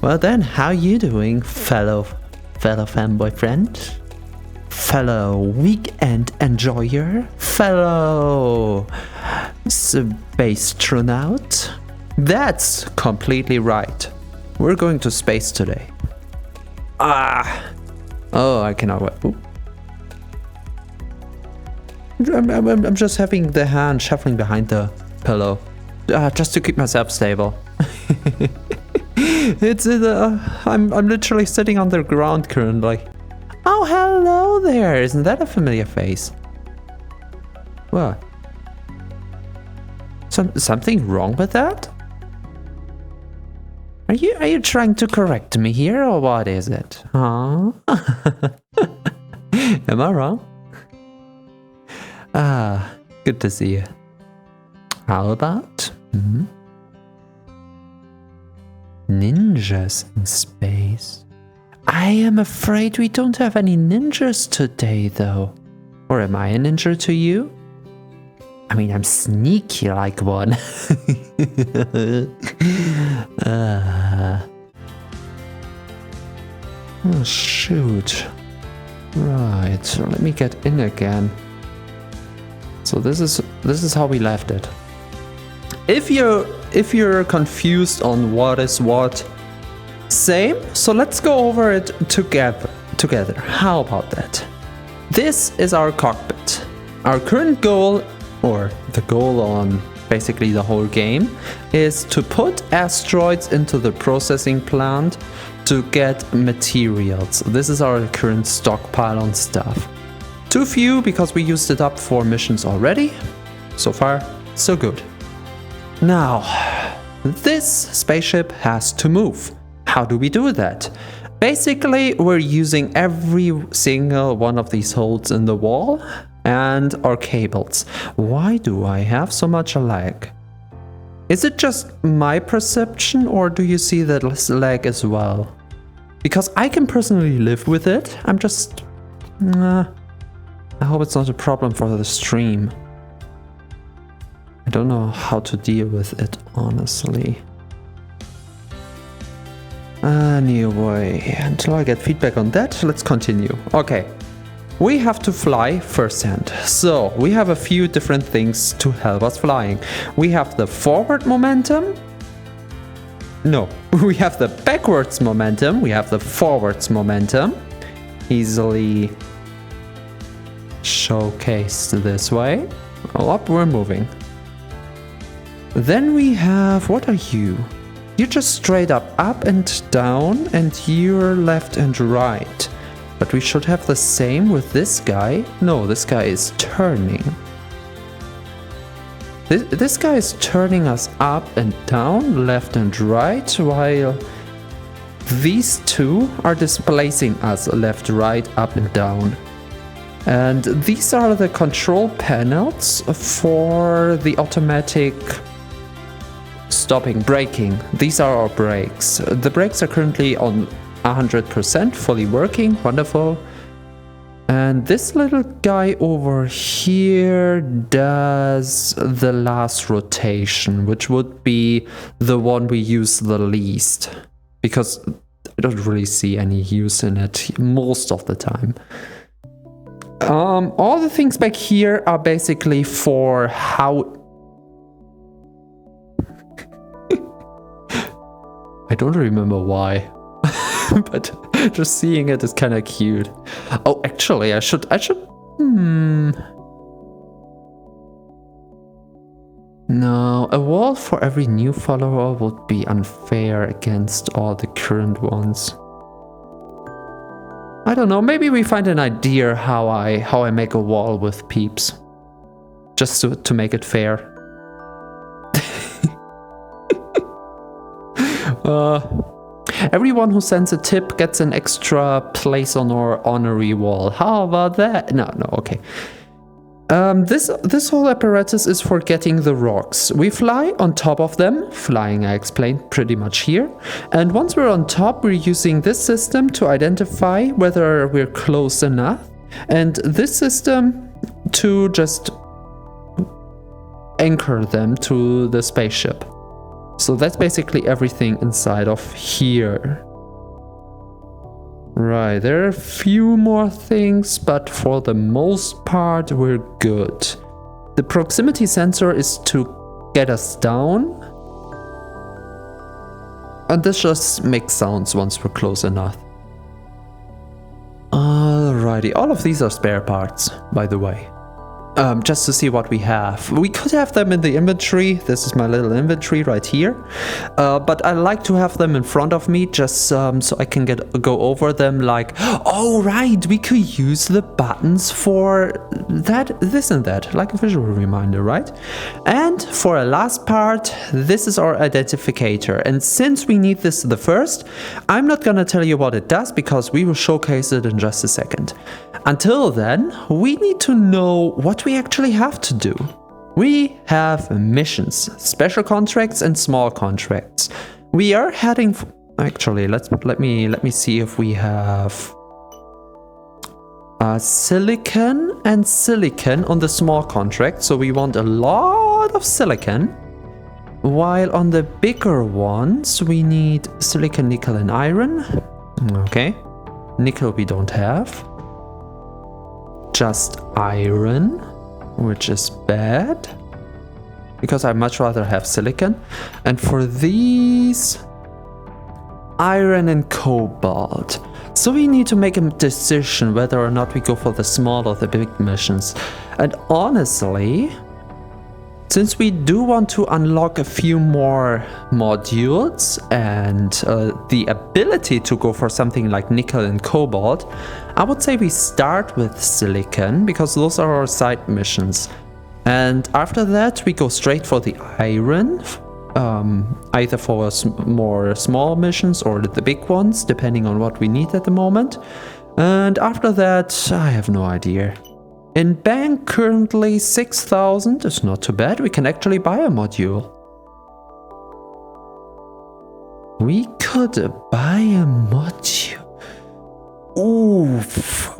Well then, how you doing, fellow fanboy friend? Fellow weekend enjoyer? Fellow spacetronaut? That's completely right. We're going to space today. Oh, I cannot wait. Ooh. I'm just having the hand shuffling behind the pillow, just to keep myself stable. I'm literally sitting on the ground currently. Oh, hello there! Isn't that a familiar face? What? Something wrong with that? Are you trying to correct me here, or what is it? Huh? Am I wrong? Good to see you. How about ninjas in space? I am afraid we don't have any ninjas today, though. Or am I a ninja to you? I mean, I'm sneaky like one. Oh, shoot. Right, so let me get in again. So this is how we left it. If you're confused on what is what, same. So let's go over it together. How about that? This is our cockpit. Our current goal, or the goal on basically the whole game, is to put asteroids into the processing plant to get materials. This is our current stockpile on stuff. Too few because we used it up for missions already. So far, so good. Now, this spaceship has to move. How do we do that? Basically, we're using every single one of these holes in the wall and our cables. Why do I have so much lag? Is it just my perception, or do you see that lag as well? Because I can personally live with it. I'm just... I hope it's not a problem for the stream. I don't know how to deal with it, honestly. Anyway, until I get feedback on that, let's continue. Okay, we have to fly firsthand. So, we have a few different things to help us flying. We have the forward momentum. No, we have the backwards momentum. We have the forwards momentum. Easily showcased this way. Oh, up, we're moving. Then we have, what are you? You're just straight up and down, and you're left and right. But we should have the same with this guy. No, this guy is turning. This guy is turning us up and down, left and right, while these two are displacing us left, right, up and down. And these are the control panels for the automatic stopping, braking. These are our brakes. The brakes are currently on 100%, fully working, wonderful. And this little guy over here does the last rotation, which would be the one we use the least, because I don't really see any use in it most of the time. All the things back here are basically for how... I don't remember why, but just seeing it is kind of cute. Oh, actually, I should... No, a wall for every new follower would be unfair against all the current ones. I don't know, maybe we find an idea how I make a wall with peeps. Just to make it fair. Everyone who sends a tip gets an extra place on our honorary wall. How about that? No, okay. This whole apparatus is for getting the rocks. We fly on top of them. Flying, I explained pretty much here. And once we're on top, we're using this system to identify whether we're close enough. And this system to just anchor them to the spaceship. So that's basically everything inside of here. Right, there are a few more things, but for the most part we're good. The proximity sensor is to get us down. And this just makes sounds once we're close enough. Alrighty, all of these are spare parts, by the way. Just to see what we have. We could have them in the inventory. This is my little inventory right here. But I like to have them in front of me just so I can go over them like, oh right, we could use the buttons for that, this and that, like a visual reminder, right? And for a last part, this is our identificator. And since we need this the first, I'm not gonna tell you what it does because we will showcase it in just a second. Until then, we need to know what we actually have to do. We have missions, special contracts and small contracts. We are heading actually, let me see if we have silicon and silicon on the small contract. So we want a lot of silicon. While on the bigger ones, we need silicon, nickel and iron. Okay. Nickel we don't have. Just iron, which is bad because I'd much rather have silicon. And for these, iron and cobalt. So we need to make a decision whether or not we go for the small or the big missions. And honestly, since we do want to unlock a few more modules and the ability to go for something like nickel and cobalt, I would say we start with silicon because those are our side missions. And after that, we go straight for the iron, either for more small missions or the big ones, depending on what we need at the moment. And after that, I have no idea. In bank currently 6,000 is not too bad. We can actually buy a module. We could buy a module. Oof.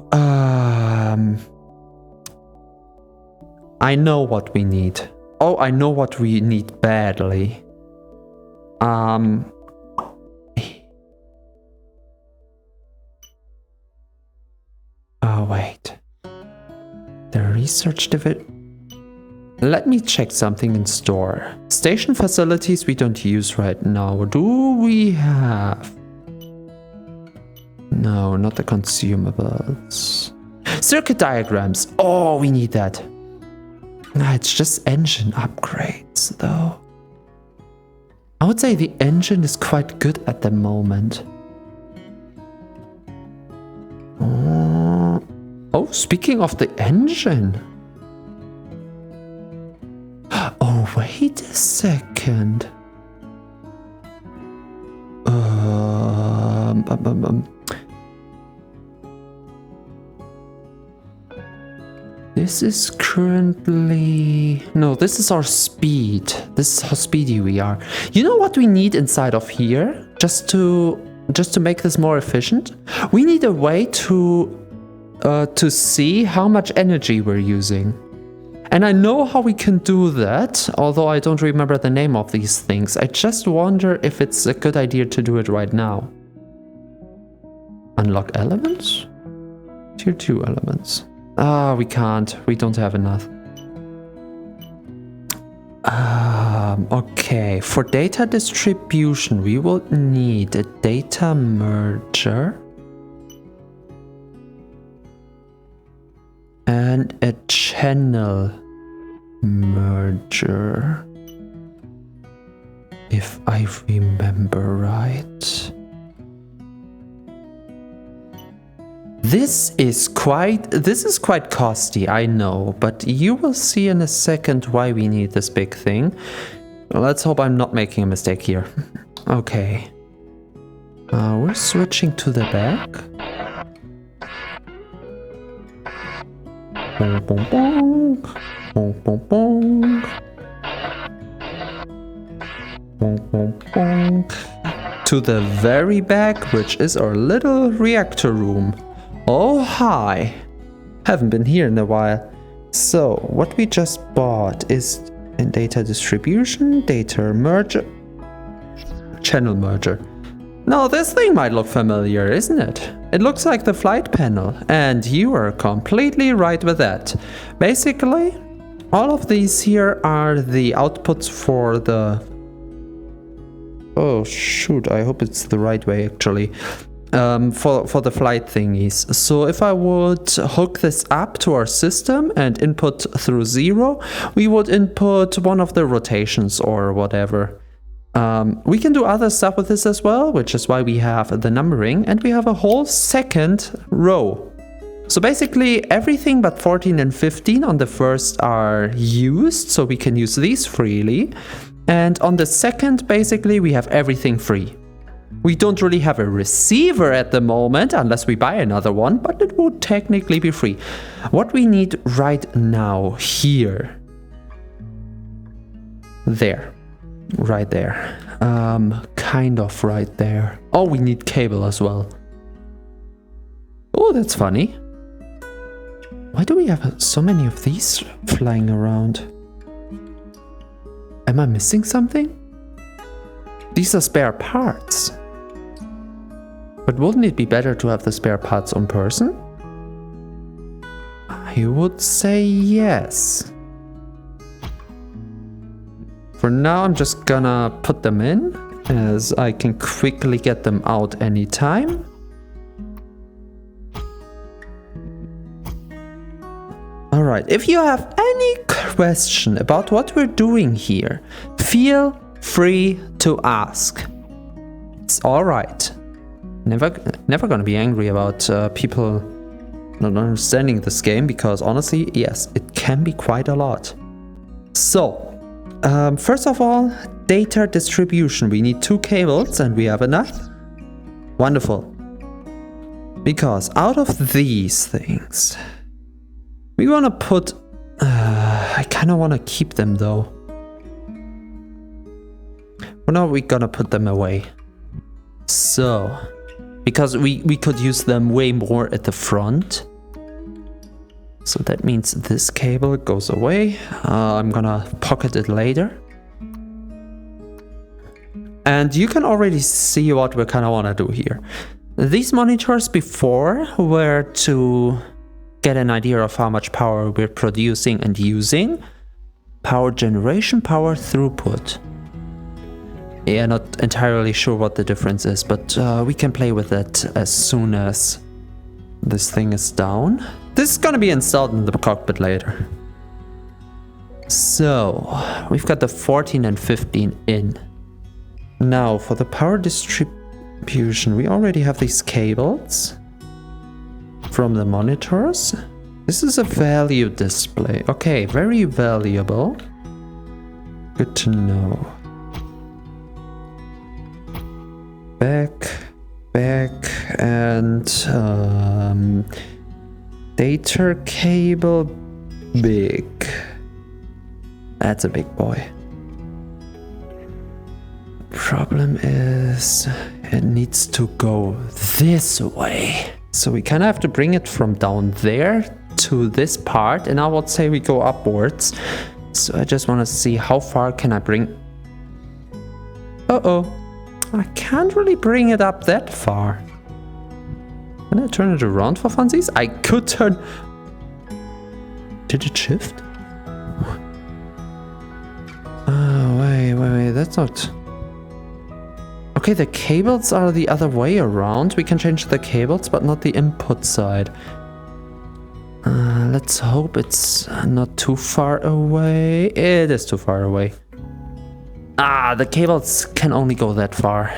I know what we need. Oh, I know what we need badly. Oh, wait. The research division. Let me check something in store. Station facilities we don't use right now. Do we have? No, not the consumables. Circuit diagrams. Oh, we need that. Nah, it's just engine upgrades though. I would say the engine is quite good at the moment. Oh, speaking of the engine. Oh, wait a second. This is currently... No, this is our speed. This is how speedy we are. You know what we need inside of here? Just to make this more efficient? We need a way to see how much energy we're using. And I know how we can do that, although I don't remember the name of these things. I just wonder if it's a good idea to do it right now. Unlock elements? Tier 2 elements. Ah, we can't. We don't have enough. Okay. For data distribution, we will need a data merger. And a channel merger. If I remember right. This is quite costly, I know, but you will see in a second why we need this big thing. Let's hope I'm not making a mistake here. Okay. We're switching to the back. Bong, bong, bong. Bong, bong, bong. Bong, bong, bong. To the very back, which is our little reactor room. Oh, hi. Haven't been here in a while. So, what we just bought is in data distribution, data merger. channel merger. Now this thing might look familiar, isn't it? It looks like the flight panel, and you are completely right with that. Basically, all of these here are the outputs for the... Oh shoot, I hope it's the right way actually. For the flight thingies. So if I would hook this up to our system and input through 0, we would input one of the rotations or whatever. We can do other stuff with this as well, which is why we have the numbering, and we have a whole second row. So basically everything but 14 and 15 on the first are used, so we can use these freely. And on the second, basically we have everything free. We don't really have a receiver at the moment, unless we buy another one, but it would technically be free. What we need right now, here. There. Right there. Kind of right there. Oh, we need cable as well. Oh, that's funny. Why do we have so many of these flying around? Am I missing something? These are spare parts. But wouldn't it be better to have the spare parts on person? I would say yes. For now, I'm just gonna put them in, as I can quickly get them out anytime. Alright, if you have any question about what we're doing here, feel free to ask. It's alright. Never gonna be angry about people not understanding this game, because honestly, yes, it can be quite a lot. So, first of all, data distribution. We need 2 cables and we have enough. Wonderful. Because out of these things, we want to put... I kind of want to keep them though. When are we gonna put them away? So... Because we could use them way more at the front. So that means this cable goes away. I'm gonna pocket it later. And you can already see what we kind of want to do here. These monitors before were to get an idea of how much power we're producing and using. Power generation, power throughput. Yeah, not entirely sure what the difference is, but we can play with it as soon as this thing is down. This is gonna be installed in the cockpit later. So, we've got the 14 and 15 in. Now, for the power distribution, we already have these cables from the monitors. This is a value display. Okay, very valuable. Good to know. Back, and data cable, big. That's a big boy. Problem is, it needs to go this way. So we kind of have to bring it from down there to this part, and I would say we go upwards. So I just want to see how far can I bring... Uh-oh. I can't really bring it up that far. Can I turn it around for funsies? I could turn... Did it shift? Oh, wait, that's not... Okay, the cables are the other way around. We can change the cables, but not the input side. Let's hope it's not too far away. It is too far away. Ah, the cables can only go that far.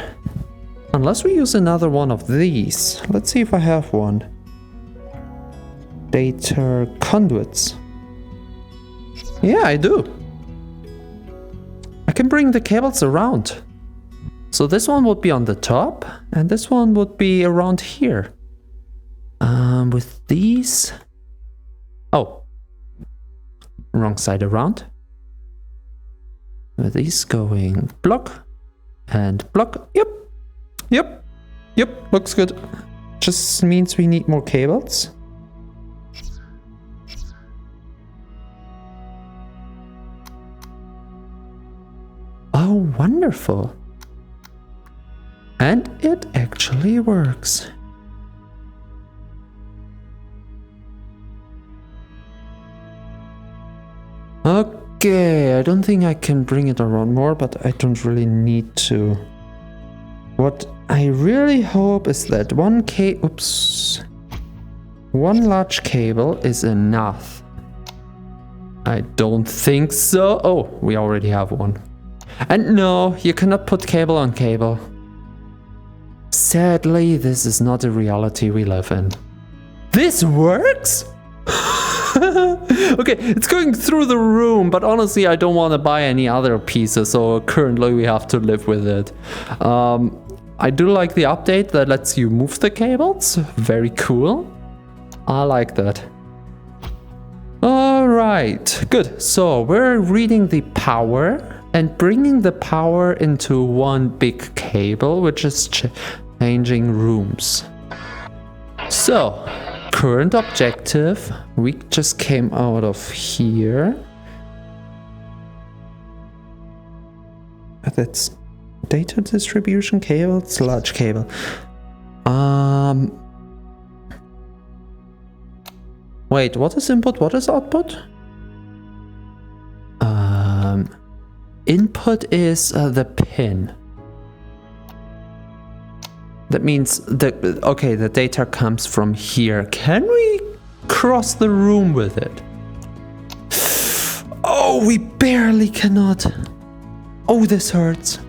Unless we use another one of these. Let's see if I have one. Data conduits. Yeah, I do. I can bring the cables around. So this one would be on the top, and this one would be around here. With these... Oh. Wrong side around. With these going block and block. Yep, looks good. Just means we need more cables. Oh, wonderful. And it actually works. Okay, I don't think I can bring it around more, but I don't really need to. What I really hope is that one large cable is enough. I don't think so. Oh, we already have one. And no, you cannot put cable on cable. Sadly, this is not a reality we live in. This works? Okay, it's going through the room, but honestly, I don't want to buy any other pieces, so currently we have to live with it. I do like the update that lets you move the cables. Very cool. I like that. Alright, good. So we're reading the power and bringing the power into one big cable, which is changing rooms. So, current objective, we just came out of here. That's data distribution cable, it's a large cable. Wait, what is input? What is output? Input is the pin. That means that, okay, the data comes from here. Can we cross the room with it? Oh, we barely cannot. Oh, this hurts.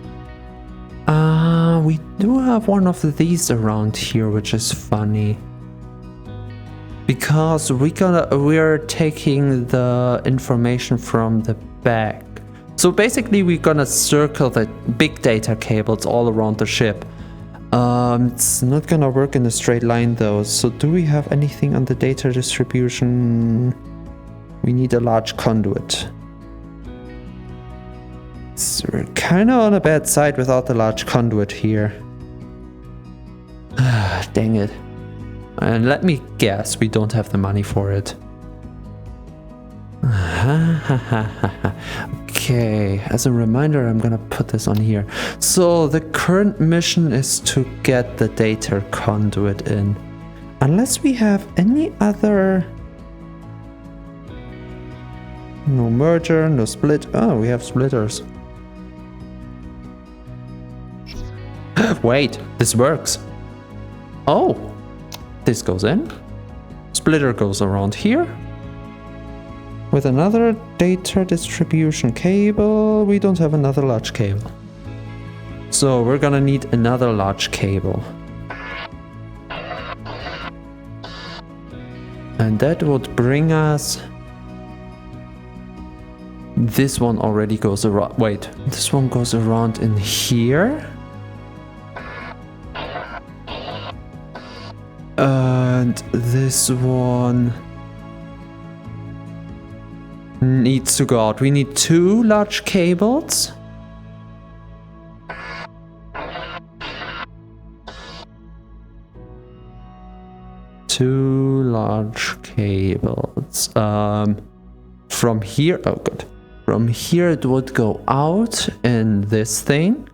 We do have one of these around here, which is funny. Because we're taking the information from the back. So basically we're gonna circle the big data cables all around the ship. It's not gonna work in a straight line though. So do we have anything on the data distribution? We need a large conduit. So we're kind of on a bad side without the large conduit here. Dang it. And let me guess, we don't have the money for it. Okay, as a reminder, I'm gonna put this on here. So the current mission is to get the data conduit in. Unless we have any other... No merger, no split. Oh, we have splitters. Wait, this works. Oh, this goes in. Splitter goes around here. With another data distribution cable, we don't have another large cable. So we're gonna need another large cable. And that would bring us... This one already goes around... Wait, this one goes around in here? And this one... needs to go out. We need two large cables. Two large cables. From here, oh good. From here it would go out in this thing.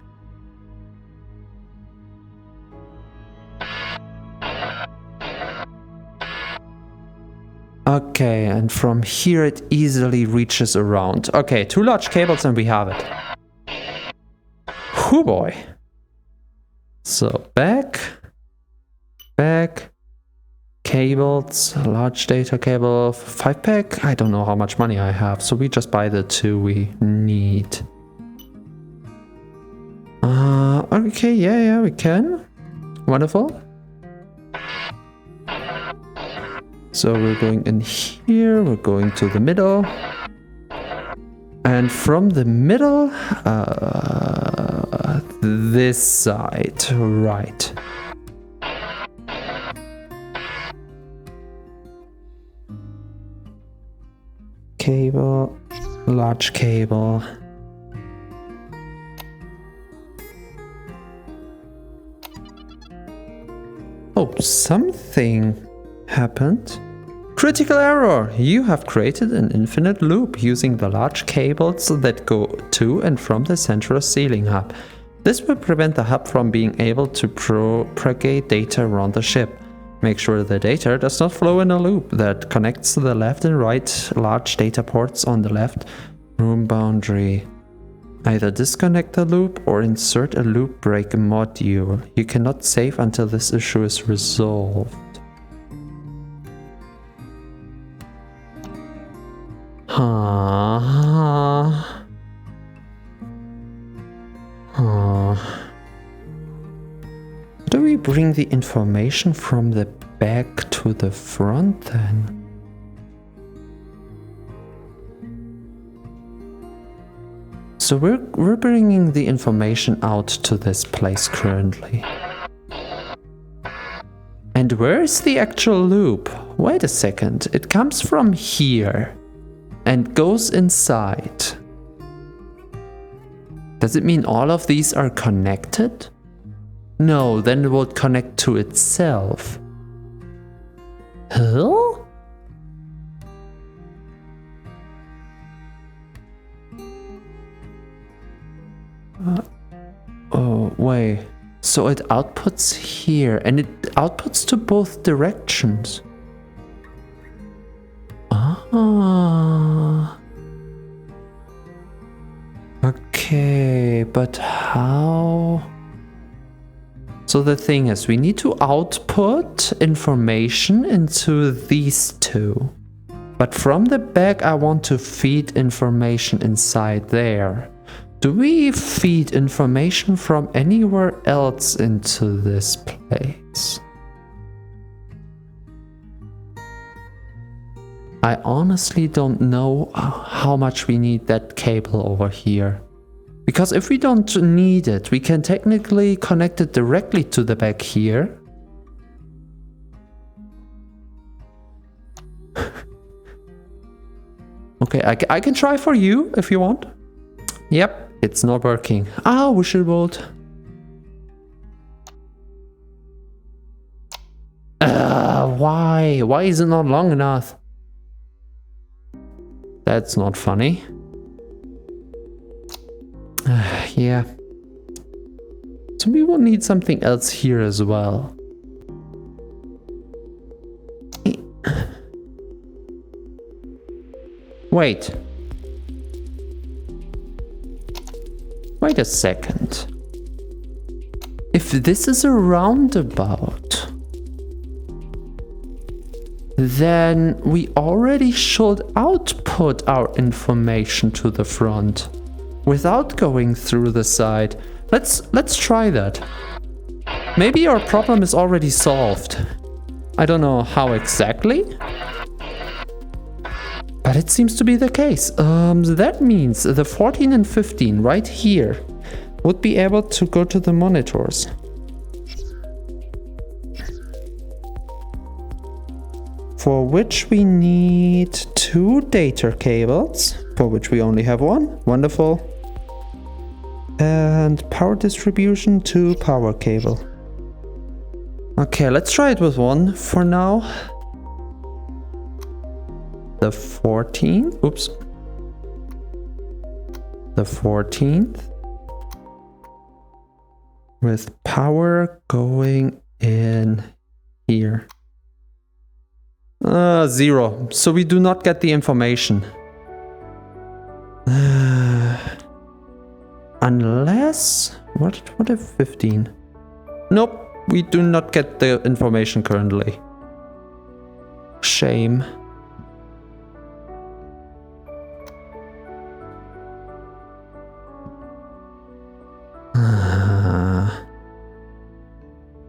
Okay, and from here it easily reaches around. Okay, two large cables and we have it. Whoo boy. So back, cables, large data cable, 5-pack. I don't know how much money I have, so we just buy the two we need. Okay, yeah, we can. Wonderful. So we're going in here, we're going to the middle. And from the middle, this side, right. Cable, large cable. Oh, something happened. Critical error! You have created an infinite loop using the large cables that go to and from the central sealing hub. This will prevent the hub from being able to propagate data around the ship. Make sure the data does not flow in a loop that connects to the left and right large data ports on the left room boundary. Either disconnect the loop or insert a loop break module. You cannot save until this issue is resolved. Do we bring the information from the back to the front then? So we're bringing the information out to this place currently. And where is the actual loop? Wait a second, it comes from here and goes inside. Does it mean all of these are connected? No, then it would connect to itself. Huh? Oh, wait. So it outputs here and it outputs to both directions. Ah. Okay, but how? So the thing is, we need to output information into these two. But from the back, I want to feed information inside there. Do we feed information from anywhere else into this place? I honestly don't know how much we need that cable over here. Because if we don't need it, we can technically connect it directly to the back here. Okay, I can try for you if you want. Yep, it's not working. Ah, Wishelbolt. Why? Why is it not long enough? That's not funny. Yeah. So we will need something else here as well. Wait. Wait a second. If this is a roundabout, then we already should output our information to the front without going through the side. Let's try that. Maybe our problem is already solved. I don't know how exactly, but it seems to be the case. That means the 14 and 15 right here would be able to go to the monitors. For which we need 2 data cables, for which we only have 1. Wonderful. And power distribution, 2 power cable. Okay, let's try it with 1 for now. The 14th. Oops. The 14th. With power going in here. 0. So we do not get the information. Unless... What if 15? Nope. We do not get the information currently. Shame.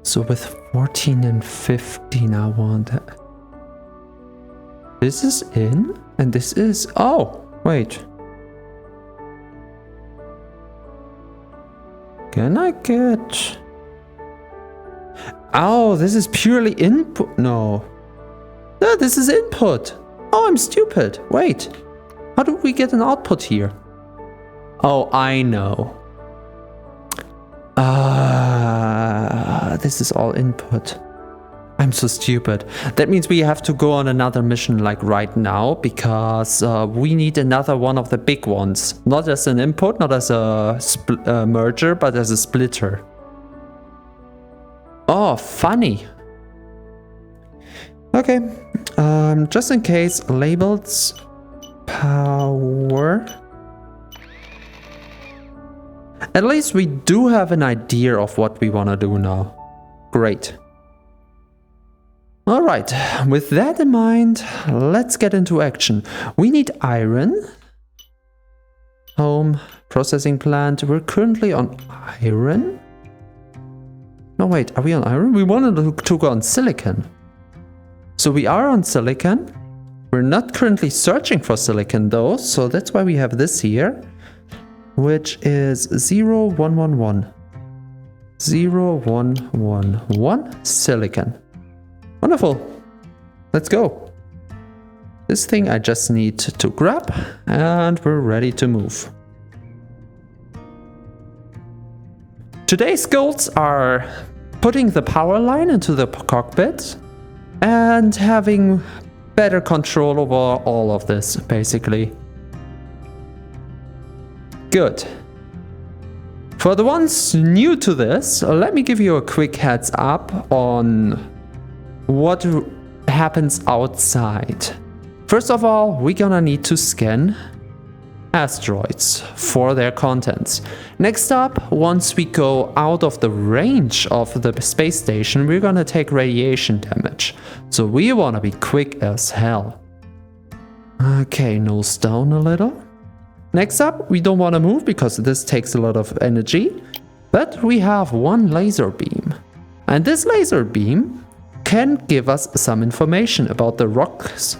So with 14 and 15 I want that. This is in and this is... Oh, wait. Can I get... Oh, this is purely input. No. No, this is input. Oh, I'm stupid. Wait. How do we get an output here? Oh, I know. This is all input. I I'm so stupid. That means we have to go on another mission like right now, because we need another one of the big ones. Not as an input, not as a merger, but as a splitter. Oh, funny. Okay, just in case, labels, power. At least we do have an idea of what we want to do now. Great. Alright, with that in mind, let's get into action. We need iron. Home, processing plant. We're currently on iron. No, wait, are we on iron? We wanted to go on silicon. So we are on silicon. We're not currently searching for silicon though, so that's why we have this here, which is 0111. 0111 silicon. Wonderful. Let's go. This thing I just need to grab and we're ready to move. Today's goals are putting the power line into the cockpit and having better control over all of this, basically. Good. For the ones new to this, let me give you a quick heads up on what happens outside. First of all, we're gonna need to scan asteroids for their contents. Next up, once we go out of the range of the space station, we're gonna take radiation damage. So we wanna be quick as hell. Okay, nose down a little. Next up, we don't wanna move because this takes a lot of energy, but we have one laser beam. And this laser beam can give us some information about the rocks.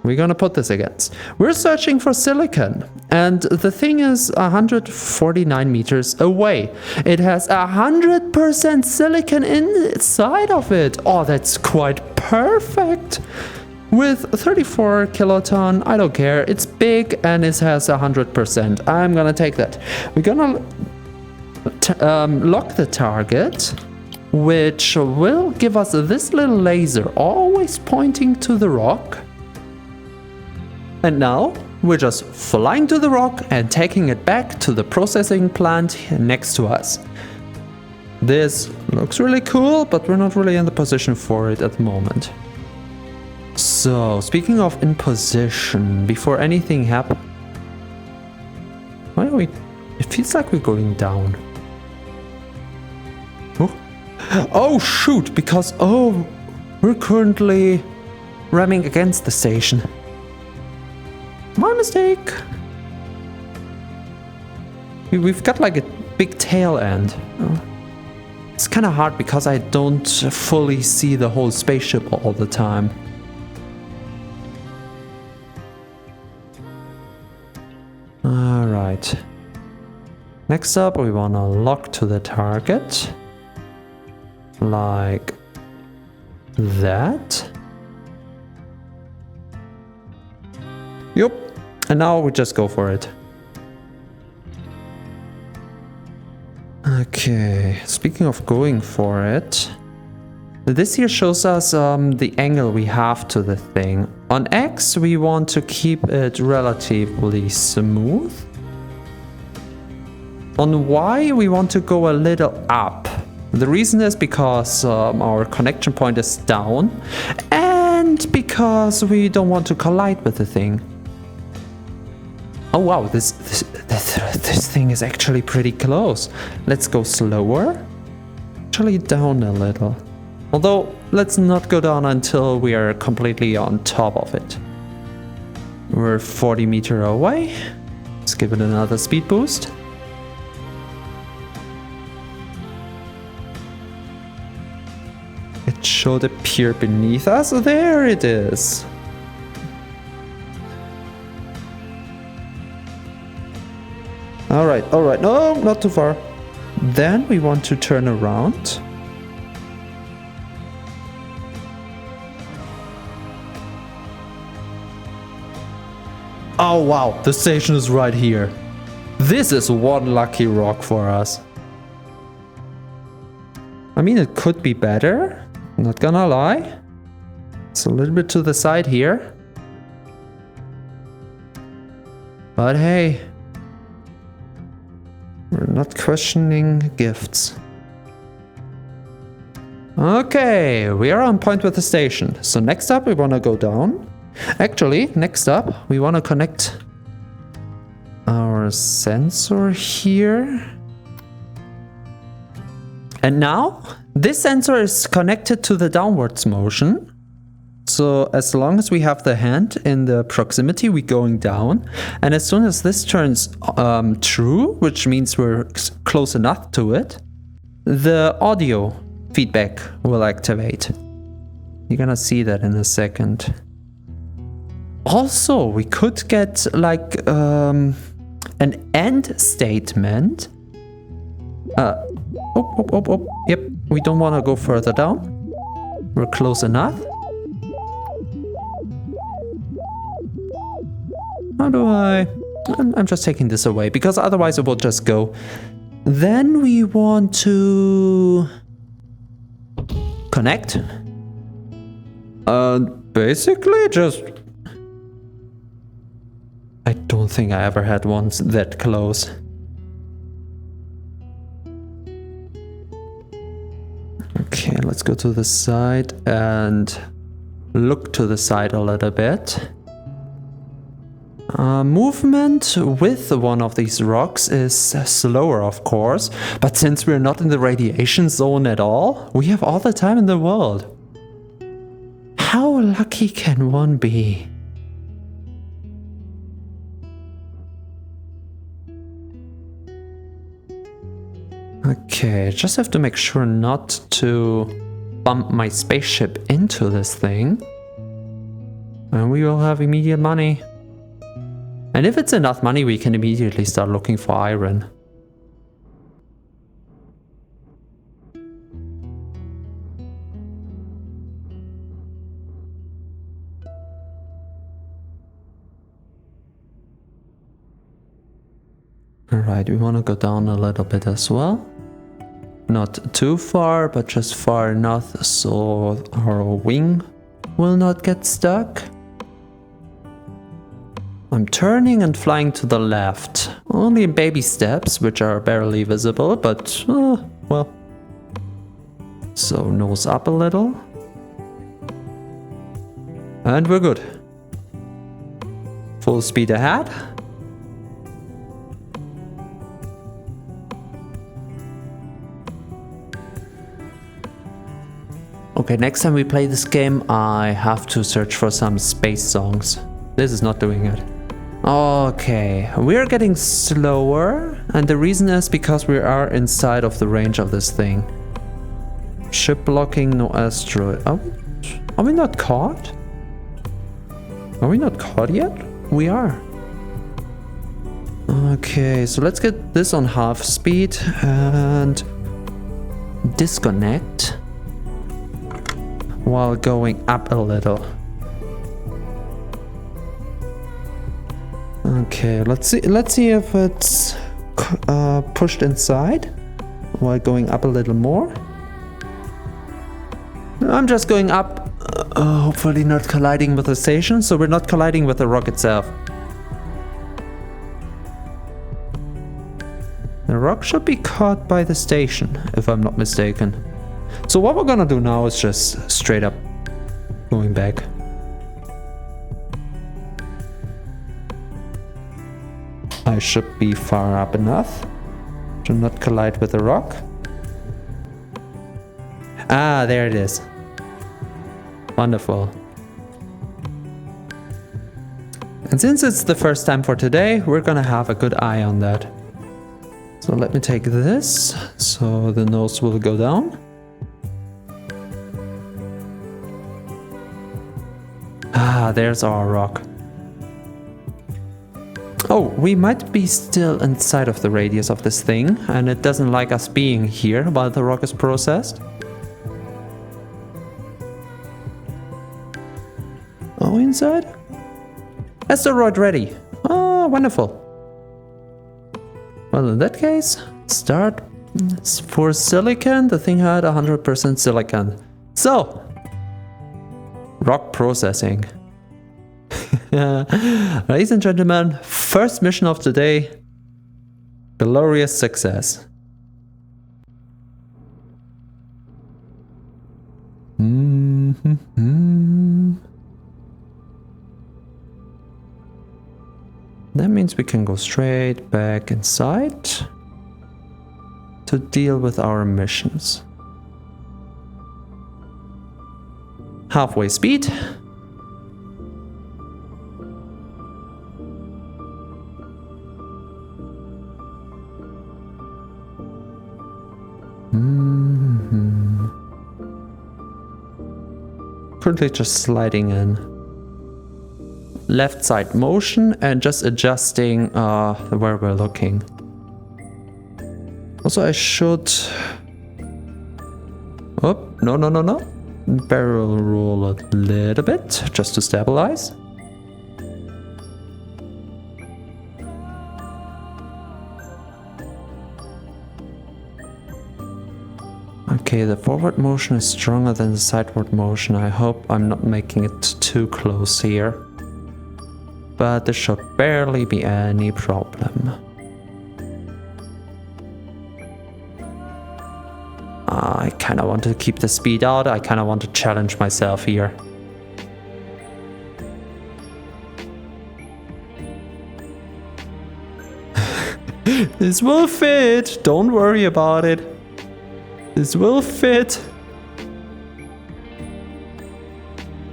We're gonna put this against. We're searching for silicon, and the thing is 149 meters away. It has 100% silicon inside of it. Oh, that's quite perfect. With 34 kiloton, I don't care. It's big and it has 100%. I'm gonna take that. We're gonna lock the target, which will give us this little laser always pointing to the rock. And now we're just flying to the rock and taking it back to the processing plant next to us. This looks really cool, but we're not really in the position for it at the moment. So, speaking of in position, before anything happens, why are we? It feels like we're going down. Oh shoot! Because we're currently ramming against the station. My mistake. We've got like a big tail end. It's kind of hard because I don't fully see the whole spaceship all the time. Alright. Next up, we want to lock to the target. Like that. Yup. And now we just go for it. Okay, speaking of going for it, this here shows us the angle we have to the thing. On X, we want to keep it relatively smooth. On Y, we want to go a little up. The reason is because our connection point is down and because we don't want to collide with the thing. Oh wow, this thing is actually pretty close. Let's go slower. Actually down a little. Although, let's not go down until we are completely on top of it. We're 40 meters away. Let's give it another speed boost. It should appear beneath us. There it is. Alright, no, not too far. Then we want to turn around. Oh wow, the station is right here. This is one lucky rock for us. I mean, it could be better, not gonna lie. It's a little bit to the side here. But hey, we're not questioning gifts. Okay, we are on point with the station. So next up, we want to go down. Actually, next up, we want to connect our sensor here. And now, this sensor is connected to the downwards motion. So as long as we have the hand in the proximity, we're going down. And as soon as this turns true, which means we're close enough to it, the audio feedback will activate. You're gonna see that in a second. Also, we could get like an end statement. Yep, we don't want to go further down. We're close enough. How do I'm just taking this away because otherwise it will just go. Then we want to connect. Basically just... I don't think I ever had one that close. Okay, let's go to the side and look to the side a little bit. Movement with one of these rocks is slower, of course, but since we're not in the radiation zone at all, we have all the time in the world. How lucky can one be? Okay, just have to make sure not to bump my spaceship into this thing. And we will have immediate money. And if it's enough money, we can immediately start looking for iron. Alright, we want to go down a little bit as well. Not too far, but just far enough so our wing will not get stuck. I'm turning and flying to the left. Only in baby steps, which are barely visible, but, well. So, nose up a little. And we're good. Full speed ahead. Okay, next time we play this game, I have to search for some space songs. This is not doing it. Okay, we're getting slower, and the reason is because we are inside of the range of this thing. Ship blocking, no asteroid. Are we not caught? Are we not caught yet? We are. Okay, so let's get this on half speed and disconnect while going up a little. Okay, let's see if it's pushed inside while going up a little more. I'm just going up, hopefully not colliding with the station, so we're not colliding with the rock itself. The rock should be caught by the station, if I'm not mistaken. So what we're gonna do now is just straight up going back. I should be far up enough to not collide with the rock. Ah, there it is. Wonderful. And since it's the first time for today, we're gonna have a good eye on that. So let me take this, so the nose will go down. Ah, there's our rock. Oh, we might be still inside of the radius of this thing, and it doesn't like us being here while the rock is processed. Are we inside? Asteroid ready. Oh, wonderful. Well, in that case, start For silicon, the thing had 100% silicon. So, rock processing. Ladies and gentlemen, first mission of the day. Glorious success. That means we can go straight back inside to deal with our missions. Halfway speed. Currently just sliding in. Left side motion and just adjusting where we're looking. Also, I should... Oh, no. Barrel roll a little bit just to stabilize. Okay, the forward motion is stronger than the sideward motion. I hope I'm not making it too close here. But there should barely be any problem. I kind of want to keep the speed out. I kind of want to challenge myself here. This will fit. Don't worry about it. This will fit.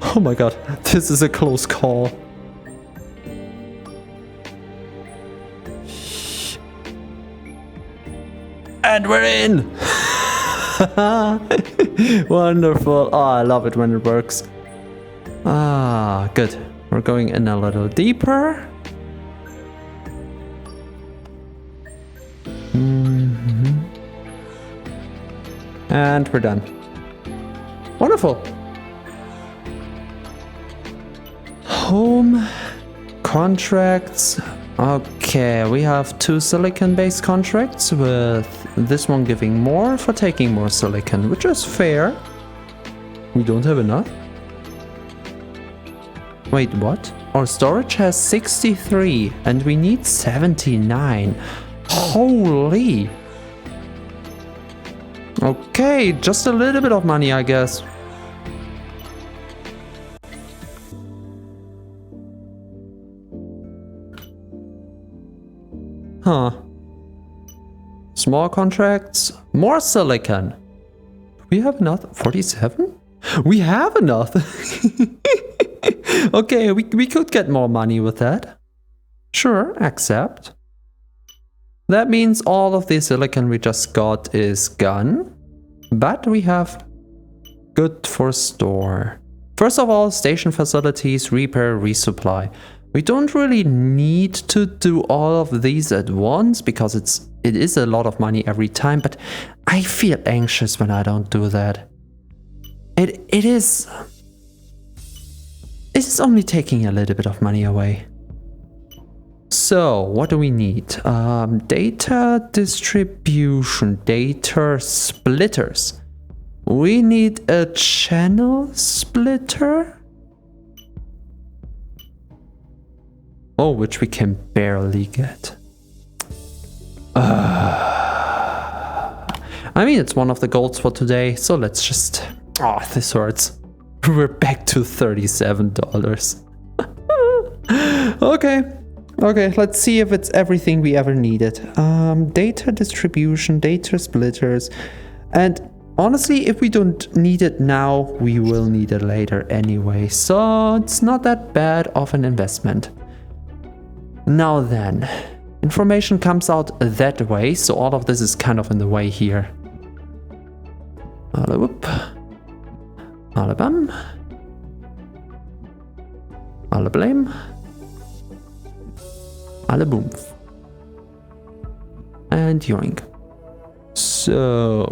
Oh my god, this is a close call. And we're in! Wonderful. Oh, I love it when it works. Ah, good. We're going in a little deeper. And we're done. Wonderful. Home contracts. Okay, we have 2 silicon-based contracts with this one giving more for taking more silicon, which is fair. We don't have enough. Wait, what? Our storage has 63 and we need 79. Holy! Okay, just a little bit of money, I guess. Huh. Small contracts, more silicon. We have enough? 47? We have enough. Okay, we could get more money with that. Sure, accept. That means all of the silicon we just got is gone. But we have good for store. First of all, station facilities, repair, resupply. We don't really need to do all of these at once because it is a lot of money every time, but I feel anxious when I don't do that. It is only taking a little bit of money away. So, what do we need? Data distribution, data splitters. We need a channel splitter. Oh, which we can barely get. I mean, it's one of the goals for today, so let's just... Oh, this hurts. We're back to $37. Okay, let's see if it's everything we ever needed. Data distribution, data splitters. And honestly, if we don't need it now, we will need it later anyway. So it's not that bad of an investment. Now then, information comes out that way, so all of this is kind of in the way here. Whoop. Alabam. Alle blame. Alle boomf. And yoink. So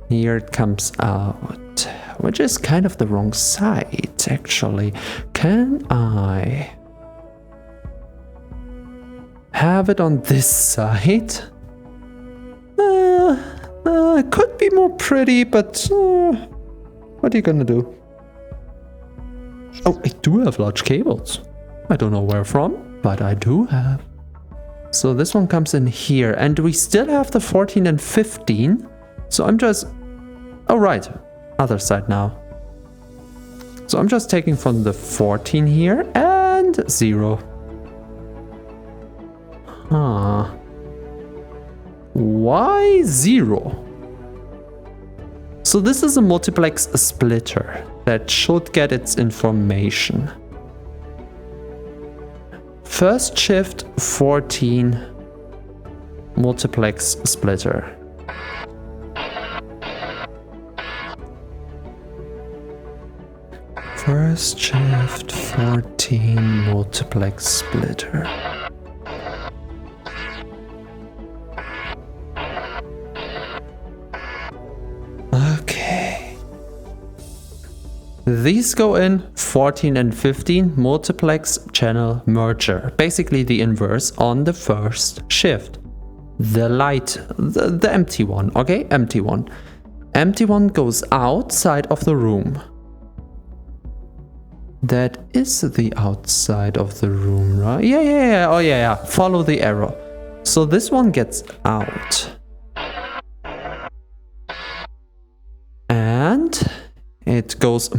here it comes out, which is kind of the wrong side actually. Can I have it on this side? could be more pretty, but what are you gonna do? Oh, I do have large cables. I don't know where from, but I do have. So this one comes in here, and we still have the 14 and 15. So I'm just... Oh, right. Other side now. So I'm just taking from the 14 here and 0. Huh. Why 0? So this is a multiplex splitter that should get its information. First shift 14 multiplex splitter. First shift 14 multiplex splitter. Okay. These go in 14 and 15 multiplex channel merger. Basically the inverse on the first shift. The light, the empty one, okay? Empty one. Empty one goes outside of the room. That is the outside of the room, right? Yeah. Oh, yeah. Follow the arrow. So this one gets out. And it goes...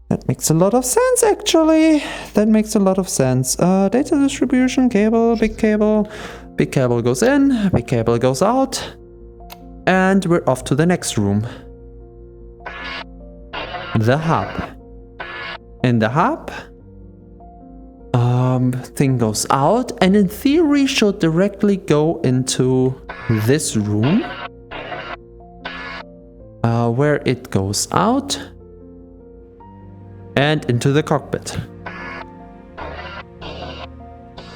That makes a lot of sense, actually. That makes a lot of sense. Data distribution, cable, big cable. Big cable goes in, big cable goes out. And we're off to the next room. The hub. In the hub, thing goes out and in theory should directly go into this room, where it goes out and into the cockpit.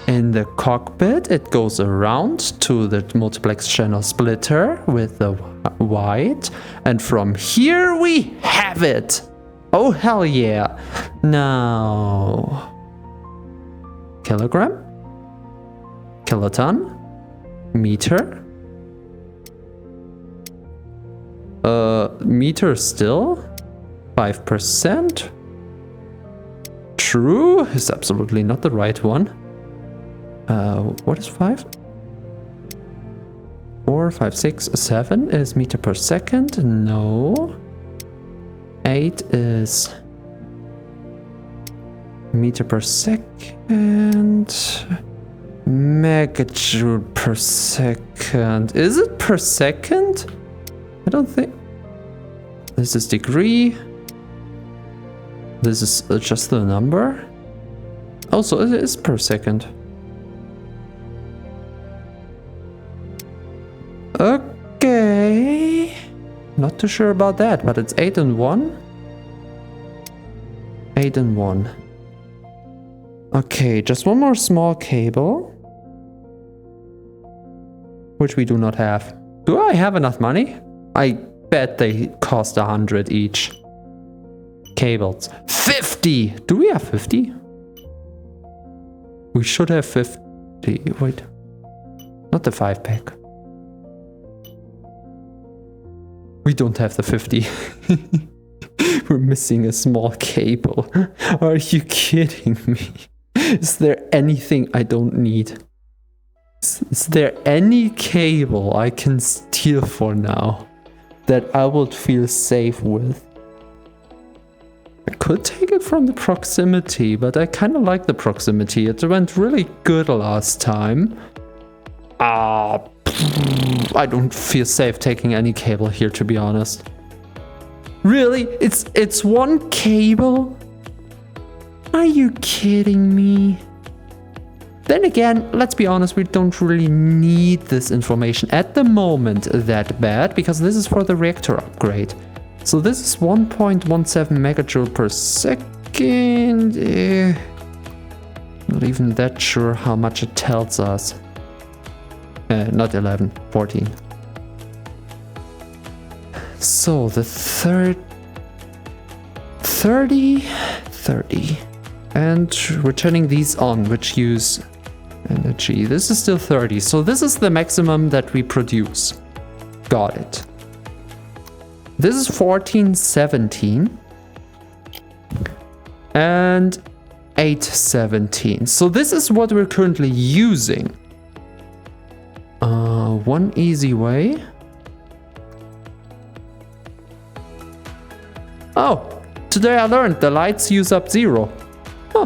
In the cockpit, it goes around to the multiplex channel splitter with the white, and from here we have it. Oh, hell yeah. Now... Kilogram? Kiloton? Meter? Meter still? 5%? True is absolutely not the right one. What is 5? 4, 5, 6, 7 is meter per second? No. 8 is meter per second. Megajoule per second. Is it per second? I don't think. This is degree. This is just the number. Also, it is per second. Okay. Not too sure about that, but it's 8 and 1. 8 and 1. Okay, just one more small cable. Which we do not have. Do I have enough money? I bet they cost 100 each. Cables. 50! Do we have 50? We should have 50. Wait. Not the 5-pack. We don't have the 50. We're missing a small cable. Are you kidding me? Is there anything I don't need? Is there any cable I can steal for now that I would feel safe with? I could take it from the proximity, but I kind of like the proximity. It went really good last time. I don't feel safe taking any cable here, to be honest. Really? It's one cable? Are you kidding me? Then again, let's be honest, we don't really need this information at the moment that bad, because this is for the reactor upgrade. So this is 1.17 megajoule per second. Not even that sure how much it tells us. Not 11, 14. So the 30. And we're turning these on, which use energy. This is still 30. So this is the maximum that we produce. Got it. This is 1417 and 817. So this is what we're currently using. One easy way. Oh, today I learned the lights use up 0. Huh.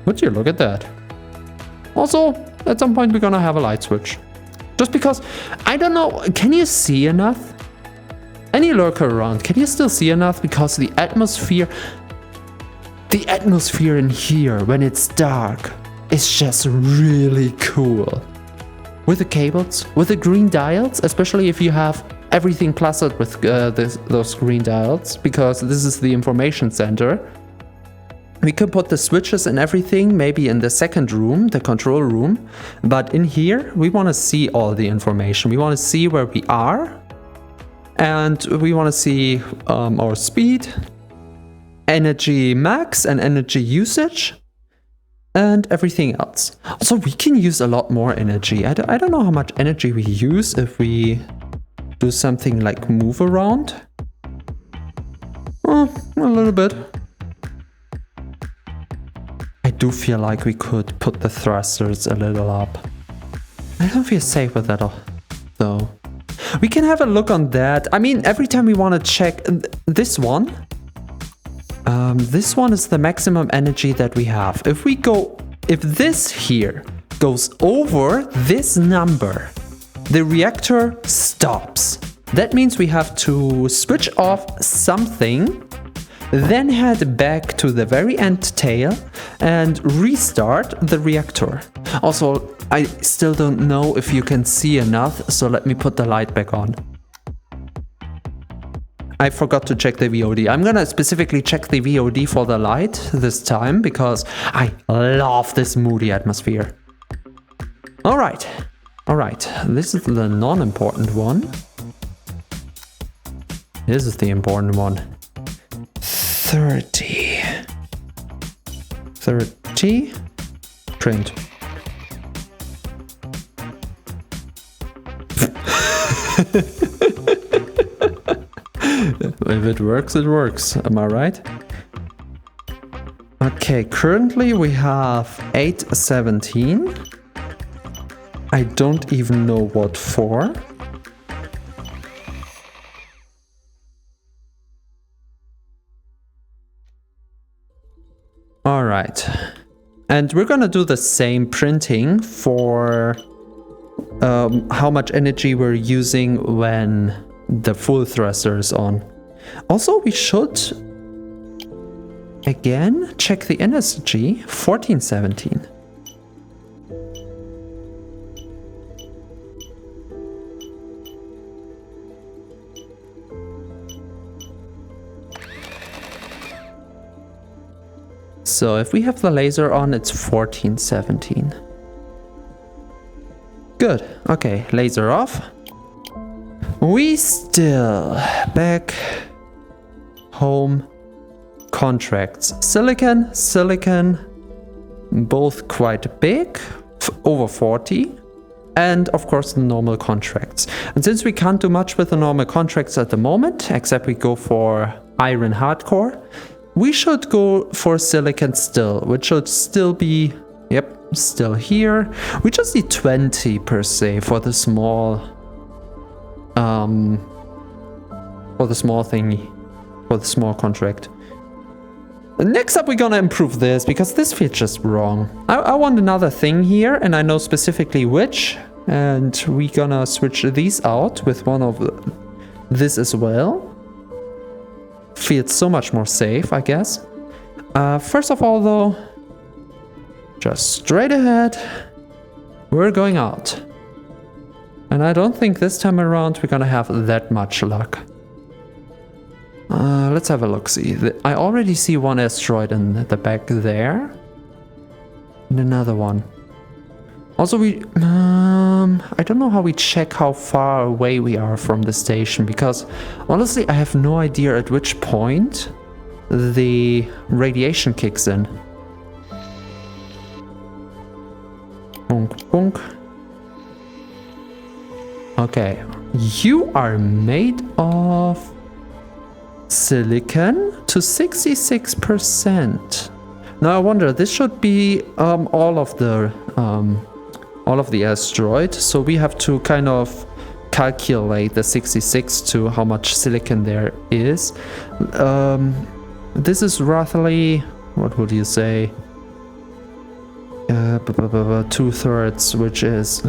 Would you look at that? Also, at some point we're gonna have a light switch. Just because, I don't know, can you see enough? Any lurker around, can you still see enough? Because the atmosphere in here, when it's dark, is just really cool. With the cables, with the green diodes, especially if you have everything clustered with those green diodes, because this is the information center. We could put the switches and everything maybe in the second room, the control room, but in here we want to see all the information. We want to see where we are, and we want to see our speed, energy max and energy usage, and everything else. Also, we can use a lot more energy. I don't know how much energy we use if we do something like move around. Oh, a little bit. I do feel like we could put the thrusters a little up. I don't feel safe with that though. We can have a look on that. I mean, every time we want to check this one is the maximum energy that we have. If this here goes over this number, the reactor stops. That means we have to switch off something, then head back to the very end tail and restart the reactor. Also, I still don't know if you can see enough, so let me put the light back on. I forgot to check the VOD. I'm gonna specifically check the VOD for the light this time, because I love this moody atmosphere. Alright, this is the non-important one. This is the important one. 30. Print. If it works, it works. Am I right? Okay, currently we have 817. I don't even know what for. Alright. And we're gonna do the same printing for how much energy we're using when the full thruster is on. Also, we should again check the energy. 1417. So if we have the laser on, it's 1417. Good. Okay, laser off. We still back home contracts. Silicon, both quite big, over 40. And of course the normal contracts. And since we can't do much with the normal contracts at the moment, except we go for iron hardcore, we should go for silicon still, which should still be, yep, still here. We just need 20 per se for the small thingy, for the small contract. Next up, we're gonna improve this, because this feels just wrong. I want another thing here, and I know specifically which, and we're gonna switch these out with one of this as well. Feels so much more safe, I guess. First of all though, just straight ahead, we're going out. And I don't think this time around we're gonna have that much luck. Let's have a look-see. I already see one asteroid in the back there. And another one. Also, I don't know how we check how far away we are from the station, because honestly I have no idea at which point the radiation kicks in. Bonk, bonk. Okay, you are made of silicon to 66%. Now I wonder, this should be all of the asteroid, so we have to kind of calculate the 66 to how much silicon there is. This is roughly, what would you say, 2/3, which is,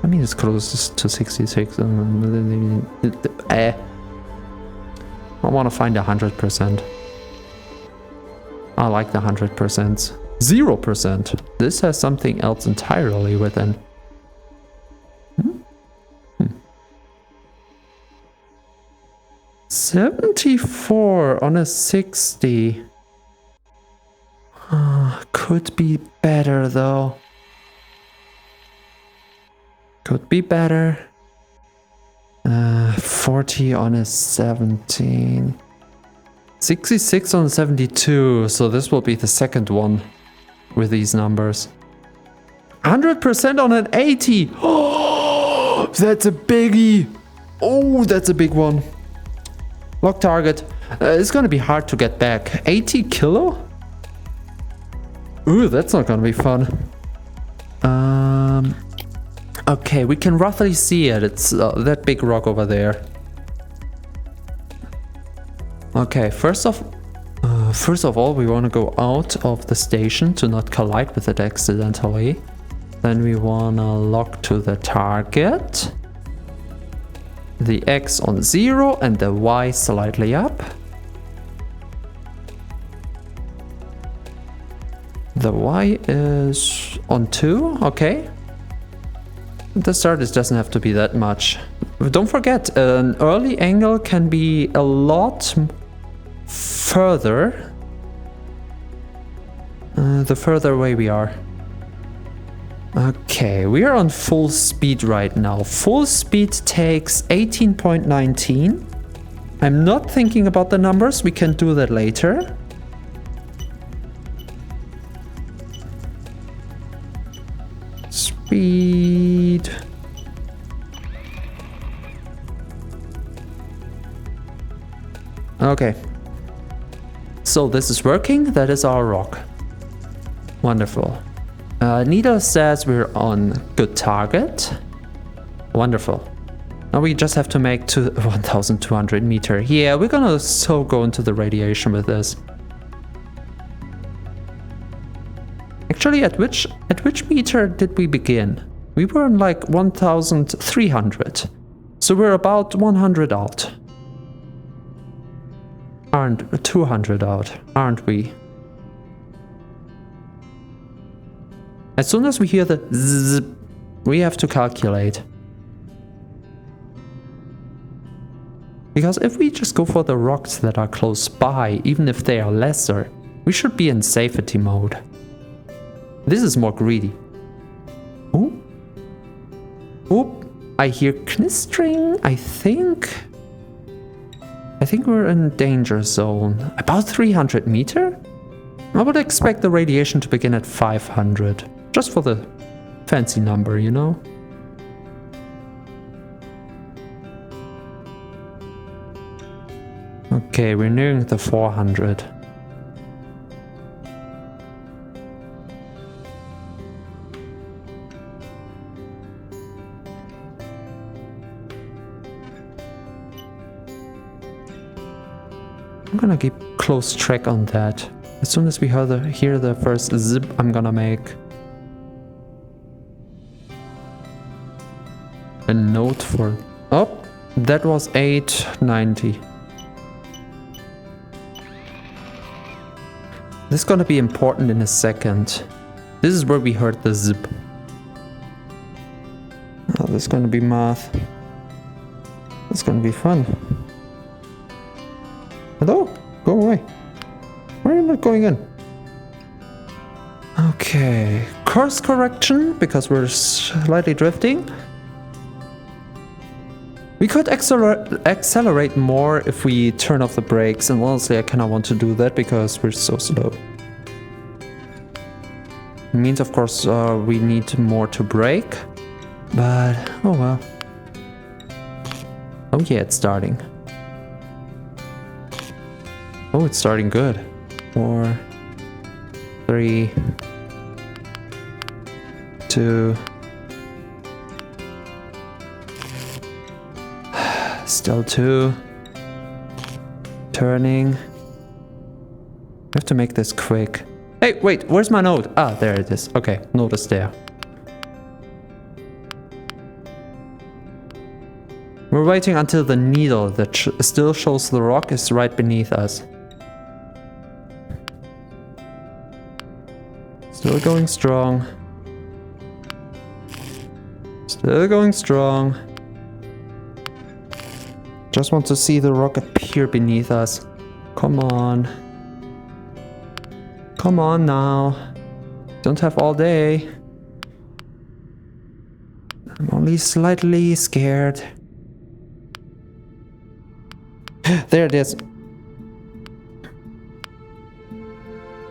I mean, it's closest to 66. I want to find 100%. I like the 100%. 0%. This has something else entirely within. 74 on a 60. Could be better though. Could be better. 40 on a 17. 66 on 72. So this will be the second one with these numbers. 100% on an 80. Oh, that's a biggie. Oh, that's a big one. Lock target. It's gonna be hard to get back. 80 kilo? Ooh, that's not gonna be fun. Okay, we can roughly see it. It's that big rock over there. Okay, first of all, we want to go out of the station to not collide with it accidentally. Then we want to lock to the target. The X on 0 and the Y slightly up. The Y is on 2, okay. The start doesn't have to be that much. Don't forget, an early angle can be a lot further the further away we are. Okay, we are on full speed right now. Full speed takes 18.19. I'm not thinking about the numbers, we can do that later. Speed. Okay. So this is working, that is our rock. Wonderful. Nita says we're on good target. Wonderful. Now we just have to make 1,200 meter. Yeah, we're gonna so go into the radiation with this. Actually, at which meter did we begin? We were on like 1,300. So we're about 100 out. Aren't 200 out, aren't we? As soon as we hear the zzz, we have to calculate. Because if we just go for the rocks that are close by, even if they are lesser, we should be in safety mode. This is more greedy. Ooh. Oop. I hear knistering, I think we're in danger zone. About 300 meter? I would expect the radiation to begin at 500. Just for the fancy number, you know? Okay, we're nearing the 400. I'm gonna keep close track on that. As soon as we hear the first zip, I'm gonna make a note for... Oh, that was 890. This is gonna be important in a second. This is where we heard the zip. Oh, this is gonna be math. It's gonna be fun. Hello? Go away. Why are you not going in? Okay. Course correction, because we're slightly drifting. We could accelerate more if we turn off the brakes, and honestly I kinda want to do that because we're so slow. It means of course we need more to brake, but oh well. Oh yeah, it's starting. Oh, it's starting good. 4, 3, 2. Still 2. Turning. I have to make this quick. Hey, wait, where's my node? Ah, there it is. Okay, node is there. We're waiting until the needle that still shows the rock is right beneath us. Still going strong. Still going strong. Just want to see the rock appear beneath us. Come on. Come on now. Don't have all day. I'm only slightly scared. There it is.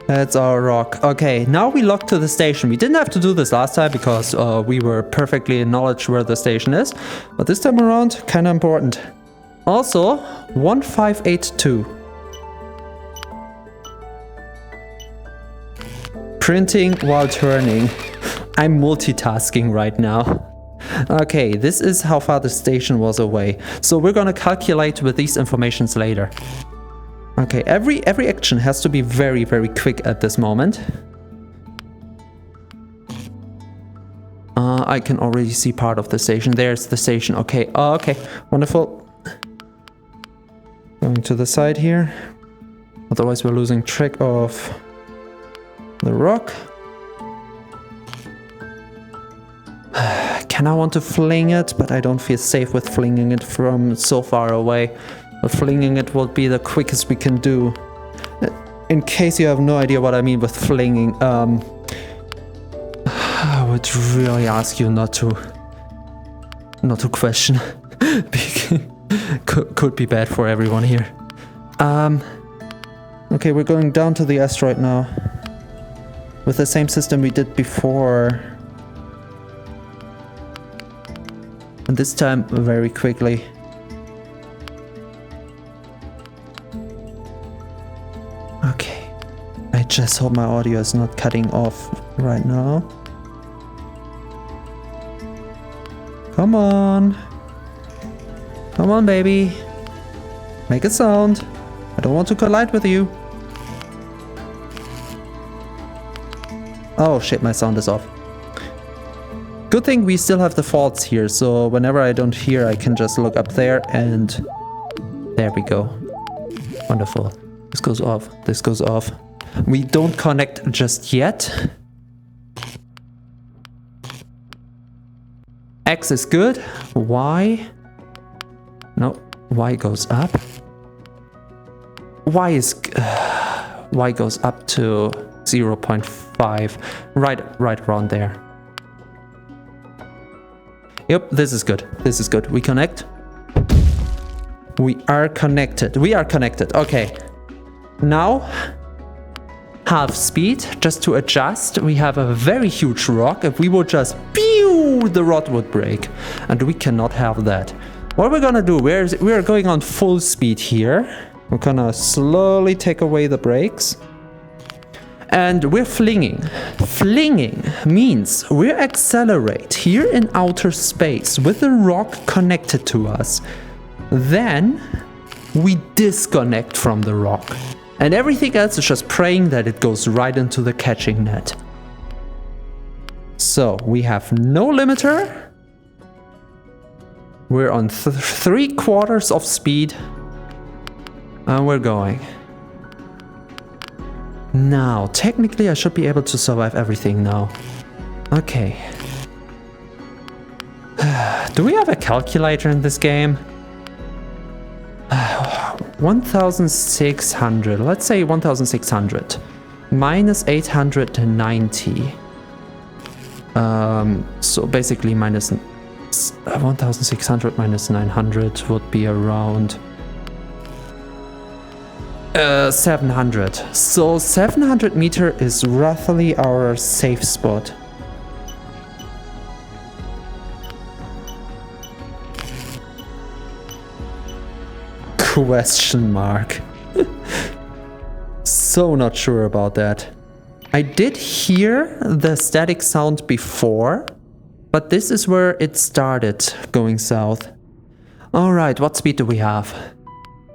That's our rock. Okay, now we lock to the station. We didn't have to do this last time because we were perfectly in knowledge where the station is. But this time around, kind of important. Also, 1582. Printing while turning. I'm multitasking right now. Okay, this is how far the station was away. So we're gonna calculate with these informations later. Okay, every action has to be very, very quick at this moment. I can already see part of the station. There's the station. Okay, okay, wonderful. Going to the side here. Otherwise we're losing track of the rock. Kind of want to fling it, but I don't feel safe with flinging it from so far away. But flinging it will be the quickest we can do. In case you have no idea what I mean with flinging, I would really ask you not to question. could be bad for everyone here. Okay, we're going down to the asteroid now. With the same system we did before. And this time very quickly. Okay. I just hope my audio is not cutting off right now. Come on. Come on, baby. Make a sound. I don't want to collide with you. Oh shit, my sound is off. Good thing we still have the faults here, so whenever I don't hear, I can just look up there and there we go. Wonderful. This goes off. This goes off. We don't connect just yet. X is good. Y. No, Y goes up. Y goes up to 0.5. Right around there. Yep, this is good. This is good. We connect. We are connected. We are connected. Okay. Now, half speed, just to adjust. We have a very huge rock. If we would just pew, the rod would break. And we cannot have that. What we're gonna do, we're going on full speed here. We're gonna slowly take away the brakes. And we're flinging. Flinging means we accelerate here in outer space with the rock connected to us. Then we disconnect from the rock. And everything else is just praying that it goes right into the catching net. So we have no limiter. We're on 3/4 of speed. And we're going. Now, technically I should be able to survive everything now. Okay. Do we have a calculator in this game? 1,600. Let's say 1,600. Minus 890. So basically minus 1,600 minus 900 would be around 700. So 700 meter is roughly our safe spot. Question mark. So not sure about that. I did hear the static sound before, but this is where it started going south. Alright, what speed do we have?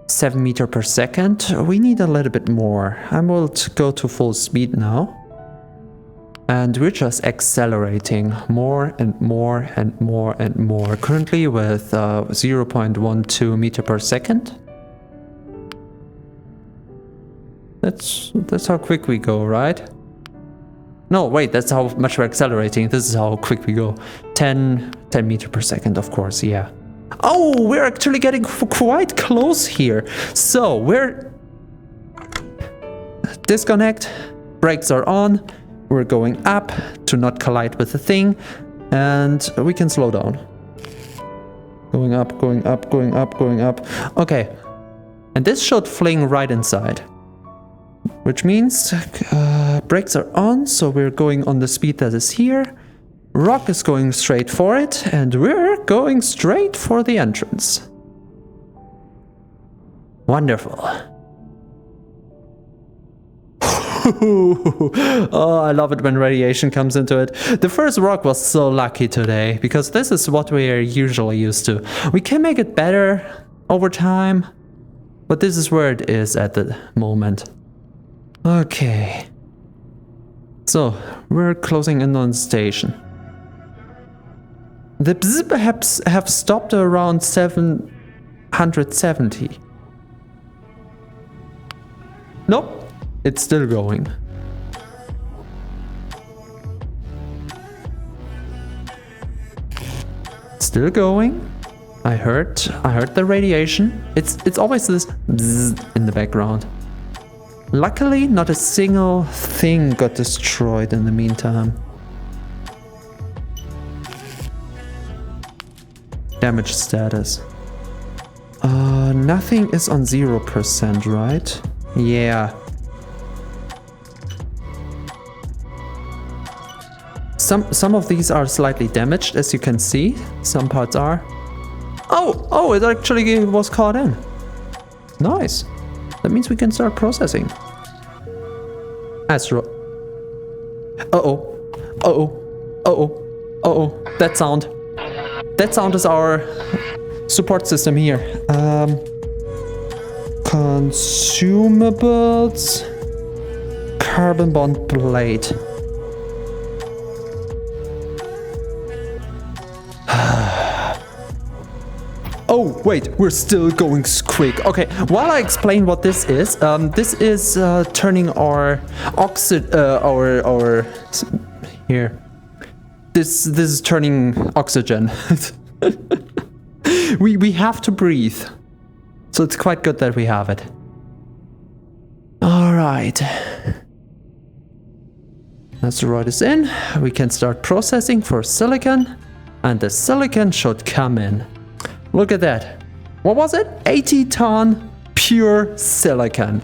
7 meters per second. We need a little bit more. I will go to full speed now. And we're just accelerating more and more and more and more. Currently with 0.12 meters per second. That's how quick we go, right? No, wait, that's how much we're accelerating. This is how quick we go. 10 meters per second, of course, yeah. Oh, we're actually getting quite close here. So, we're... Disconnect. Brakes are on. We're going up to not collide with the thing. And we can slow down. Going up, going up, going up, going up. Okay. And this should fling right inside. Which means brakes are on, so we're going on the speed that is here. Rock is going straight for it, and we're going straight for the entrance. Wonderful. Oh, I love it when radiation comes into it. The first rock was so lucky today, because this is what we are usually used to. We can make it better over time, but this is where it is at the moment. Okay. So, we're closing in on the station. The bzz have stopped around 770. Nope, it's still going. Still going. I heard the radiation. It's always this bzz in the background. Luckily, not a single thing got destroyed in the meantime. Damage status. Nothing is on 0%, right? Yeah. Some of these are slightly damaged, as you can see. Some parts are. Oh, it actually was caught in. Nice. That means we can start processing. Astro. That sound. That sound is our support system here. Consumables. Carbon bond plate. Oh, wait, we're still going quick. Okay, while I explain what this is turning our here. This is turning oxygen. we have to breathe. So it's quite good that we have it. All right. Asteroid is in. We can start processing for silicon, and the silicon should come in. Look at that. What was it? 80 ton pure silicon.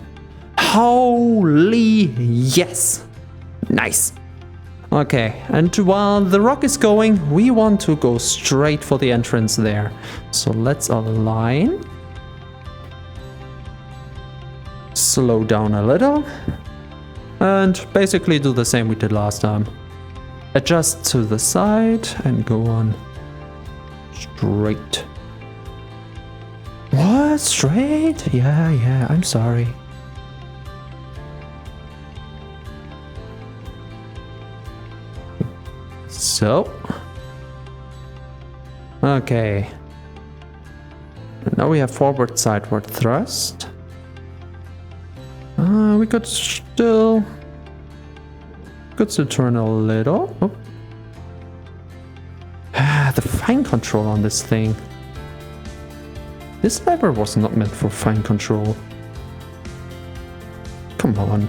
Holy yes. Nice. Okay, and while the rock is going, we want to go straight for the entrance there. So let's align. Slow down a little. And basically do the same we did last time. Adjust to the side and go on straight. What? Straight? Yeah, I'm sorry. So. Okay. And now we have forward sideward thrust. We could still turn a little. Oh. The fine control on this thing. This lever was not meant for fine control. Come on.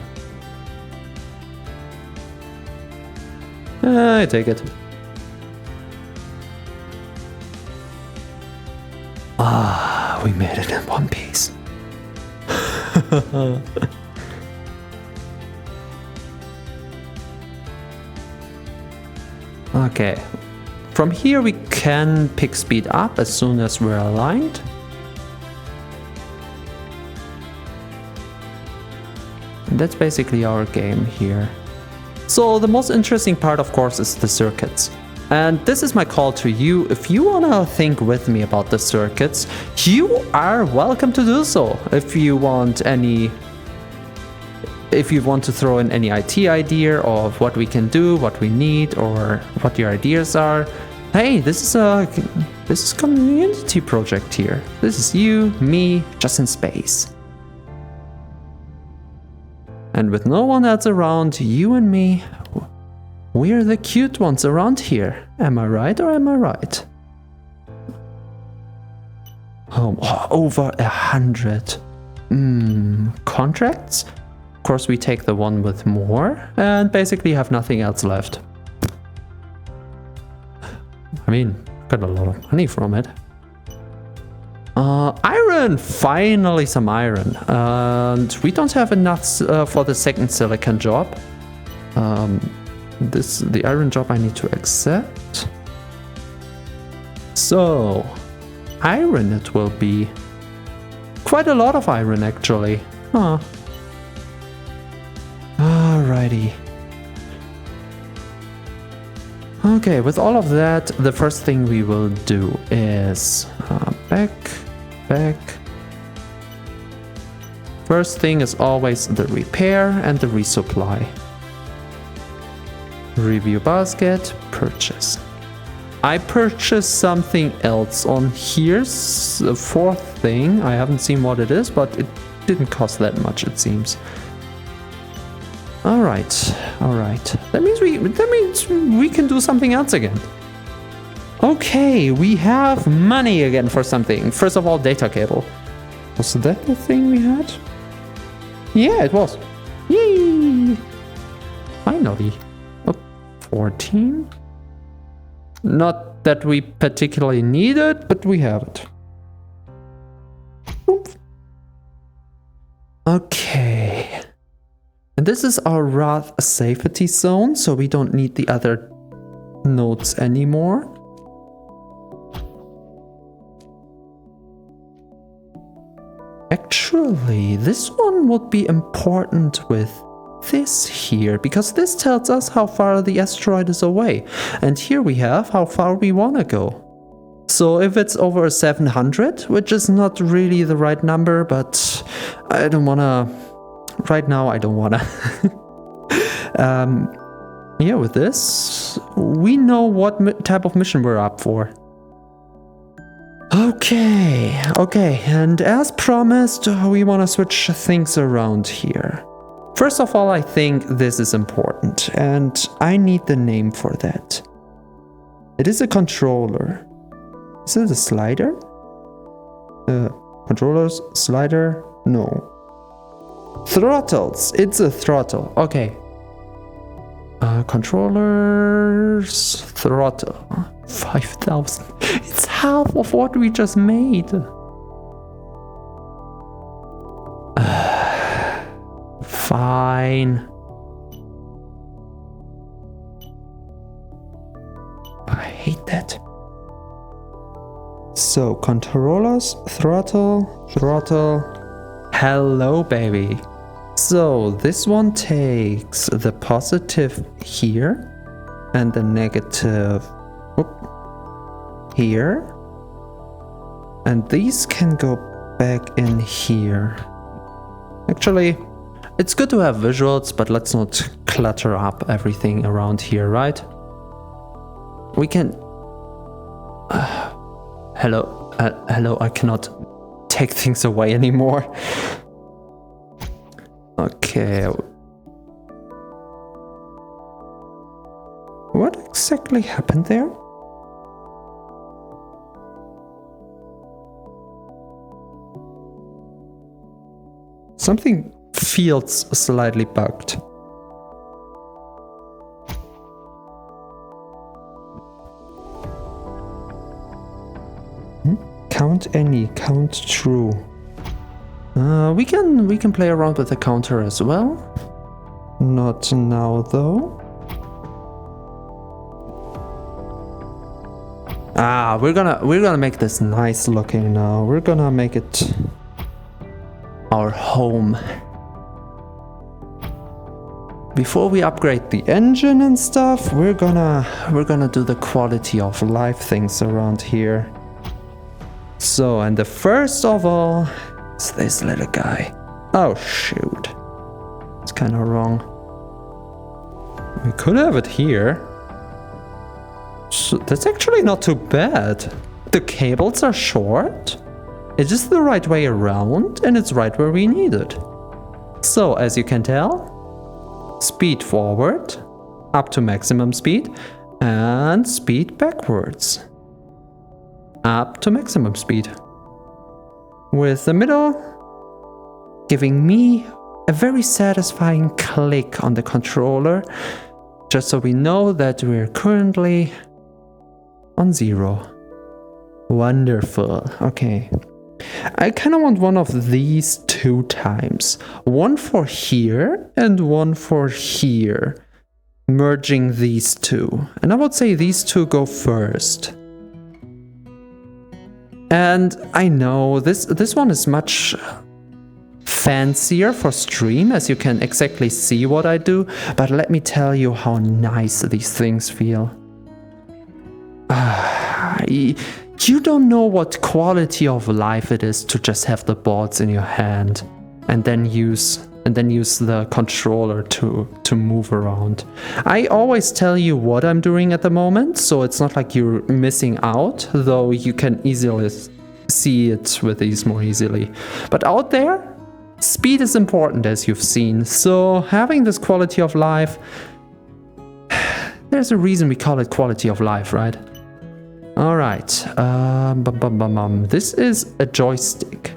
I take it. Ah, we made it in one piece. Okay. From here we can pick speed up as soon as we're aligned. That's basically our game here. So the most interesting part, of course, is the circuits. And this is my call to you. If you want to think with me about the circuits, you are welcome to do so. If you want to throw in any IT idea of what we can do, what we need, or what your ideas are, hey, this is a community project here. This is you, me, just in space. And with no one else around, you and me, we're the cute ones around here. Am I right or am I right? Oh, over 100 contracts? Of course, we take the one with more and basically have nothing else left. I mean, got a lot of money from it. Iron! Finally some iron. And we don't have enough for the second silicon job. The iron job I need to accept. So, iron it will be. Quite a lot of iron actually. Huh. Alrighty. Okay, with all of that, the first thing we will do is back. First thing is always the repair and the resupply. Review basket, purchase. I purchased something else on here's the fourth thing. I haven't seen what it is, but it didn't cost that much, it seems. All right. That means we can do something else again. Okay, we have money again for something. First of all, data cable. Was that the thing we had? Yeah, it was. Yay! Finally. 14? Not that we particularly need it, but we have it. Oops. Okay. And this is our Wrath safety zone, so we don't need the other nodes anymore. Actually, this one would be important with this here, because this tells us how far the asteroid is away. And here we have how far we want to go. So if it's over 700, which is not really the right number, but I don't want to... Right now, I don't want to. Yeah, with this, we know what type of mission we're up for. Okay, and as promised, we want to switch things around here. First of all, I think this is important, and I need the name for that. It is a controller. Is it a slider? Controllers, slider? No. Throttles. It's a throttle. Okay. Controllers, throttle. 5,000. It's half of what we just made. Fine. I hate that. So, controllers, throttle. Hello, baby. So, this one takes the positive here and the negative here. And these can go back in here. Actually, it's good to have visuals, but let's not clutter up everything around here, right? We can... Hello, I cannot take things away anymore. Okay. What exactly happened there? Something feels slightly bugged. Count any, count true. We can play around with the counter as well. Not now though. We're gonna make this nice looking now. We're gonna make it our home. before we upgrade the engine and stuff, we're gonna do the quality of life things around here. So, and the first of all is this little guy. Oh shoot. It's kind of wrong. We could have it here. So that's actually not too bad. The cables are short. It is the right way around, and it's right where we need it. So, as you can tell, speed forward, up to maximum speed, and speed backwards, up to maximum speed. With the middle giving me a very satisfying click on the controller, just so we know that we're currently on 0. Wonderful. Okay. I kind of want one of these 2 times. One for here and one for here. Merging these 2. And I would say these 2 go first. And I know this one is much fancier for stream, as you can exactly see what I do, but let me tell you how nice these things feel. You don't know what quality of life it is to just have the boards in your hand and then use the controller to move around. I always tell you what I'm doing at the moment, so it's not like you're missing out, though you can easily see it with these more easily. But out there, speed is important, as you've seen, so having this quality of life, there's a reason we call it quality of life, right? Alright, this is a joystick.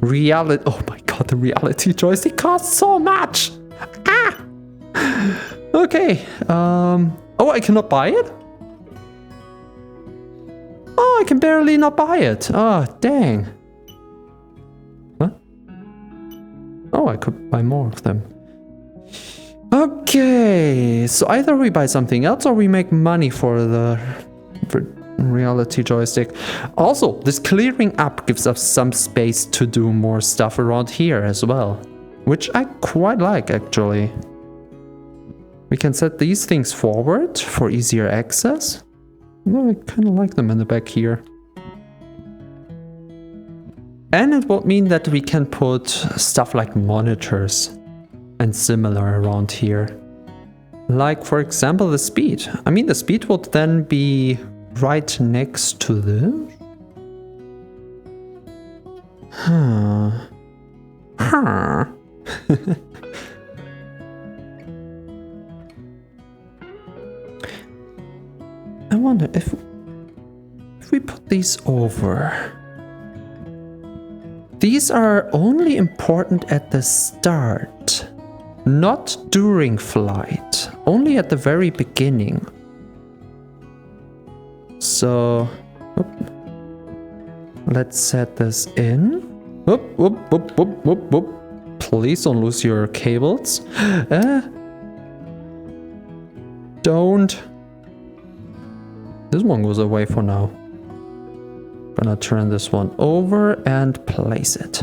Reality, oh my god, the reality joystick costs so much! Ah! Okay, oh, I cannot buy it? Oh, I can barely not buy it. Oh, dang. What? Oh, I could buy more of them. Okay, so either we buy something else or we make money for the reality joystick. Also, this clearing up gives us some space to do more stuff around here as well, which I quite like actually. We can set these things forward for easier access. No, I kind of like them in the back here. And it will mean that we can put stuff like monitors and similar around here. Like, for example, the speed. I mean, the speed would then be right next to this. Huh. I wonder if we put these over. These are only important at the start, not during flight, only at the very beginning. So, let's set this in. Please don't lose your cables. Don't. This one goes away for now. Gonna turn this one over and place it.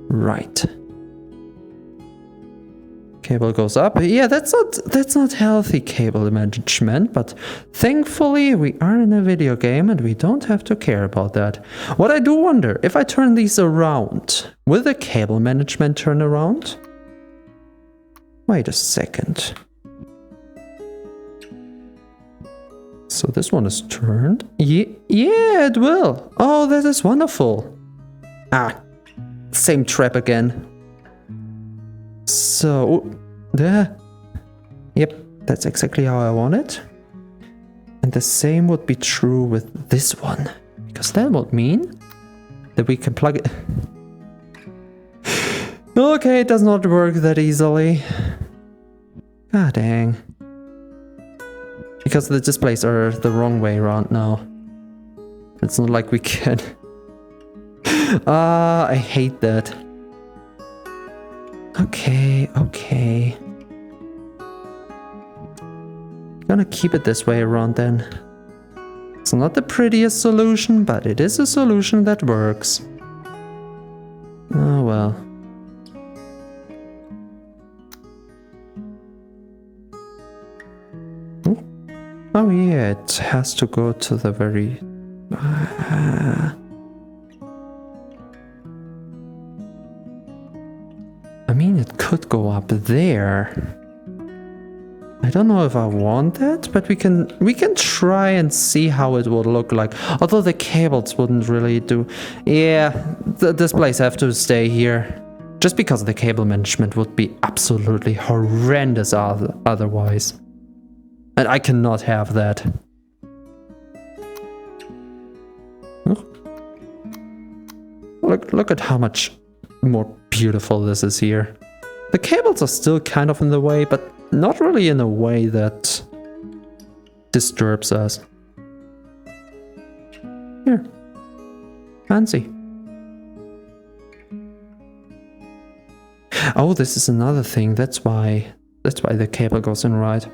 Right. Cable goes up. Yeah, that's not healthy cable management, but thankfully we are in a video game and we don't have to care about that. What I do wonder, if I turn these around, will the cable management turn around? Wait a second. So this one is turned. Yeah, it will. Oh, that is wonderful. Ah, same trap again. So, yep, that's exactly how I want it. And the same would be true with this one, because that would mean that we can plug it. Okay, it does not work that easily. Ah, dang. Because the displays are the wrong way around now. It's not like we can. I hate that. Okay. Gonna keep it this way around then. It's not the prettiest solution, but it is a solution that works. Oh well. Oh yeah, it has to go to the very... I mean, it could go up there. I don't know if I want that, but we can try and see how it would look like. Although the cables wouldn't really do... Yeah, this place have to stay here. Just because the cable management would be absolutely horrendous otherwise. And I cannot have that. Look at how much more beautiful this is here. The cables are still kind of in the way, but not really in a way that disturbs us. Here. Fancy. Oh, this is another thing. That's why the cable goes in right.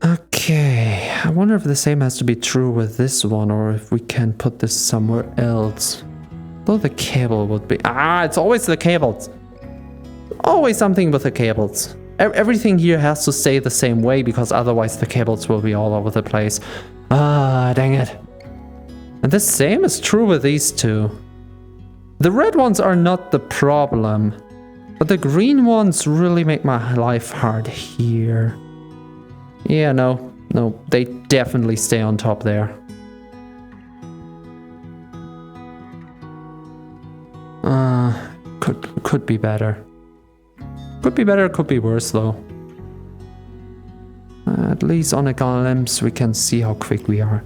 Okay. I wonder if the same has to be true with this one, or if we can put this somewhere else. Though the cable would be... Ah, it's always the cables. Always something with the cables. Everything here has to stay the same way, because otherwise the cables will be all over the place. Ah, dang it. And the same is true with these two. The red ones are not the problem, but the green ones really make my life hard here. Yeah, no, they definitely stay on top there. Could be better. Could be better, could be worse though. At least on a glimpse we can see how quick we are.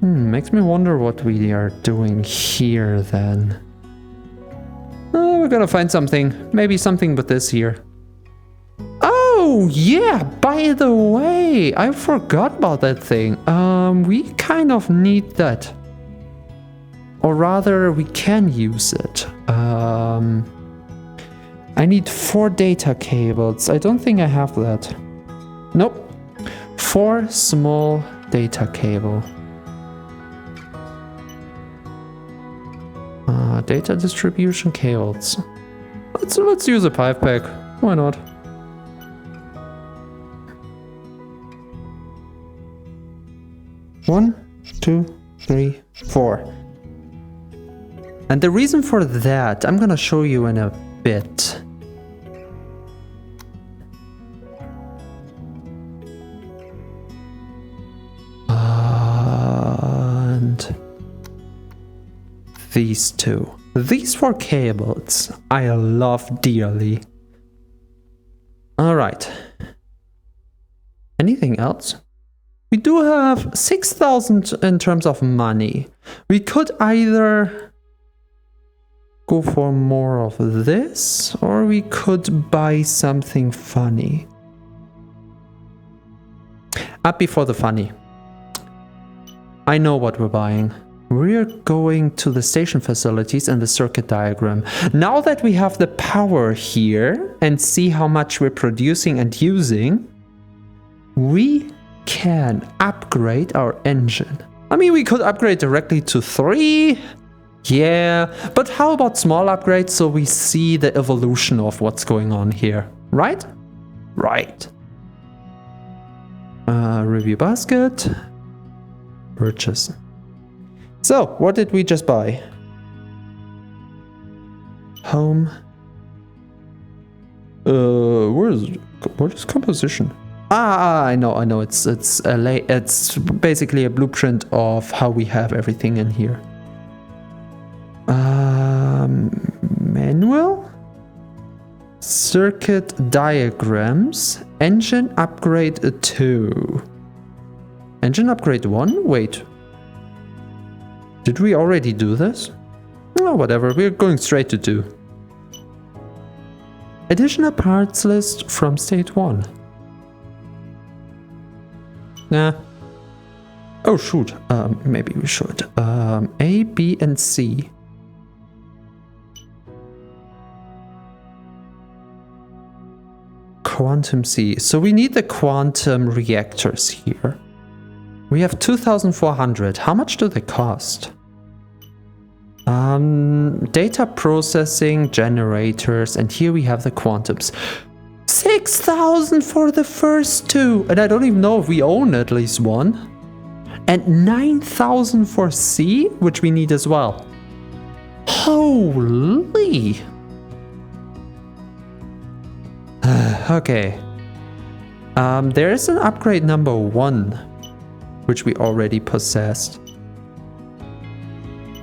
Makes me wonder what we are doing here then. We're gonna find something. Maybe something with this here. Oh yeah, by the way, I forgot about that thing. We kind of need that. Or rather, we can use it. I need 4 data cables. I don't think I have that. Nope. 4 small data cable. Data distribution cables. Let's use a pipe pack. Why not? One, 2, 3, 4. And the reason for that, I'm gonna show you in a bit. And these two. These 4 cables I love dearly. Alright. Anything else? We do have 6,000 in terms of money. We could either go for more of this, or we could buy something funny. Happy for the funny. I know what we're buying. We're going to the station facilities and the circuit diagram. Now that we have the power here and see how much we're producing and using, we can upgrade our engine. I mean, we could upgrade directly to 3. Yeah, but how about small upgrades so we see the evolution of what's going on here, right? Right. Review basket. Purchase. So, what did we just buy? Home. What is composition? I know. It's basically a blueprint of how we have everything in here. Manual. Circuit diagrams. Engine upgrade 2. Engine upgrade 1? Wait. Did we already do this? Oh, whatever. We're going straight to 2. Additional parts list from state 1. Nah. Oh, shoot. Maybe we should. A, B, and C. Quantum C. So we need the quantum reactors here. We have 2,400. How much do they cost? Data processing, generators, and here we have the quantums. 6,000 for the first two. And I don't even know if we own at least one. And 9,000 for C, which we need as well. Holy. Okay. There is an upgrade number 1, which we already possessed.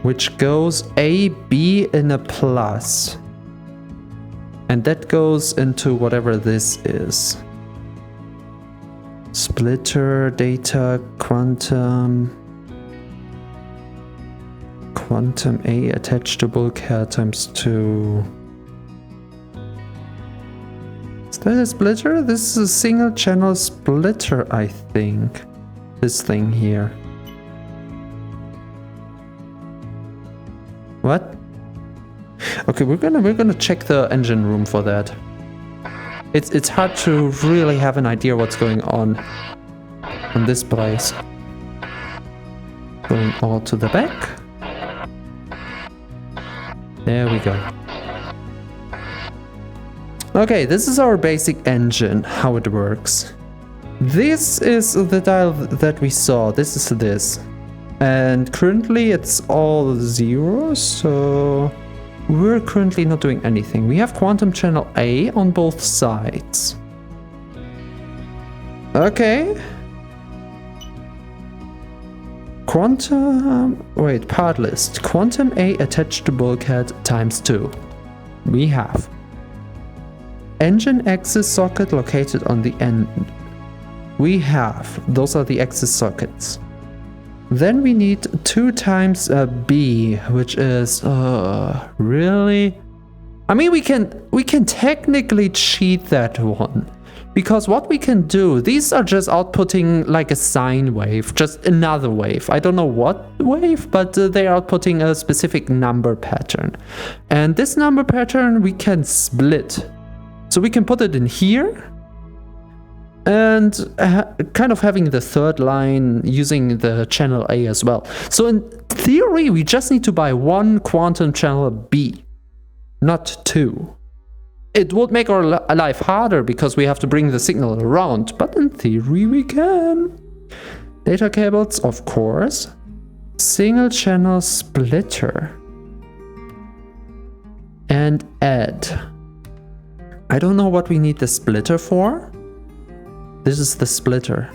Which goes A, B in a plus. And that goes into whatever this is. Splitter, data, quantum. Quantum A attached to bulkhead times 2. Is that a splitter? This is a single channel splitter, I think. This thing here. What? Okay, we're gonna check the engine room for that. It's hard to really have an idea what's going on this place. Going all to the back. There we go. Okay, this is our basic engine, how it works. This is the dial that we saw. This is this. And currently it's all 0, so we're currently not doing anything. We have quantum channel A on both sides. Okay. Part list. Quantum A attached to bulkhead times 2. We have engine axis socket located on the end. We have, those are the axis sockets. Then we need 2 times a B, which is really. I mean, we can technically cheat that one, because what we can do, these are just outputting like a sine wave, just another wave. I don't know what wave, but they're outputting a specific number pattern, and this number pattern we can split, so we can put it in here. And kind of having the third line using the channel A as well. So in theory, we just need to buy 1 quantum channel B, not 2. It would make our life harder because we have to bring the signal around, but in theory we can. Data cables, of course. Single channel splitter. And add. I don't know what we need the splitter for. This is the splitter.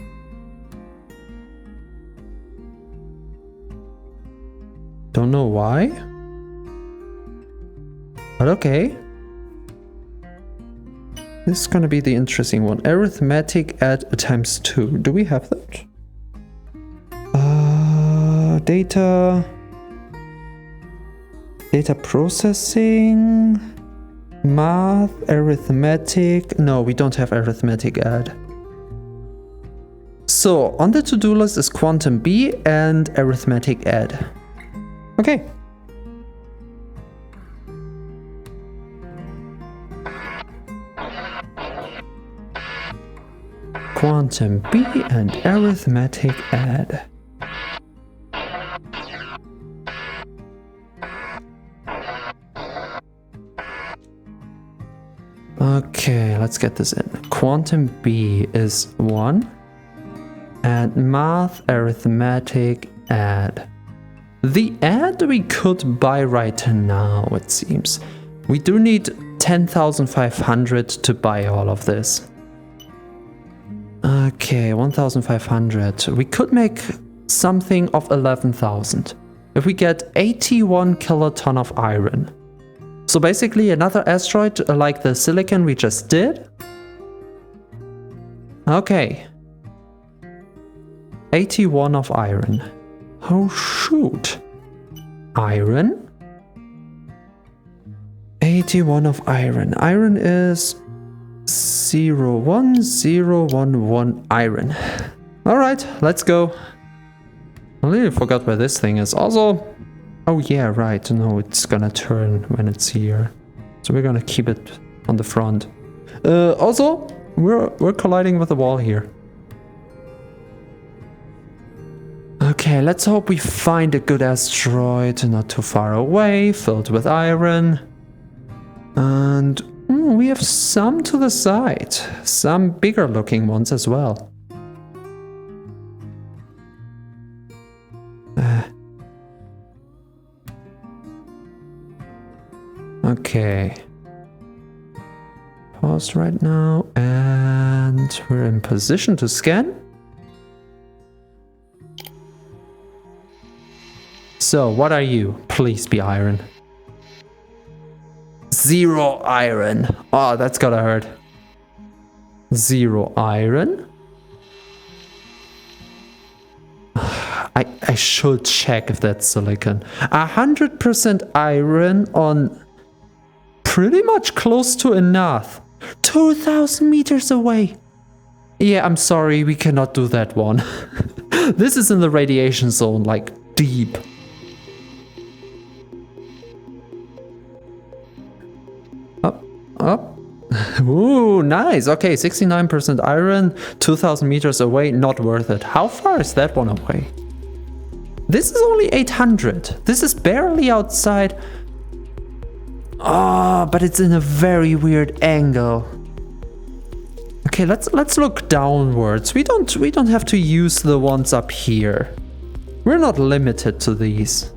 Don't know why. But okay. This is gonna be the interesting one. Arithmetic add times 2. Do we have that? Data processing. Math, arithmetic. No, we don't have arithmetic add. So, on the to-do list is quantum B and arithmetic add. Okay. Quantum B and arithmetic add. Okay, let's get this in. Quantum B is 1. And math, arithmetic, add. The add we could buy right now, it seems. We do need 10,500 to buy all of this. Okay, 1,500. We could make something of 11,000 if we get 81 kiloton of iron. So basically another asteroid like the silicon we just did. Okay. 81 of iron. Oh shoot. Iron? 81 of iron. Iron is 01011 iron. Alright, let's go. I really forgot where this thing is. Also, oh yeah, right. No, it's gonna turn when it's here. So we're gonna keep it on the front. Also, we're colliding with the wall here. Okay, let's hope we find a good asteroid not too far away, filled with iron. And we have some to the side. Some bigger looking ones as well. Okay. Pause right now, and we're in position to scan. So, what are you? Please be iron. 0 iron. Oh, that's gotta hurt. 0 iron. I should check if that's silicon. 100% iron on pretty much close to enough. 2,000 meters away. Yeah, I'm sorry, we cannot do that one. This is in the radiation zone, like deep. Up. Ooh, nice. Okay, 69% iron, 2,000 meters away, not worth it. How far is that one away? This is only 800. This is barely outside. Oh, but it's in a very weird angle. Okay, let's look downwards. We don't have to use the ones up here. We're not limited to these.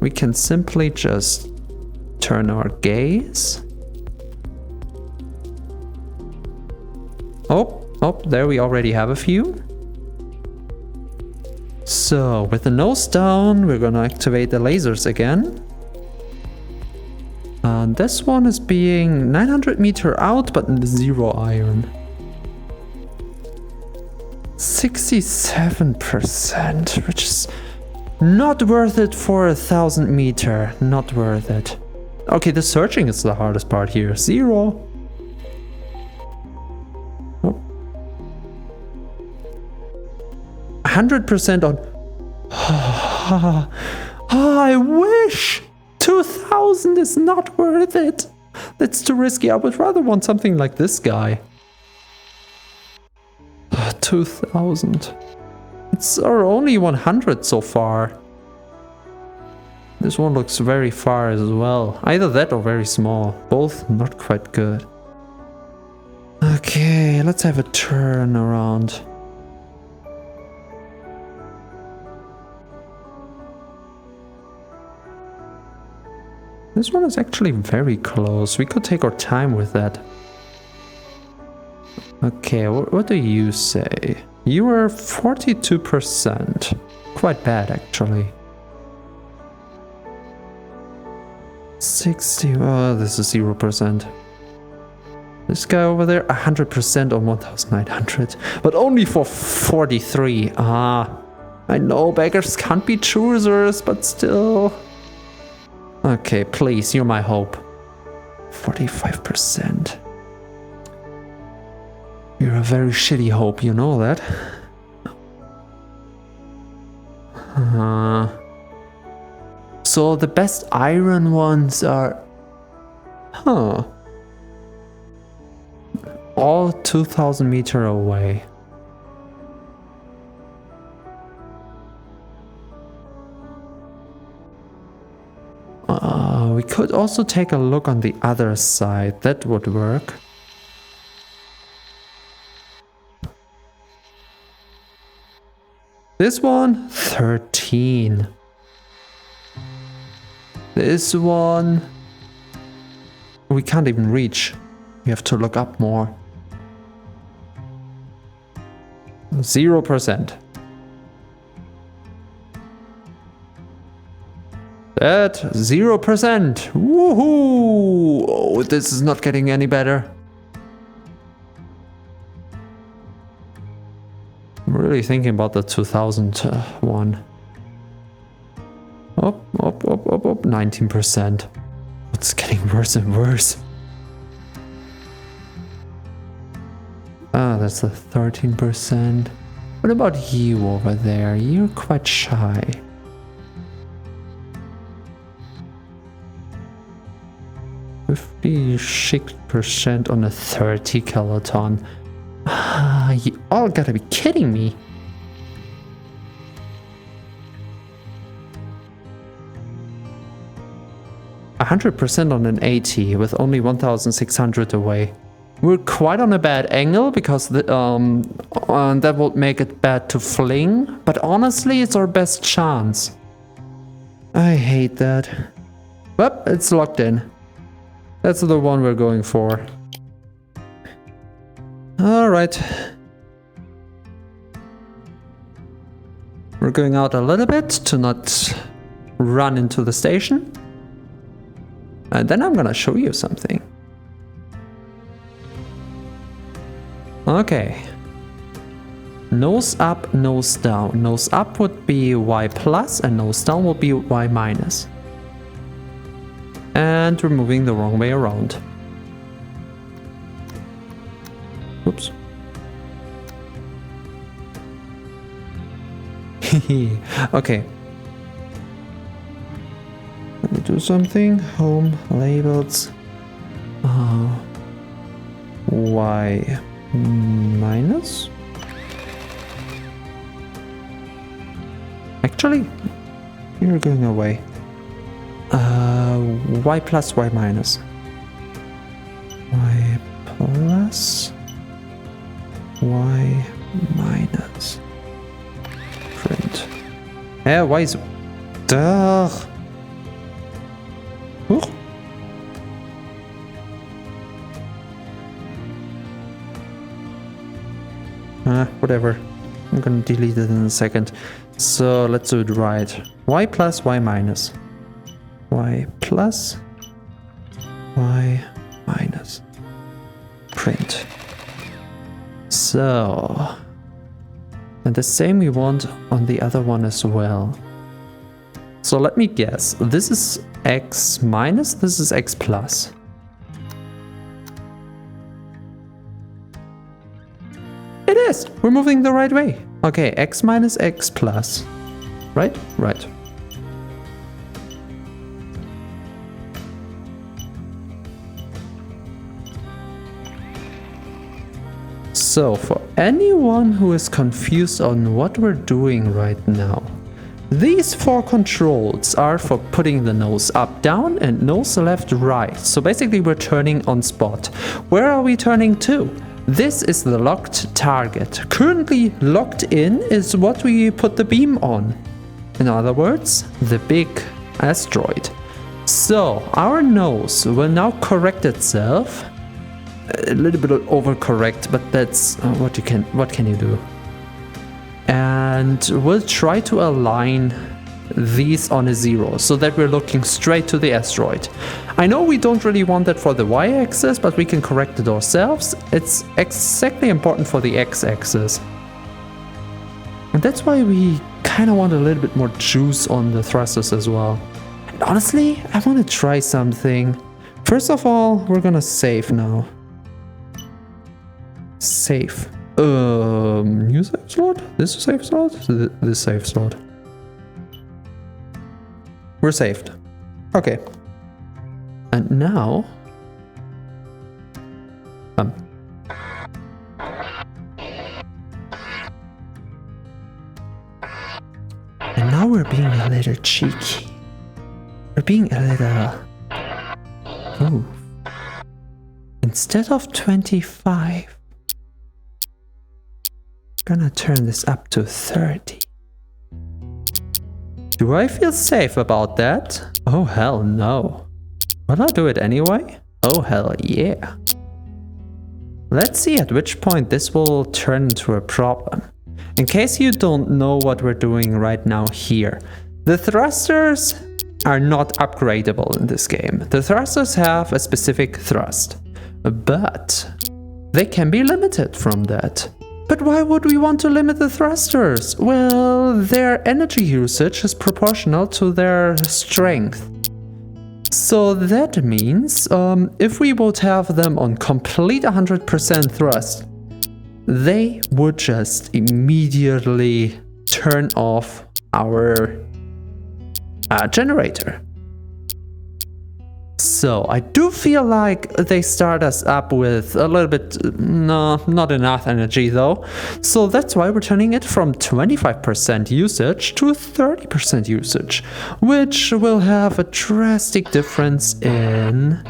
We can simply just turn our gaze. Oh, there we already have a few. So, with the nose down, we're gonna activate the lasers again. And this one is being 900 meter out, but 0 iron. 67%, which is not worth it for 1,000 meter. Not worth it. Okay, the searching is the hardest part here. 0. 100% on... Oh, I wish! 2,000 is not worth it. That's too risky. I would rather want something like this guy. 2,000. It's our only 100 so far. This one looks very far as well. Either that or very small. Both not quite good. Okay, let's have a turn around. This one is actually very close. We could take our time with that. Okay, what do you say? You are 42%. Quite bad, actually. 60. Oh, this is 0%. This guy over there, 100% on 1,900. But only for 43. Ah, I know beggars can't be choosers, but still... Okay, please, you're my hope. 45%. You're a very shitty hope, you know that? So the best iron ones are... Huh. All 2,000 meter away. We could also take a look on the other side. That would work. This one, 13. This one, we can't even reach. We have to look up more. 0%. At 0%. Woohoo! Oh, this is not getting any better. I'm really thinking about the 2000 one. Up, 19%. It's getting worse and worse. Ah, that's the 13%. What about you over there? You're quite shy. 56% on a 30 kiloton. Ah, you all gotta be kidding me. 100% on an 80 with only 1,600 away. We're quite on a bad angle because that would make it bad to fling, but honestly it's our best chance. I hate that. But it's locked in. That's the one we're going for. Alright. We're going out a little bit to not run into the station. And then I'm gonna show you something. Okay. Nose up, nose down. Nose up would be Y plus and nose down would be Y minus. And we're moving the wrong way around. Oops. Okay. Let me do something. Home labels. Y minus. Actually, you're going away. Y plus, Y minus. Y plus, Y minus. Print. Why is... Duh. Whatever. I'm gonna delete it in a second. So let's do it right. Y plus, Y minus. Y plus, Y minus. Print. So... And the same we want on the other one as well. So let me guess. This is X minus, this is X plus. It is! We're moving the right way. Okay, X minus, X plus. Right? Right. So, for anyone who is confused on what we're doing right now, these 4 controls are for putting the nose up, down and nose left, right. So basically we're turning on spot. Where are we turning to? This is the locked target. Currently locked in is what we put the beam on. In other words, the big asteroid. So our nose will now correct itself. A little bit overcorrect, but that's what can you do? And we'll try to align these on a 0 so that we're looking straight to the asteroid. I know we don't really want that for the y-axis, but we can correct it ourselves. It's exactly important for the x-axis. And that's why we kind of want a little bit more juice on the thrusters as well. And honestly, I want to try something. First of all, we're gonna save now. Save. New save slot? This save slot? This save slot. We're saved. Okay. And now... And now we're being a little cheeky. We're being a little... Ooh. Instead of 25... gonna turn this up to 30. Do I feel safe about that? Oh hell no. Will I do it anyway? Oh hell yeah. Let's see at which point this will turn into a problem. In case you don't know what we're doing right now here, the thrusters are not upgradable in this game. The thrusters have a specific thrust, but they can be limited from that. But why would we want to limit the thrusters? Well, their energy usage is proportional to their strength. So that means if we would have them on complete 100% thrust, they would just immediately turn off our generator. So I do feel like they start us up with a little bit, no, not enough energy though. So that's why we're turning it from 25% usage to 30% usage, which will have a drastic difference in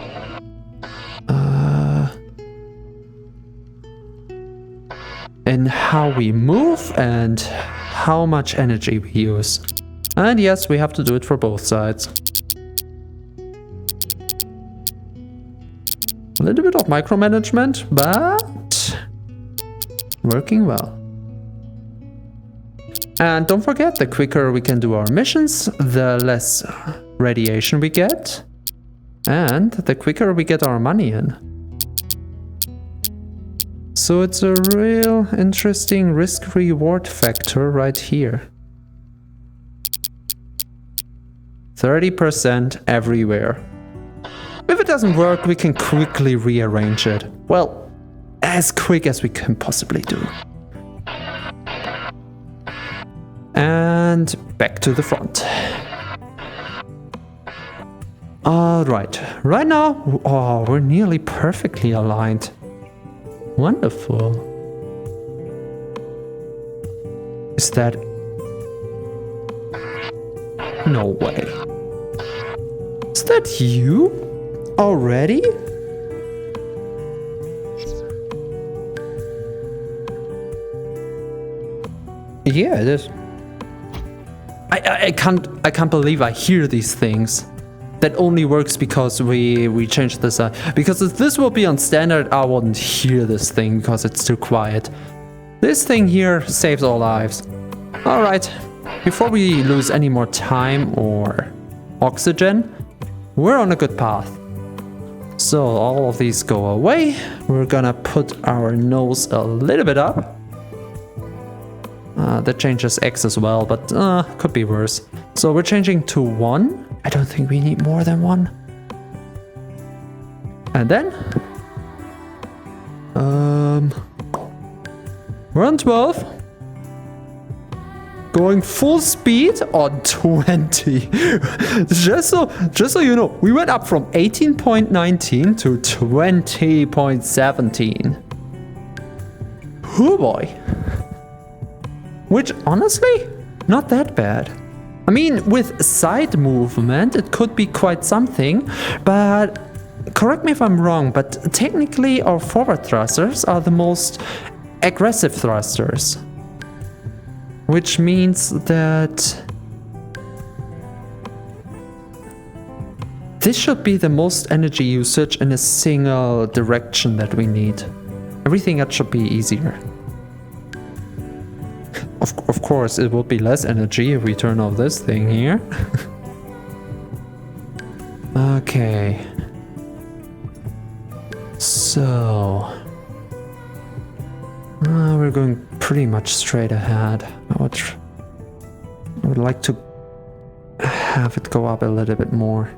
how we move and how much energy we use. And yes, we have to do it for both sides. A little bit of micromanagement, but working well. And don't forget, the quicker we can do our missions, the less radiation we get, and the quicker we get our money in. So it's a real interesting risk-reward factor right here. 30% everywhere. If it doesn't work, we can quickly rearrange it. Well, as quick as we can possibly do. And back to the front. Alright, right now, oh, we're nearly perfectly aligned. Wonderful. Is that... No way. Is that you? Already? Yeah, it is. I can't believe I hear these things. That only works because we changed this. Because if this will be on standard, I wouldn't hear this thing because it's too quiet. This thing here saves our lives. Alright, before we lose any more time or oxygen, we're on a good path. So all of these go away. We're gonna put our nose a little bit up. That changes X as well, but could be worse. So we're changing to 1. I don't think we need more than 1. And then we're on 12. Going full speed on 20. just so you know, we went up from 18.19 to 20.17. Oh boy. Which honestly, not that bad. I mean, with side movement, it could be quite something, but correct me if I'm wrong, but technically our forward thrusters are the most aggressive thrusters. Which means that this should be the most energy usage in a single direction that we need. Everything else should be easier. Of course, it will be less energy if we turn off this thing here. Okay. So... we're going pretty much straight ahead. I would like to have it go up a little bit more.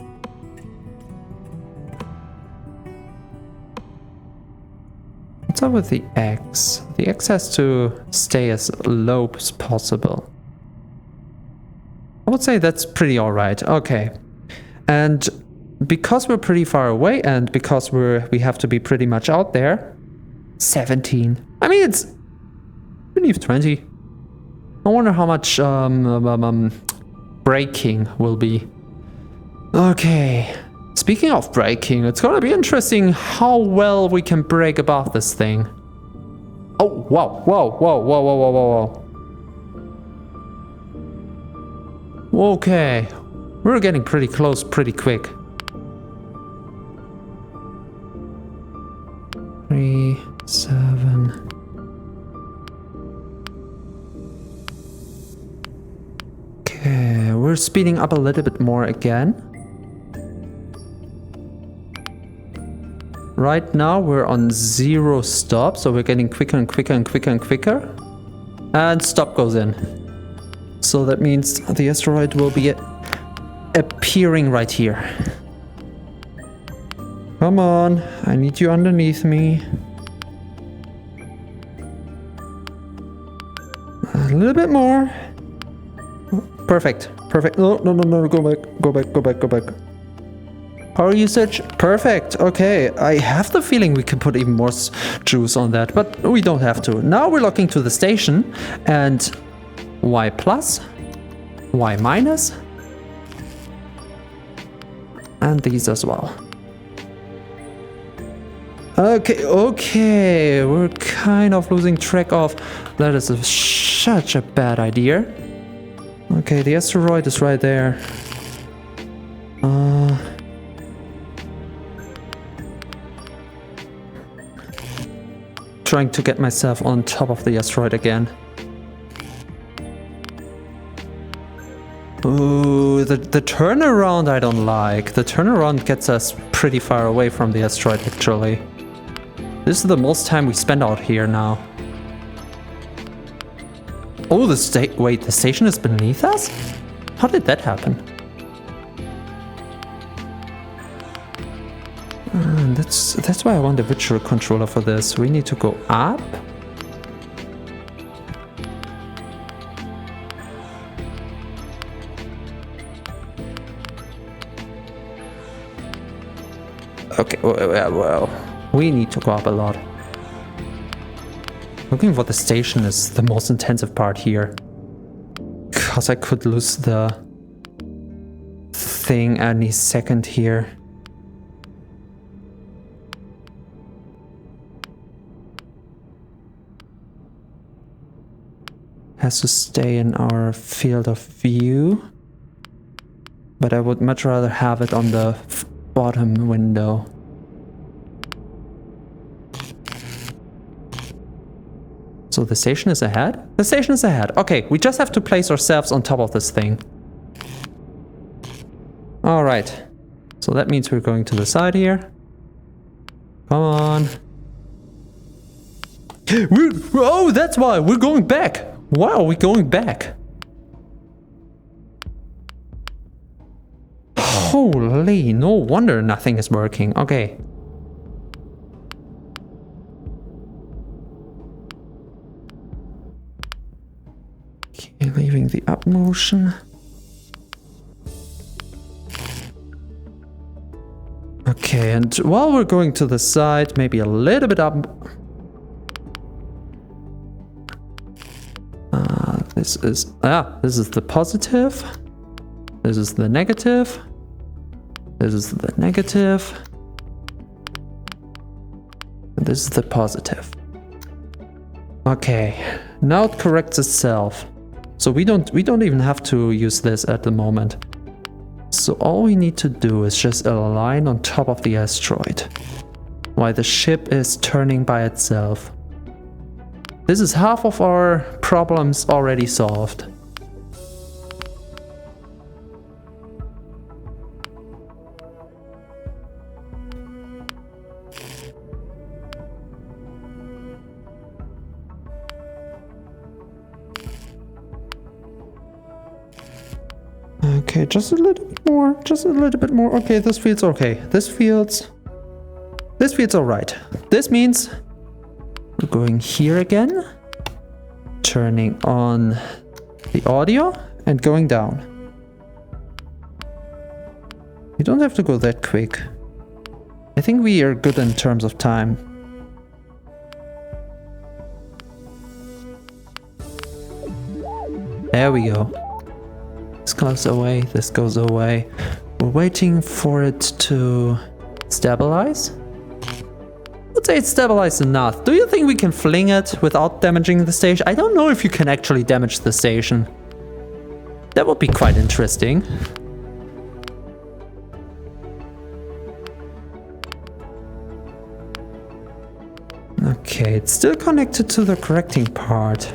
What's up with the X? The X has to stay as low as possible. I would say that's pretty alright. Okay. And because we're pretty far away and because we have to be pretty much out there, 17. I mean, it's beneath 20. I wonder how much braking will be. Okay. Speaking of braking, it's gonna be interesting how well we can brake above this thing. Oh, wow, whoa, whoa, whoa, whoa, whoa, whoa, whoa. Okay. We're getting pretty close pretty quick. 3, 7. Okay, we're speeding up a little bit more again. Right now we're on 0 stop, so we're getting quicker and quicker and quicker and quicker. And stop goes in. So that means the asteroid will be appearing right here. Come on, I need you underneath me. A little bit more. Perfect, perfect. No, no, no, no, go back, go back, go back, go back. Power usage, perfect. Okay, I have the feeling we can put even more juice on that, but we don't have to. Now we're looking to the station, and Y plus, Y minus, and these as well. Okay, we're kind of losing track of. That is such a bad idea. Okay, the asteroid is right there. Trying to get myself on top of the asteroid again. Ooh, the turnaround I don't like. The turnaround gets us pretty far away from the asteroid, actually. This is the most time we spend out here now. Oh, the station is beneath us? How did that happen? That's why I want a virtual controller for this. We need to go up. Okay, well, we need to go up a lot. Looking for the station is the most intensive part here. Because I could lose the thing any second here. Has to stay in our field of view. But I would much rather have it on the bottom window. So the station is ahead? The station is ahead. Okay, we just have to place ourselves on top of this thing. Alright. So that means we're going to the side here. Come on. Oh, that's why! We're going back! Why are we going back? Holy, no wonder nothing is working. Okay. Okay, leaving the up motion. Okay, and while we're going to the side, maybe a little bit up. This is the positive. This is the negative. This is the negative. And this is the positive. Okay, now it corrects itself. So we don't even have to use this at the moment. So all we need to do is just align on top of the asteroid while the ship is turning by itself. This is half of our problems already solved. Okay, just a little bit more, just a little bit more. Okay, this feels okay. This feels all right. This means we're going here again, turning on the audio and going down. You don't have to go that quick. I think we are good in terms of time. There we go. This goes away, this goes away. We're waiting for it to stabilize. I'd say it's stabilized enough. Do you think we can fling it without damaging the station? I don't know if you can actually damage the station. That would be quite interesting. Okay, it's still connected to the correcting part.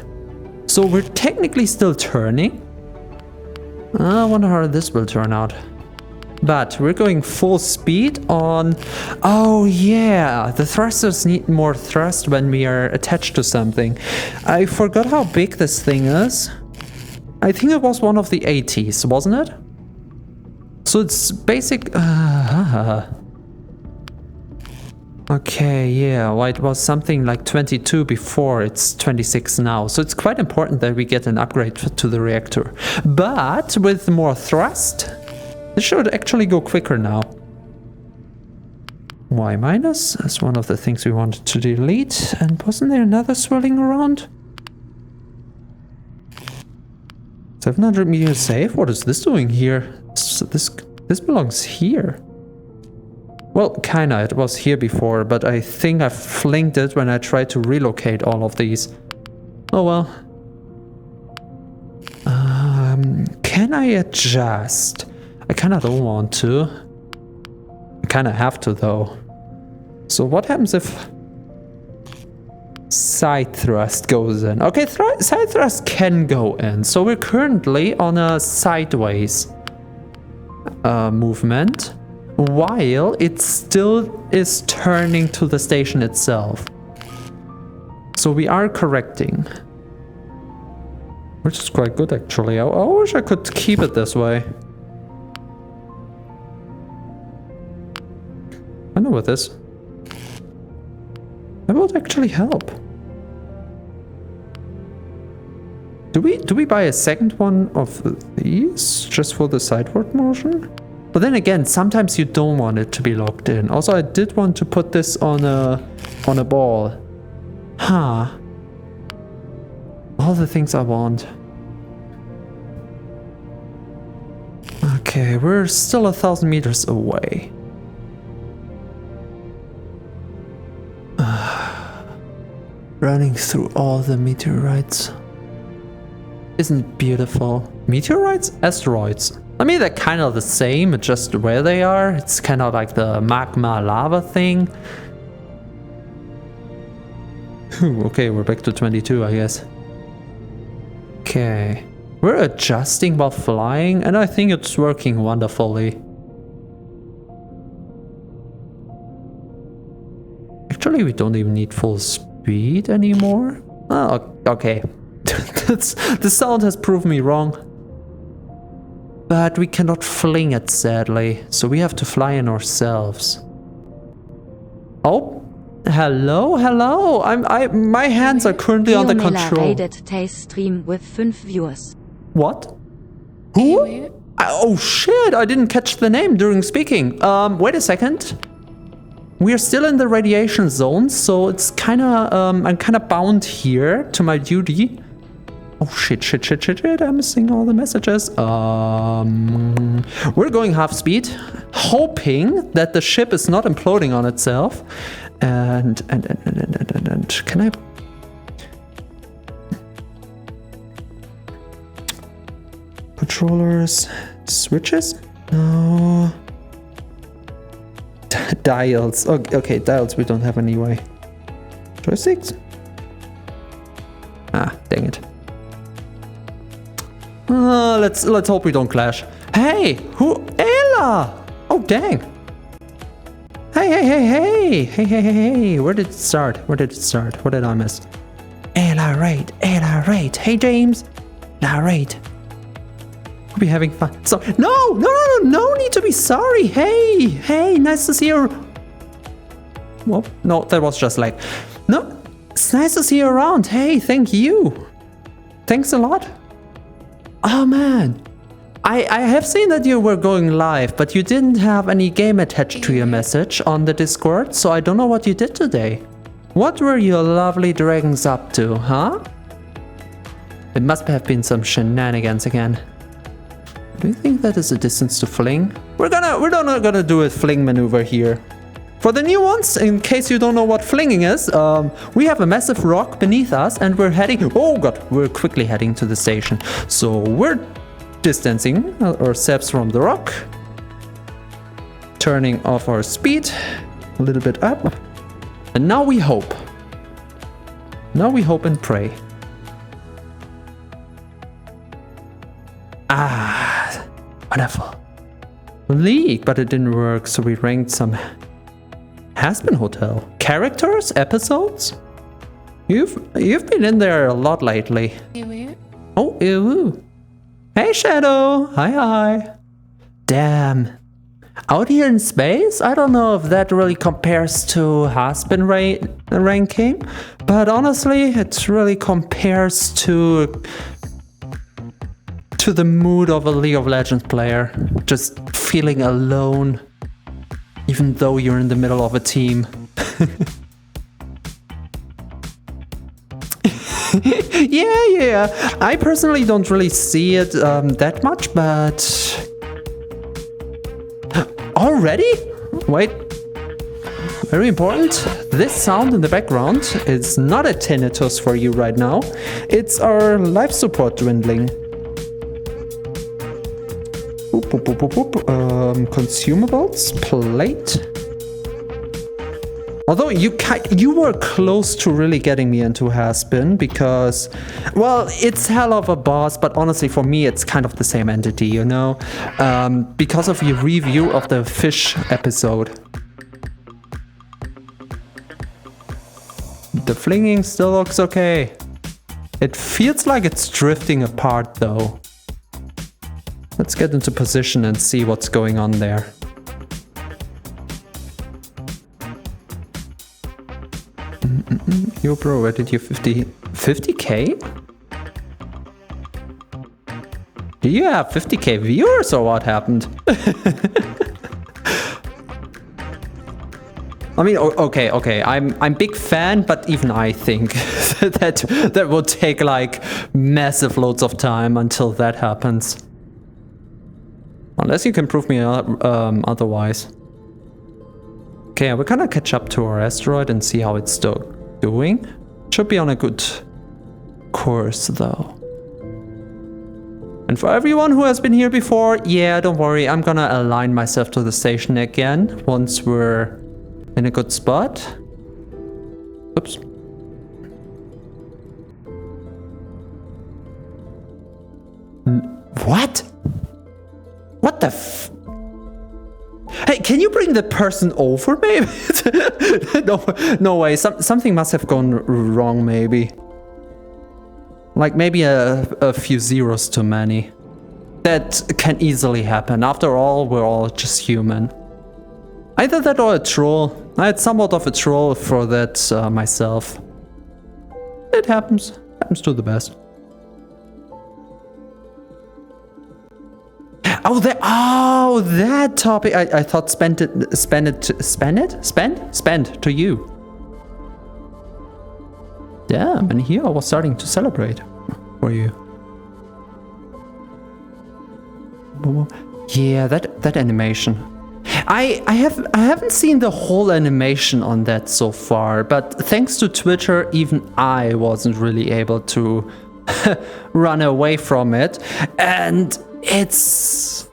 So we're technically still turning. I wonder how this will turn out. But we're going full speed on... Oh yeah, the thrusters need more thrust when we are attached to something. I forgot how big this thing is. I think it was one of the 80s, wasn't it? So it's basic... Okay, yeah, well, it was something like 22 before, it's 26 now. So it's quite important that we get an upgrade to the reactor. But with more thrust, this should actually go quicker now. Y minus is one of the things we wanted to delete. And wasn't there another swirling around? 700 meters safe? What is this doing here? So this belongs here. Well, kinda. It was here before, but I think I flinked it when I tried to relocate all of these. Oh well. Can I adjust? I kinda don't want to. I kinda have to though. So what happens if side thrust goes in? Okay, side thrust can go in. So we're currently on a sideways movement, while it still is turning to the station itself. So we are correcting. Which is quite good actually. I wish I could keep it this way. I know what this. That would actually help. Do we buy a second one of these just for the sideward motion? But then again, sometimes you don't want it to be locked in. Also, I did want to put this on a ball. Huh. All the things I want. Okay, we're still 1,000 meters away. Running through all the meteorites. Isn't it beautiful? Meteorites? Asteroids. I mean, they're kind of the same, just where they are. It's kind of like the magma lava thing. Okay, we're back to 22, I guess. Okay. We're adjusting while flying, and I think it's working wonderfully. Actually, we don't even need full speed anymore. Oh, okay. The sound has proved me wrong. But we cannot fling it, sadly. So we have to fly in ourselves. Oh. Hello, hello. My hands are currently on the control. Rated test stream with 5 viewers. What? Who? Oh shit, I didn't catch the name during speaking. Wait a second. We are still in the radiation zone, so it's kinda, I'm kinda bound here to my duty. Oh shit, I'm missing all the messages. We're going half speed, hoping that the ship is not imploding on itself. And can I... Controllers, switches? No. Dials. Okay, dials we don't have anyway. Joysticks? Ah, dang it. Let's hope we don't clash. Hey, who? Ella! Oh, dang. Hey. Where did it start? What did I miss? Ella, right. Hey, James. Right. We'll be having fun. So, no need to be sorry. Hey, nice to see you. Well, no, that was just like, no, it's nice to see you around. Hey, thank you. Thanks a lot. Oh, man. I have seen that you were going live, but you didn't have any game attached to your message on the Discord, so I don't know what you did today. What were your lovely dragons up to, huh? It must have been some shenanigans again. Do you think that is a distance to fling? We're not gonna do a fling maneuver here. For the new ones, in case you don't know what flinging is, we have a massive rock beneath us and we're heading... Oh god, we're quickly heading to the station. So we're distancing ourselves from the rock. Turning off our speed a little bit up. And now we hope. Now we hope and pray. Ah, wonderful. League, but it didn't work, so we ranked some Has-Been Hotel. Characters? Episodes? You've been in there a lot lately. Oh, ew. Hey, Shadow. Hi. Damn. Out here in space? I don't know if that really compares to Has-Been ranking, but honestly, it really compares to the mood of a League of Legends player. Just feeling alone. Even though you're in the middle of a team. Yeah. I personally don't really see it that much, but... Already? Wait. Very important. This sound in the background is not a tinnitus for you right now. It's our life support dwindling. Consumables, plate. Although you were close to really getting me into Haspin because, well, it's hell of a boss, but honestly for me it's kind of the same entity, you know? Because of your review of the fish episode. The flinging still looks okay. It feels like it's drifting apart though. Let's get into position and see what's going on there. Yo bro, where did you 50k? Do you have 50k viewers or what happened? I mean, okay, I'm big fan, but even I think that will take like massive loads of time until that happens. Unless you can prove me otherwise. Okay, we're gonna catch up to our asteroid and see how it's doing. Should be on a good course though. And for everyone who has been here before, yeah, don't worry, I'm gonna align myself to the station again once we're in a good spot. Oops. What? What the f... Hey, can you bring the person over, maybe? No way. Something must have gone wrong, maybe. Like maybe a few zeros too many. That can easily happen. After all, we're all just human. Either that or a troll. I had somewhat of a troll for that myself. It happens. Happens to the best. Oh, that topic. I thought spend to you. Damn, and here I was starting to celebrate for you. Yeah, that animation. I haven't seen the whole animation on that so far, but thanks to Twitter, even I wasn't really able to run away from it, and it's,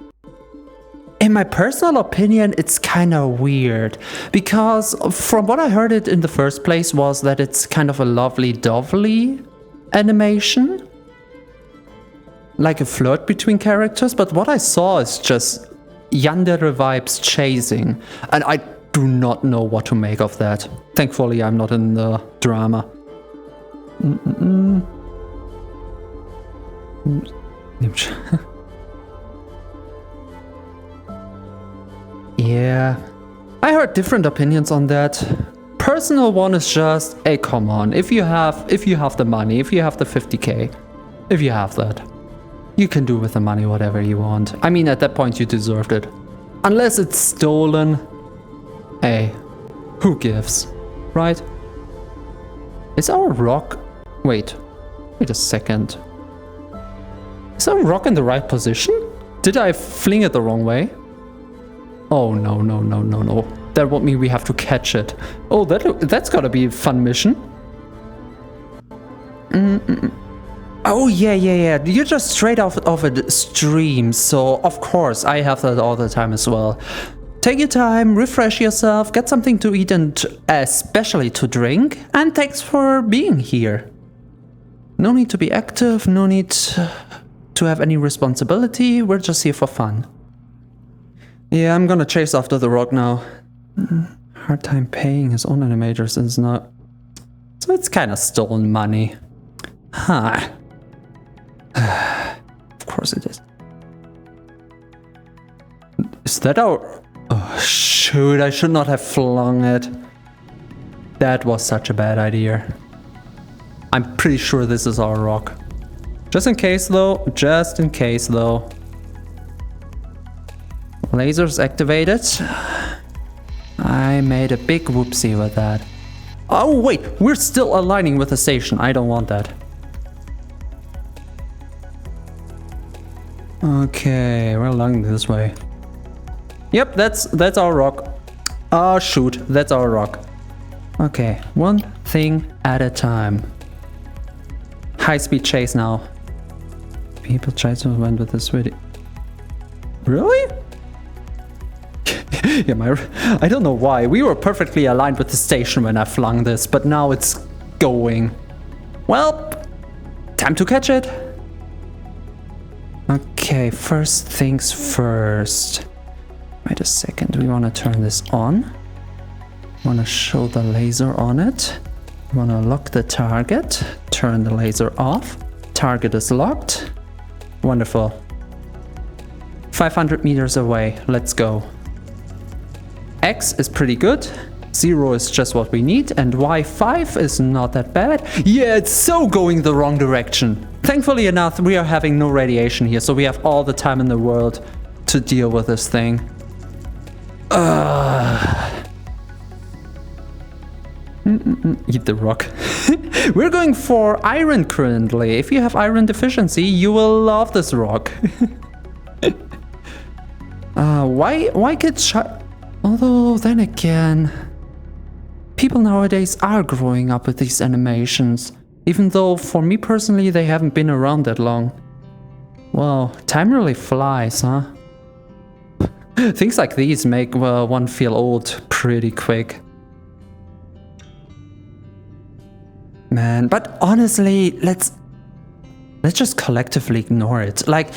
in my personal opinion, it's kind of weird, because from what I heard it in the first place was that it's kind of a lovely-dovely animation, like a flirt between characters, but what I saw is just yandere vibes chasing, and I do not know what to make of that. Thankfully, I'm not in the drama. Yeah, I heard different opinions on that. Personal one is just, hey, come on, if you have the money, if you have the 50k, if you have that, you can do with the money whatever you want. I mean, at that point you deserved it. Unless it's stolen, hey, who gives, right? Is our rock... Wait a second. Is our rock in the right position? Did I fling it the wrong way? Oh, no. That would mean we have to catch it. Oh, that's gotta be a fun mission. Oh, yeah. You're just straight off a stream, so of course I have that all the time as well. Take your time, refresh yourself, get something to eat and especially to drink, and thanks for being here. No need to be active, no need to have any responsibility, we're just here for fun. Yeah, I'm gonna chase after the rock now. Hard time paying his own animators is not... So it's kind of stolen money. Huh. Of course it is. Is that our... Oh shoot, I should not have flung it. That was such a bad idea. I'm pretty sure this is our rock. Just in case though. Lasers activated. I made a big whoopsie with that. Oh wait, we're still aligning with the station. I don't want that. Okay, we're along this way. Yep, that's our rock. Oh shoot, that's our rock. Okay, one thing at a time. High-speed chase now. People try to win with this video. Really? Yeah, I don't know why. We were perfectly aligned with the station when I flung this, but now it's going. Well, time to catch it. Okay, first things first. Wait a second, we want to turn this on. Want to show the laser on it. Want to lock the target. Turn the laser off. Target is locked. Wonderful. 500 meters away. Let's go. X is pretty good. 0 is just what we need. And Y5 is not that bad. Yeah, it's so going the wrong direction. Thankfully enough, we are having no radiation here. So we have all the time in the world to deal with this thing. Eat the rock. We're going for iron currently. If you have iron deficiency, you will love this rock. Why get shy? Although then again, people nowadays are growing up with these animations. Even though for me personally, they haven't been around that long. Wow, time really flies, huh? Things like these make one feel old pretty quick. Man, but honestly, let's just collectively ignore it. Like,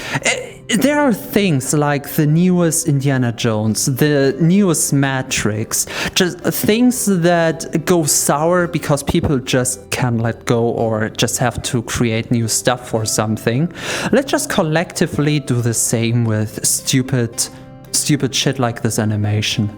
there are things like the newest Indiana Jones, the newest Matrix, just things that go sour because people just can't let go or just have to create new stuff for something. Let's just collectively do the same with stupid shit like this animation.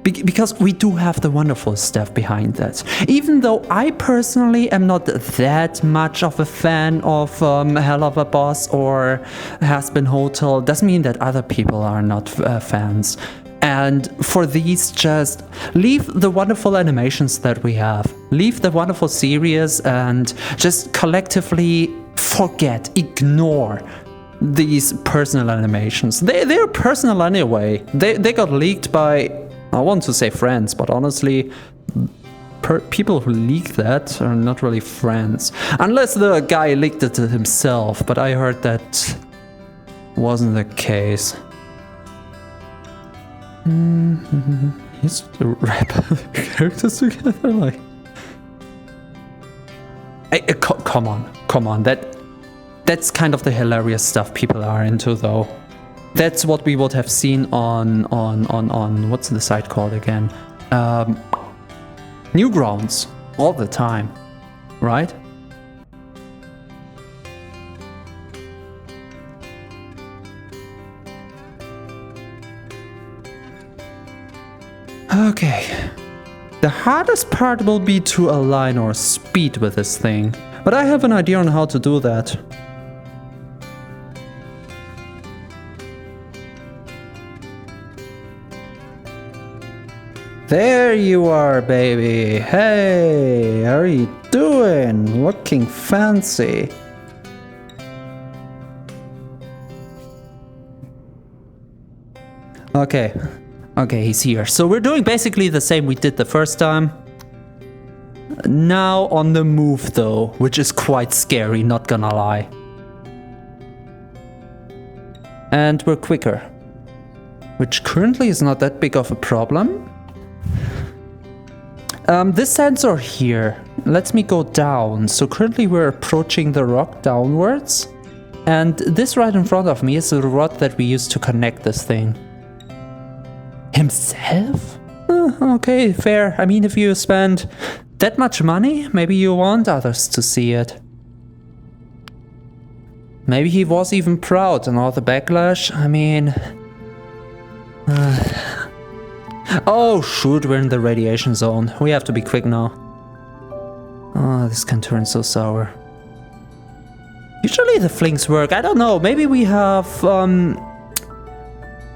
Because we do have the wonderful stuff behind that. Even though I personally am not that much of a fan of Hell of a Boss or Has-Been Hotel, doesn't mean that other people are not fans. And for these, just leave the wonderful animations that we have. Leave the wonderful series and just collectively forget, ignore these personal animations. They're personal anyway. They got leaked by, I want to say friends, but honestly, people who leak that are not really friends. Unless the guy leaked it to himself, but I heard that wasn't the case. He's to wrap characters together, like... Come on, that's kind of the hilarious stuff people are into, though. That's what we would have seen on what's the site called again? Newgrounds all the time, right? Okay. The hardest part will be to align our speed with this thing, but I have an idea on how to do that. There you are, baby. Hey, how are you doing? Looking fancy. Okay, he's here. So we're doing basically the same we did the first time. Now on the move though, which is quite scary, not gonna lie. And we're quicker, which currently is not that big of a problem. This sensor here lets me go down, so currently we're approaching the rock downwards, and this right in front of me is the rod that we use to connect this thing. Himself? Okay, fair. I mean, if you spend that much money, maybe you want others to see it. Maybe he was even proud and all the backlash, I mean... Oh shoot, we're in the radiation zone. We have to be quick now. Oh, this can turn so sour. Usually the flings work. I don't know, maybe we have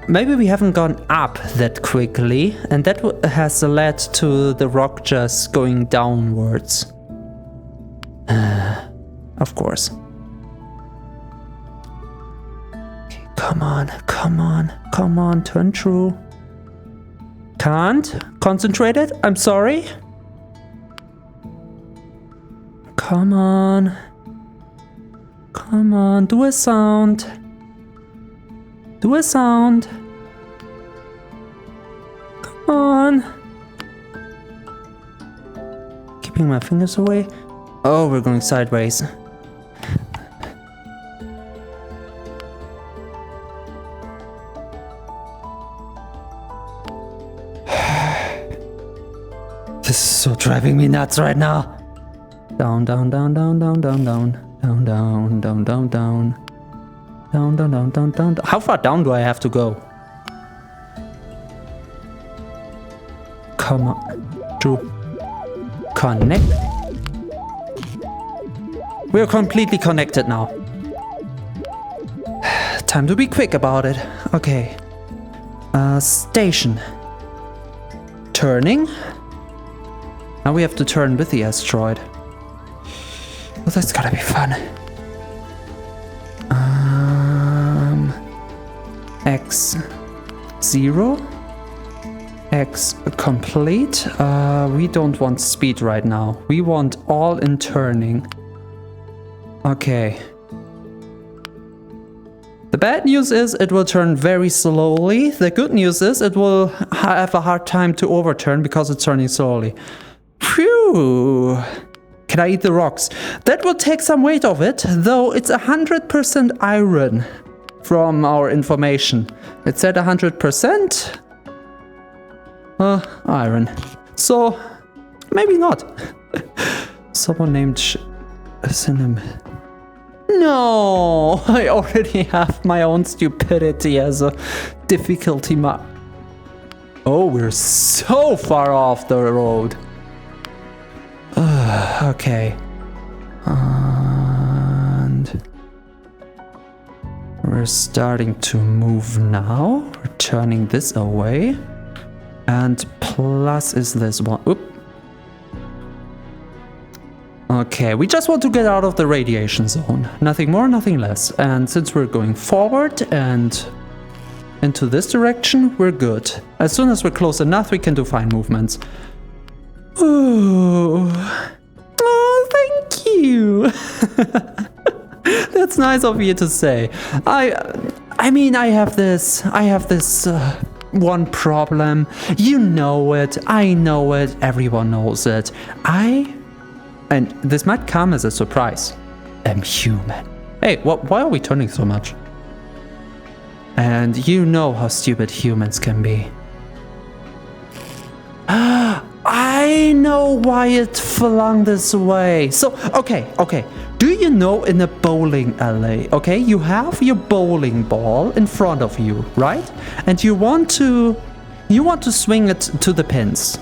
maybe we haven't gone up that quickly, and that has led to the rock just going downwards. Of course. Okay, come on, come on, come on, turn true. Can't concentrate it, I'm sorry. Come on. Come on, do a sound. Do a sound. Come on. Keeping my fingers away. Oh, we're going sideways. This is so driving me nuts right now. Down, down, down, down, down, down, down. Down, down, down, down, down. Down, down, down, down, down. How far down do I have to go? Come on. To connect. We're completely connected now. Time to be quick about it. Okay. Station. Turning. Now we have to turn with the asteroid. Well, that's gotta be fun. X0. X complete. We don't want speed right now. We want all in turning. Okay. The bad news is it will turn very slowly. The good news is it will have a hard time to overturn because it's turning slowly. Phew. Can I eat the rocks? That will take some weight off it, though it's 100% iron from our information. It said 100% iron. So, maybe not. Someone named Cinnamon. No, I already have my own stupidity as a difficulty mark. Oh, we're so far off the road. Okay. And we're starting to move now. We're turning this away. And plus is this one. Oop. Okay, we just want to get out of the radiation zone. Nothing more, nothing less. And since we're going forward and into this direction, we're good. As soon as we're close enough, we can do fine movements. Oh, thank you. That's nice of you to say. I mean, I have this one problem. You know it. I know it. Everyone knows it. And this might come as a surprise. I'm human. Hey, why are we turning so much? And you know how stupid humans can be. I know why it flung this way. So, okay. Do you know in a bowling alley, okay, you have your bowling ball in front of you, right? And you want to swing it to the pins.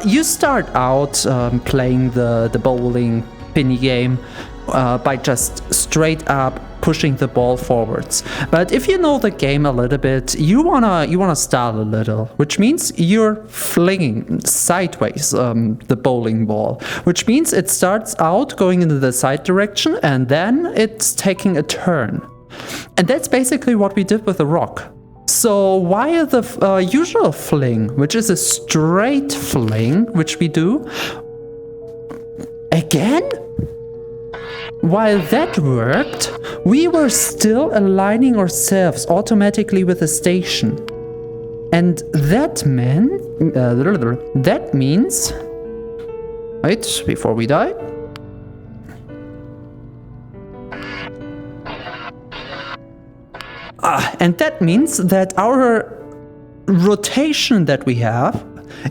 You start out playing the bowling pinny game by just straight up pushing the ball forwards. But if you know the game a little bit, you wanna stall a little, which means you're flinging sideways the bowling ball, which means it starts out going into the side direction and then it's taking a turn. And that's basically what we did with the rock. So while the usual fling, which is a straight fling, which we do, again? While that worked, we were still aligning ourselves automatically with the station. And that means... Wait, before we die. And that means that our rotation that we have,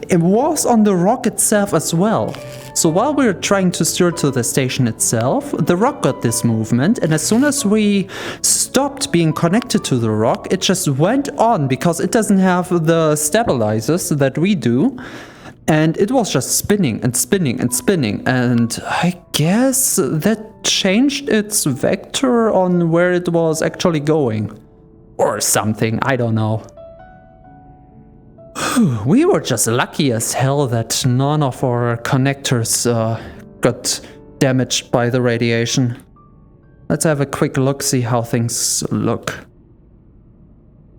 it was on the rock itself as well. So while we were trying to steer to the station itself, the rock got this movement, and as soon as we stopped being connected to the rock, it just went on because it doesn't have the stabilizers that we do. And it was just spinning and spinning and spinning, and I guess that changed its vector on where it was actually going. Or something, I don't know. We were just lucky as hell that none of our connectors got damaged by the radiation. Let's have a quick look, see how things look.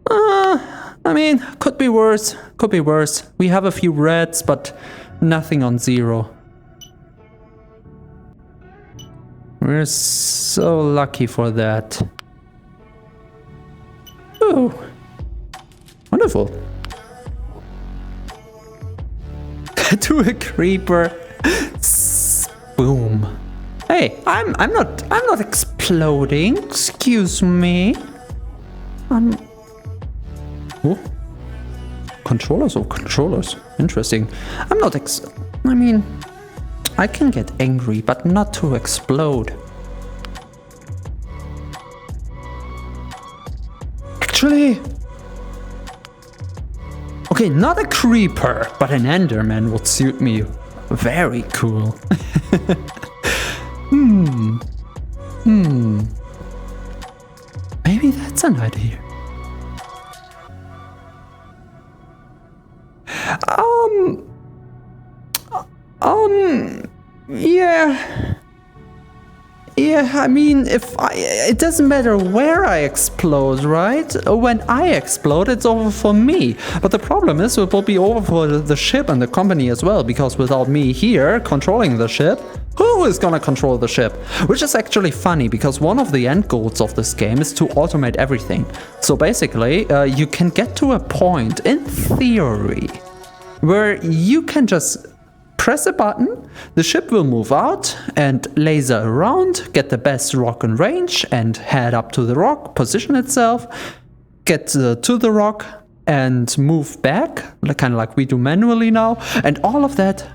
I mean, could be worse, could be worse. We have a few reds, but nothing on 0. We're so lucky for that. Oh, wonderful. To a creeper. Boom. Hey, I'm not exploding. Excuse me. Oh. Controllers? Oh, controllers. Interesting. I'm not I mean, I can get angry, but not to explode. Actually... Okay, not a creeper, but an enderman would suit me. Very cool. Maybe that's an idea. Yeah, I mean, it doesn't matter where I explode, right? When I explode, it's over for me. But the problem is, it will be over for the ship and the company as well, because without me here controlling the ship, who is gonna control the ship? Which is actually funny, because one of the end goals of this game is to automate everything. So basically, you can get to a point, in theory, where you can just press a button, the ship will move out and laser around, get the best rock in range and head up to the rock, position itself, get to the rock and move back, kind of like we do manually now, and all of that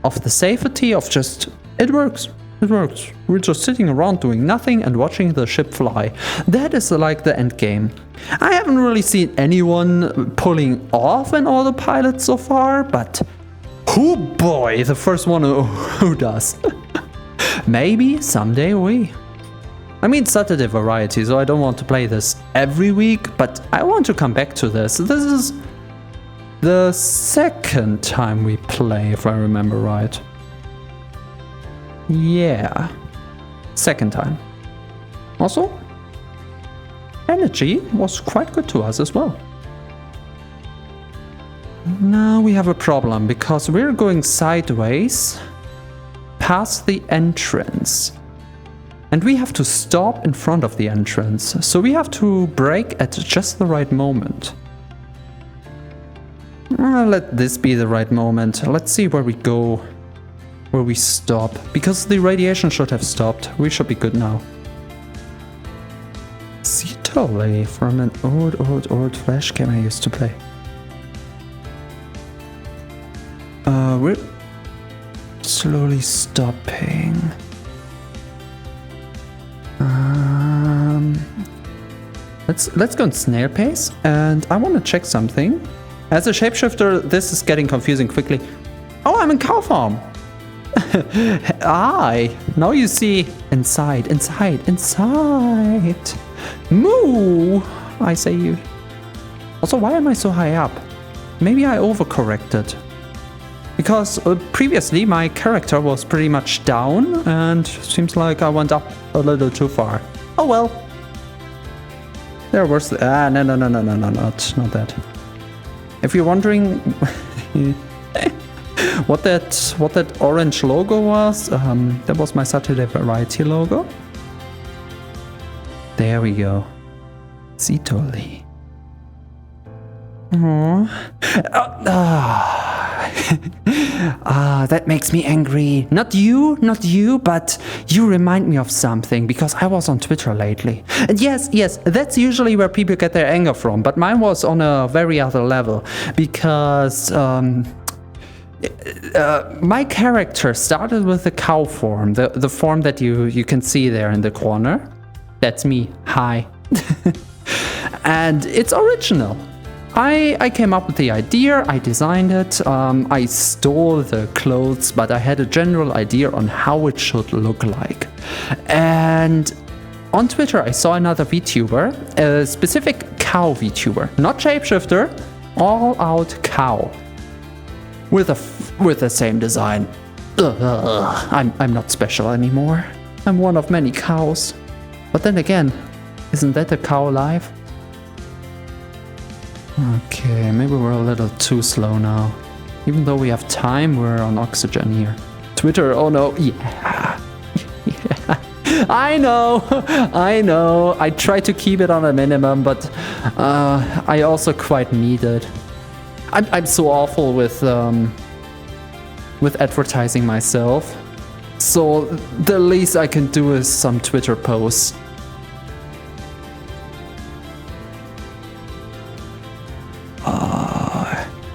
of the safety of just, it works. It works. We're just sitting around doing nothing and watching the ship fly. That is like the end game. I haven't really seen anyone pulling off an autopilot so far, but oh boy, the first one who does. Maybe someday we. I mean, Saturday variety, so I don't want to play this every week, but I want to come back to this. This is the second time we play, if I remember right. Yeah, second time. Also, energy was quite good to us as well. Now we have a problem, because we're going sideways past the entrance. And we have to stop in front of the entrance, so we have to brake at just the right moment. Let this be the right moment. Let's see where we go, where we stop, because the radiation should have stopped. We should be good now. Totally from an old Flash game I used to play. We're slowly stopping. Let's go in snail pace, and I want to check something. As a shapeshifter, this is getting confusing quickly. Oh, I'm in cow farm. Now you see inside. Moo! I say you. Also, why am I so high up? Maybe I overcorrected. Because previously my character was pretty much down, and seems like I went up a little too far. Oh well. There was no, not that. If you're wondering what that orange logo was, that was my Saturday Variety logo. There we go. Zitoli. That makes me angry. Not you, but you remind me of something, because I was on Twitter lately. And yes, that's usually where people get their anger from, but mine was on a very other level, because my character started with the cow form, the form that you can see there in the corner. That's me. Hi. And it's original. I came up with the idea, I designed it, I stole the clothes, but I had a general idea on how it should look like. And on Twitter I saw another VTuber, a specific cow VTuber, not shapeshifter, all out cow, with the same design. I'm not special anymore. I'm one of many cows. But then again, isn't that a cow alive? Okay, maybe we're a little too slow now. Even though we have time, we're on oxygen here. Twitter, oh no, yeah. Yeah. I know. I try to keep it on a minimum, but I also quite need it. I'm so awful with advertising myself. So the least I can do is some Twitter posts.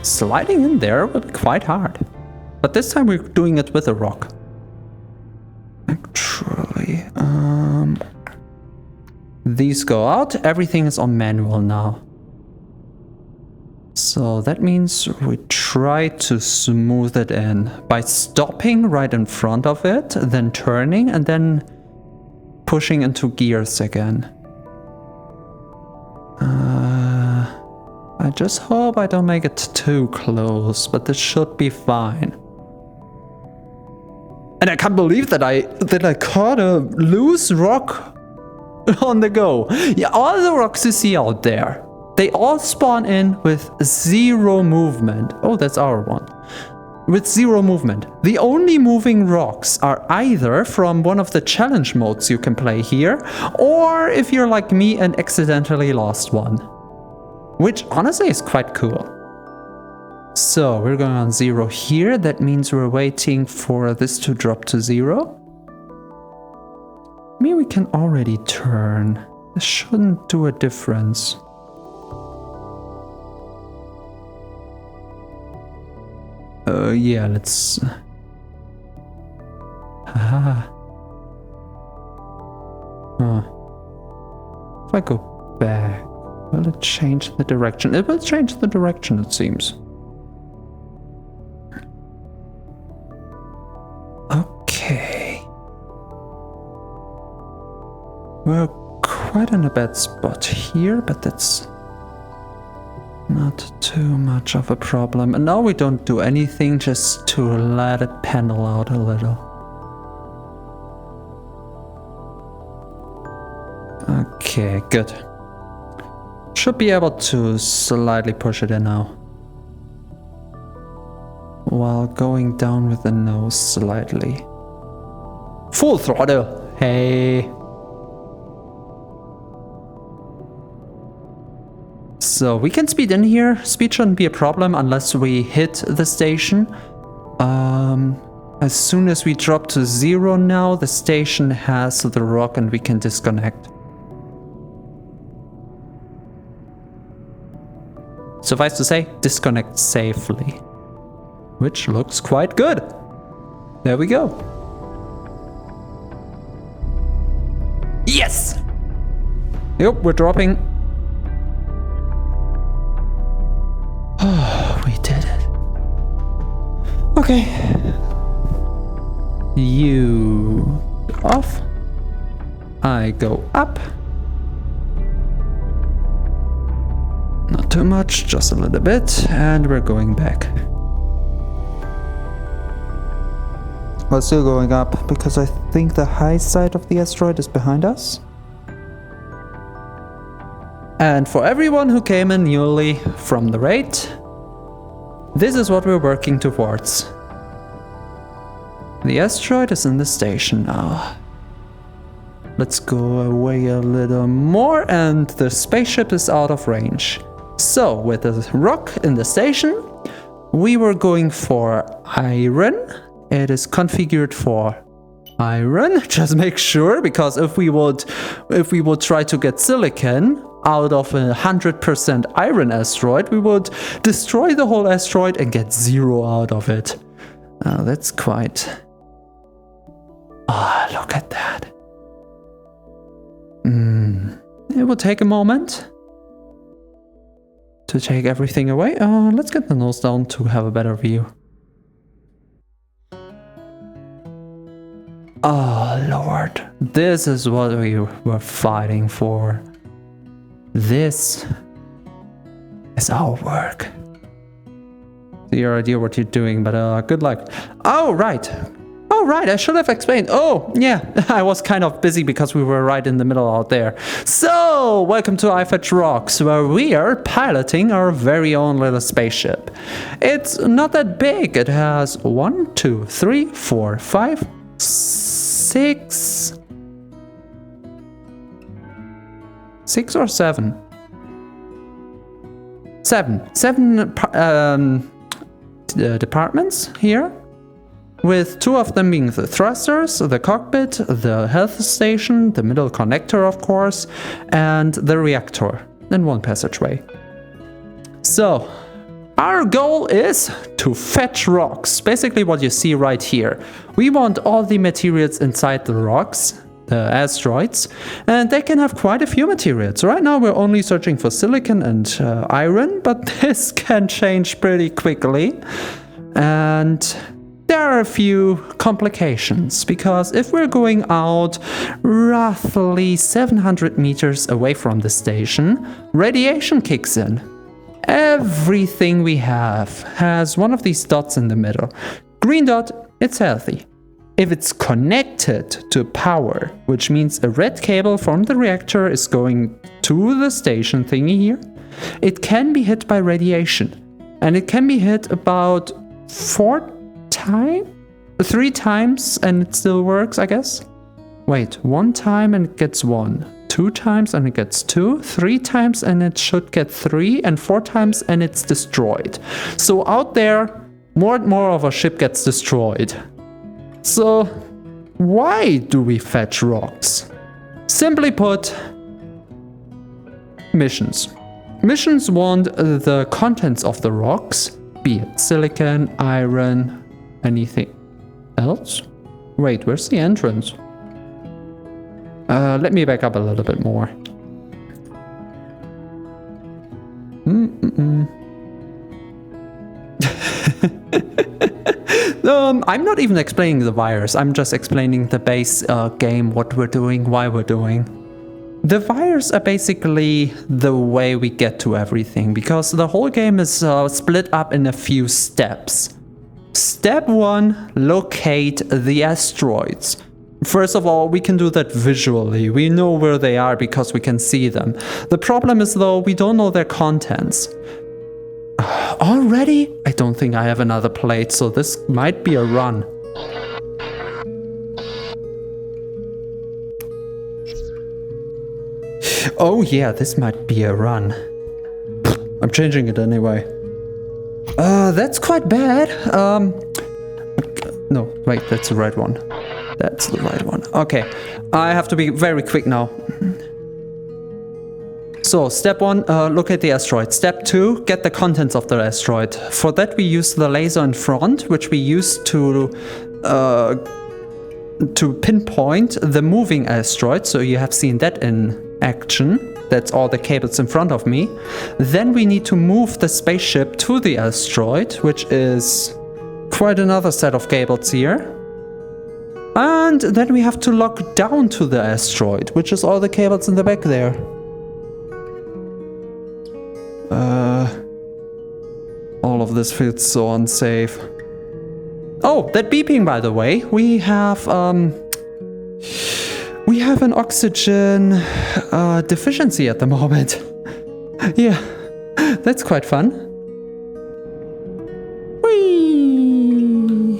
Sliding in there would be quite hard. But this time we're doing it with a rock. Actually, these go out. Everything is on manual now. So that means we try to smooth it in by stopping right in front of it, then turning and then pushing into gears again. I just hope I don't make it too close, but this should be fine. And I can't believe that I caught a loose rock on the go. Yeah, all the rocks you see out there, they all spawn in with 0 movement. Oh, that's our one. With 0 movement. The only moving rocks are either from one of the challenge modes you can play here, or if you're like me and accidentally lost one. Which honestly is quite cool. So we're going on 0 here. That means we're waiting for this to drop to 0. I mean, we can already turn. This shouldn't do a difference. Yeah, let's... Haha. If I go back, will it change the direction? It will change the direction, it seems. Okay. We're quite in a bad spot here, but that's not too much of a problem. And now we don't do anything, just to let it panel out a little. Okay, good. Should be able to slightly push it in now. While going down with the nose slightly. Full throttle! Hey! So we can speed in here. Speed shouldn't be a problem unless we hit the station. As soon as we drop to 0 now, the station has the rock and we can disconnect. Suffice to say, disconnect safely. Which looks quite good. There we go. Yes! Yep, we're dropping. Oh, we did it. Okay. You off. I go up. Not too much, just a little bit, and we're going back. We're still going up because I think the high side of the asteroid is behind us. And for everyone who came in newly from the raid, this is what we're working towards. The asteroid is in the station now. Let's go away a little more and the spaceship is out of range. So with the rock in the station, we were going for iron. It is configured for iron, just make sure, because if we would try to get silicon out of 100% iron asteroid, we would destroy the whole asteroid and get 0 out of it. That's quite... Ah, oh, look at that. It will take a moment to take everything away. Let's get the nose down to have a better view. Oh, Lord. This is what we were fighting for. This is our work. Your idea what you're doing, but good luck. Oh, right. Oh, right. I should have explained. Oh, yeah. I was kind of busy because we were right in the middle out there. So, welcome to iFetch Rocks, where we are piloting our very own little spaceship. It's not that big. It has 1, 2, 3, 4, 5, 6... 6 or 7? 7 departments here, with 2 of them being the thrusters, the cockpit, the health station, the middle connector of course, and the reactor, and 1 passageway. So, our goal is to fetch rocks, basically what you see right here. We want all the materials inside the rocks, the asteroids, and they can have quite a few materials. Right now we're only searching for silicon and iron, but this can change pretty quickly. And there are a few complications, because if we're going out roughly 700 meters away from the station, radiation kicks in. Everything we have has one of these dots in the middle. Green dot, it's healthy. If it's connected to power, which means a red cable from the reactor is going to the station thingy here, it can be hit by radiation. And it can be hit about 3 times and it still works, I guess. Wait, 1 time and it gets 1. 2 times and it gets 2. 3 times and it should get 3. And 4 times and it's destroyed. So out there, more and more of our ship gets destroyed. So, why do we fetch rocks? Simply put, missions. Missions want the contents of the rocks, be it silicon, iron, anything else. Wait, where's the entrance? Let me back up a little bit more. I'm not even explaining the virus, I'm just explaining the base game, what we're doing, why we're doing. The wires are basically the way we get to everything, because the whole game is split up in a few steps. Step 1, locate the asteroids. First of all, we can do that visually. We know where they are because we can see them. The problem is though, we don't know their contents. Already? I don't think I have another plate, so this might be a run. Oh yeah, this might be a run. I'm changing it anyway. That's quite bad. No, wait, that's the right one. That's the right one. Okay, I have to be very quick now. So, step 1, locate the asteroid. Step 2, get the contents of the asteroid. For that we use the laser in front, which we use to pinpoint the moving asteroid. So you have seen that in action. That's all the cables in front of me. Then we need to move the spaceship to the asteroid, which is quite another set of cables here. And then we have to lock down to the asteroid, which is all the cables in the back there. All of this feels so unsafe. Oh, that beeping, by the way. We have an oxygen deficiency at the moment. Yeah, that's quite fun. Whee!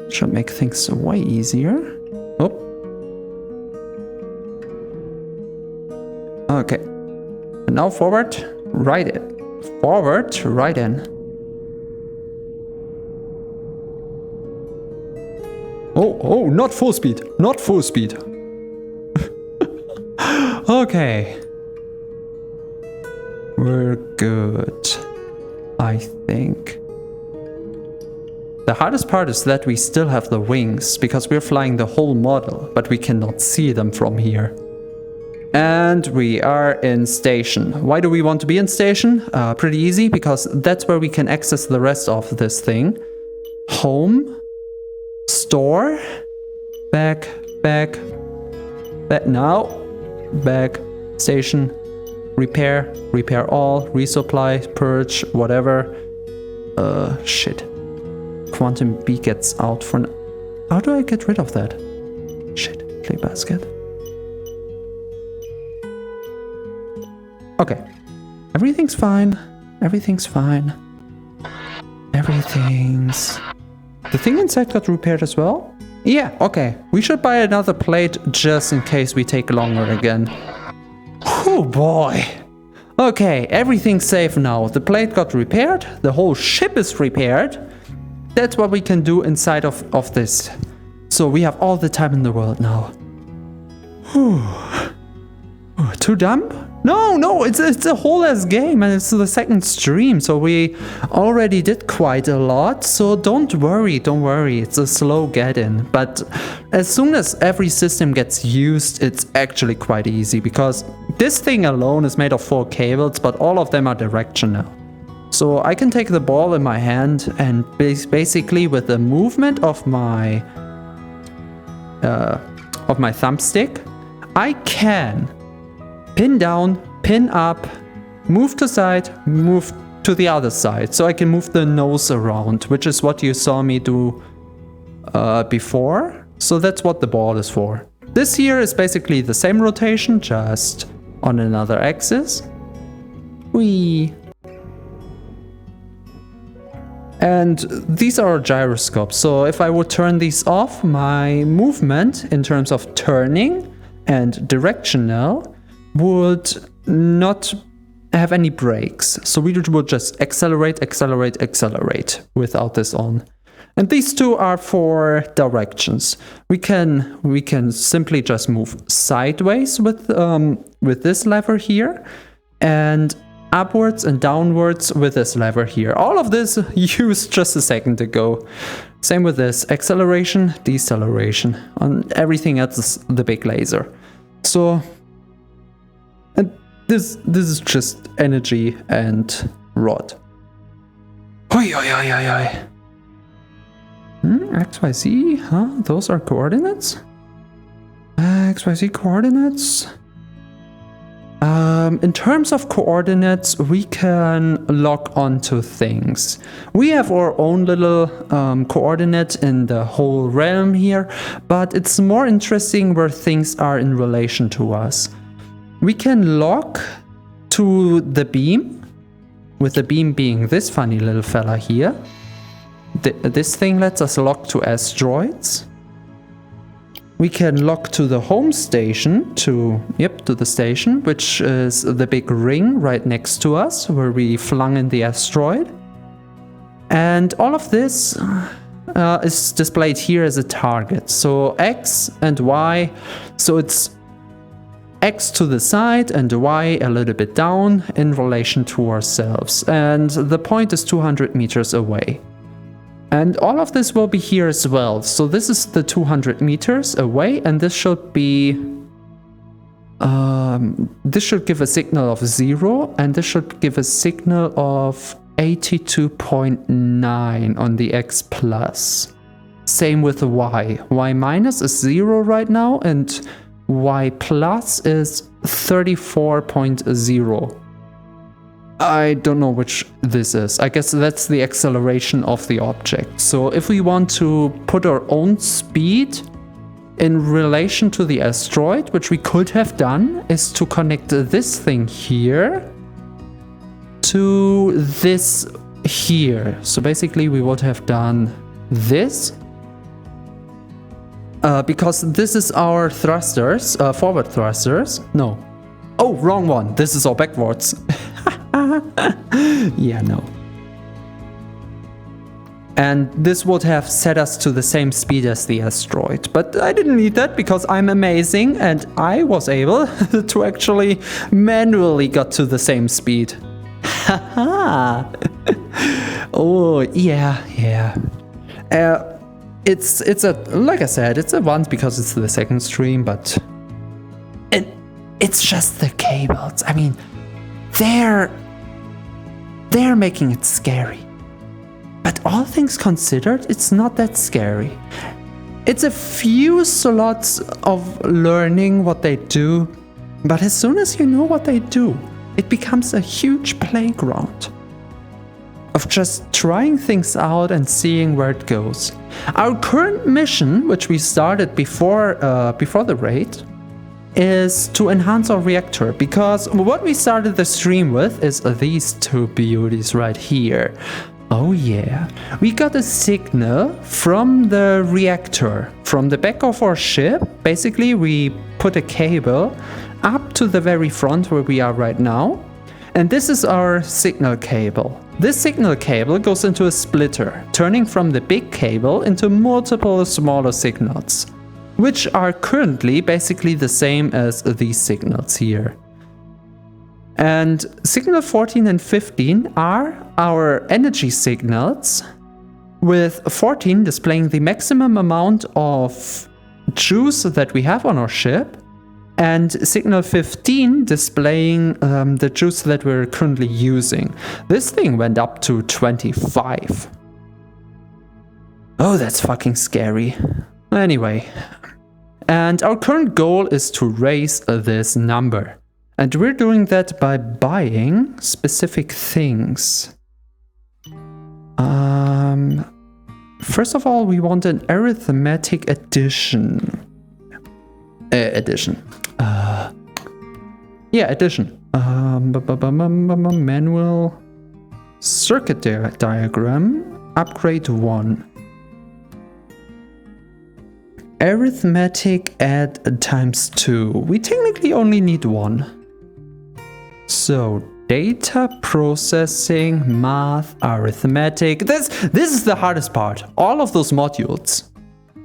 Should make things way easier. Oh. Okay. And now forward, right in. Forward, right in. Oh, not full speed. Not full speed. Okay. We're good, I think. The hardest part is that we still have the wings, because we're flying the whole model, but we cannot see them from here. And we are in station. Why do we want to be in station? Pretty easy, because that's where we can access the rest of this thing. Home. Restore. Back. Now. Back. Station. Repair. Repair all. Resupply. Purge. Whatever. Shit. Quantum B gets out for... How do I get rid of that? Shit. Play basket. Okay. Everything's fine. Everything's fine. Everything's... The thing inside got repaired as well? Yeah, okay. We should buy another plate just in case we take longer again. Oh boy. Okay, everything's safe now. The plate got repaired. The whole ship is repaired. That's what we can do inside of this. So we have all the time in the world now. Too dumb? No, it's a whole ass game and it's the second stream, so we already did quite a lot, so don't worry, it's a slow get-in. But as soon as every system gets used, it's actually quite easy, because this thing alone is made of 4 cables, but all of them are directional. So I can take the ball in my hand and basically with the movement of my thumbstick, I can pin down, pin up, move to side, move to the other side. So I can move the nose around, which is what you saw me do before. So that's what the ball is for. This here is basically the same rotation, just on another axis. Whee! And these are gyroscopes. So if I would turn these off, my movement in terms of turning and directional would not have any brakes. So we would just accelerate without this on. And these two are for directions. We can simply just move sideways with this lever here, and upwards and downwards with this lever here. All of this used just a second ago. Same with this, acceleration, deceleration, on everything else, the big laser. So, and this is just energy and rod. XYZ, huh? Those are coordinates? XYZ coordinates? In terms of coordinates, we can lock onto things. We have our own little coordinate in the whole realm here, but it's more interesting where things are in relation to us. We can lock to the beam, with the beam being this funny little fella here. This thing lets us lock to asteroids. We can lock to the home station, to the station, which is the big ring right next to us, where we flung in the asteroid. And all of this is displayed here as a target. So X and Y, so it's X to the side and Y a little bit down in relation to ourselves. And the point is 200 meters away. And all of this will be here as well. So this is the 200 meters away, and this should be... this should give a signal of 0, and this should give a signal of 82.9 on the X plus. Same with the Y. Y minus is 0 right now, and Y plus is 34.0. I don't know which this is. I guess that's the acceleration of the object. So if we want to put our own speed in relation to the asteroid, which we could have done, is to connect this thing here to this here. So basically we would have done this. Because this is our thrusters, forward thrusters. No. Oh, wrong one. This is all backwards. Yeah, no. And this would have set us to the same speed as the asteroid. But I didn't need that because I'm amazing and I was able to actually manually get to the same speed. Haha. Oh, yeah. It's a, like I said, it's a once because it's the second stream, but it's just the cables. I mean, they're making it scary. But all things considered, it's not that scary. It's a few slots of learning what they do, but as soon as you know what they do, it becomes a huge playground of just trying things out and seeing where it goes. Our current mission, which we started before the raid, is to enhance our reactor, because what we started the stream with is these two beauties right here. Oh yeah, we got a signal from the reactor, from the back of our ship. Basically, we put a cable up to the very front where we are right now, and this is our signal cable. This signal cable goes into a splitter, turning from the big cable into multiple smaller signals, which are currently basically the same as these signals here. And signal 14 and 15 are our energy signals, with 14 displaying the maximum amount of juice that we have on our ship, and signal 15 displaying the juice that we're currently using. This thing went up to 25. Oh, that's fucking scary. Anyway, and our current goal is to raise this number. And we're doing that by buying specific things. First of all, we want an arithmetic addition. Addition. Manual circuit diagram. Upgrade 1. Arithmetic add ×2. We technically only need 1. So, data processing, math, arithmetic. This is the hardest part. All of those modules.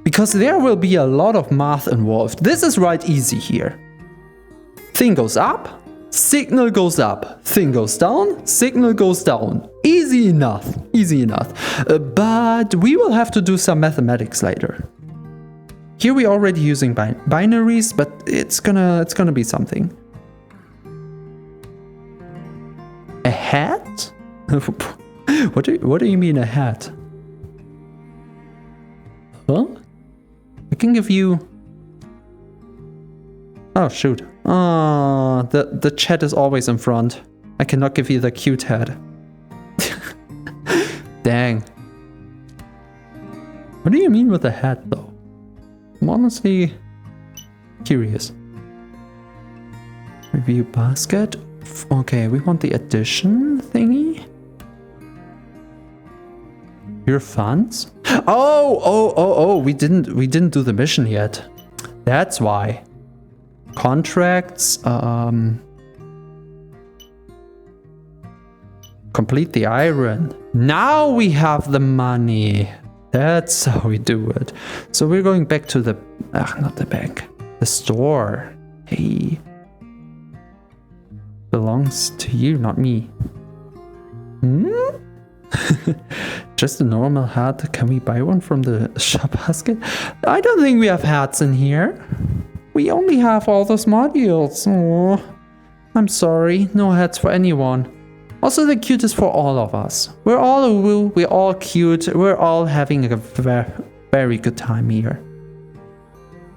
Because there will be a lot of math involved. This is right easy here. Thing goes up, signal goes up. Thing goes down, signal goes down. Easy enough. Easy enough. But we will have to do some mathematics later. Here we're already using binaries, but it's gonna be something. A hat? What do you mean a hat? Huh? I can give you... Oh shoot. Oh, the chat is always in front. I cannot give you the cute hat. Dang. What do you mean with a hat though? I'm honestly curious. Review basket. Okay, we want the addition thingy. Your funds? Oh, we didn't do the mission yet. That's why. Contracts, complete the iron. Now we have the money. That's how we do it. So we're going back to the... not the bank. The store. Hey. Belongs to you, not me. Hmm? Just a normal hat. Can we buy one from the shop basket? I don't think we have hats in here. We only have all those modules. Oh, I'm sorry. No hats for anyone. Also, the cute is for all of us. We're all cute. We're all having a very good time here.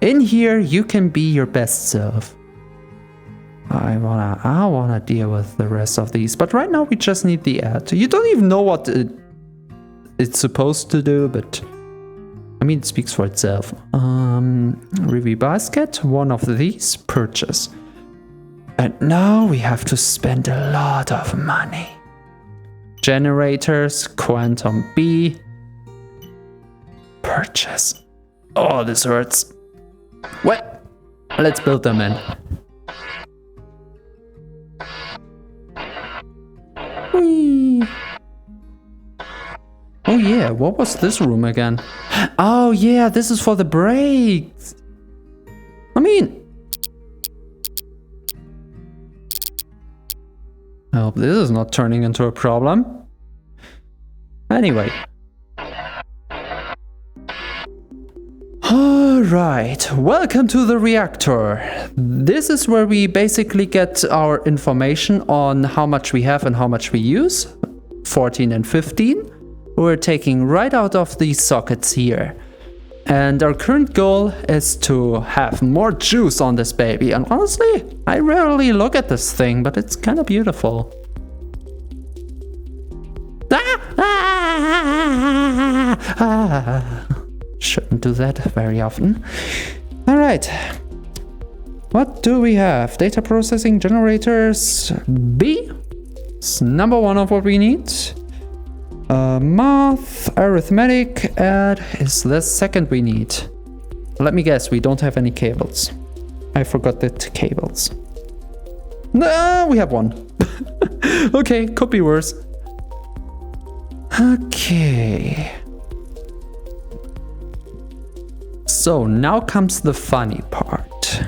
In here, you can be your best self. I wanna deal with the rest of these, but right now we just need the ad. You don't even know what it's supposed to do, but I mean, it speaks for itself. Review basket, one of these, purchase. And now we have to spend a lot of money. Generators, quantum B, purchase. Oh, this hurts. What? Let's build them in. Whee. Oh yeah, what was this room again? Oh yeah, this is for the brakes. I mean... I hope this is not turning into a problem. Anyway. Alright, welcome to the reactor. This is where we basically get our information on how much we have and how much we use. 14 and 15. We're taking right out of these sockets here. And our current goal is to have more juice on this baby. And honestly, I rarely look at this thing, but it's kind of beautiful. Shouldn't do that very often. All right. What do we have? Data processing generators B. It's number one of what we need. Math, arithmetic, add is the second we need. Let me guess, we don't have any cables. I forgot the cables. No, we have one. Okay, could be worse. Okay. So now comes the funny part.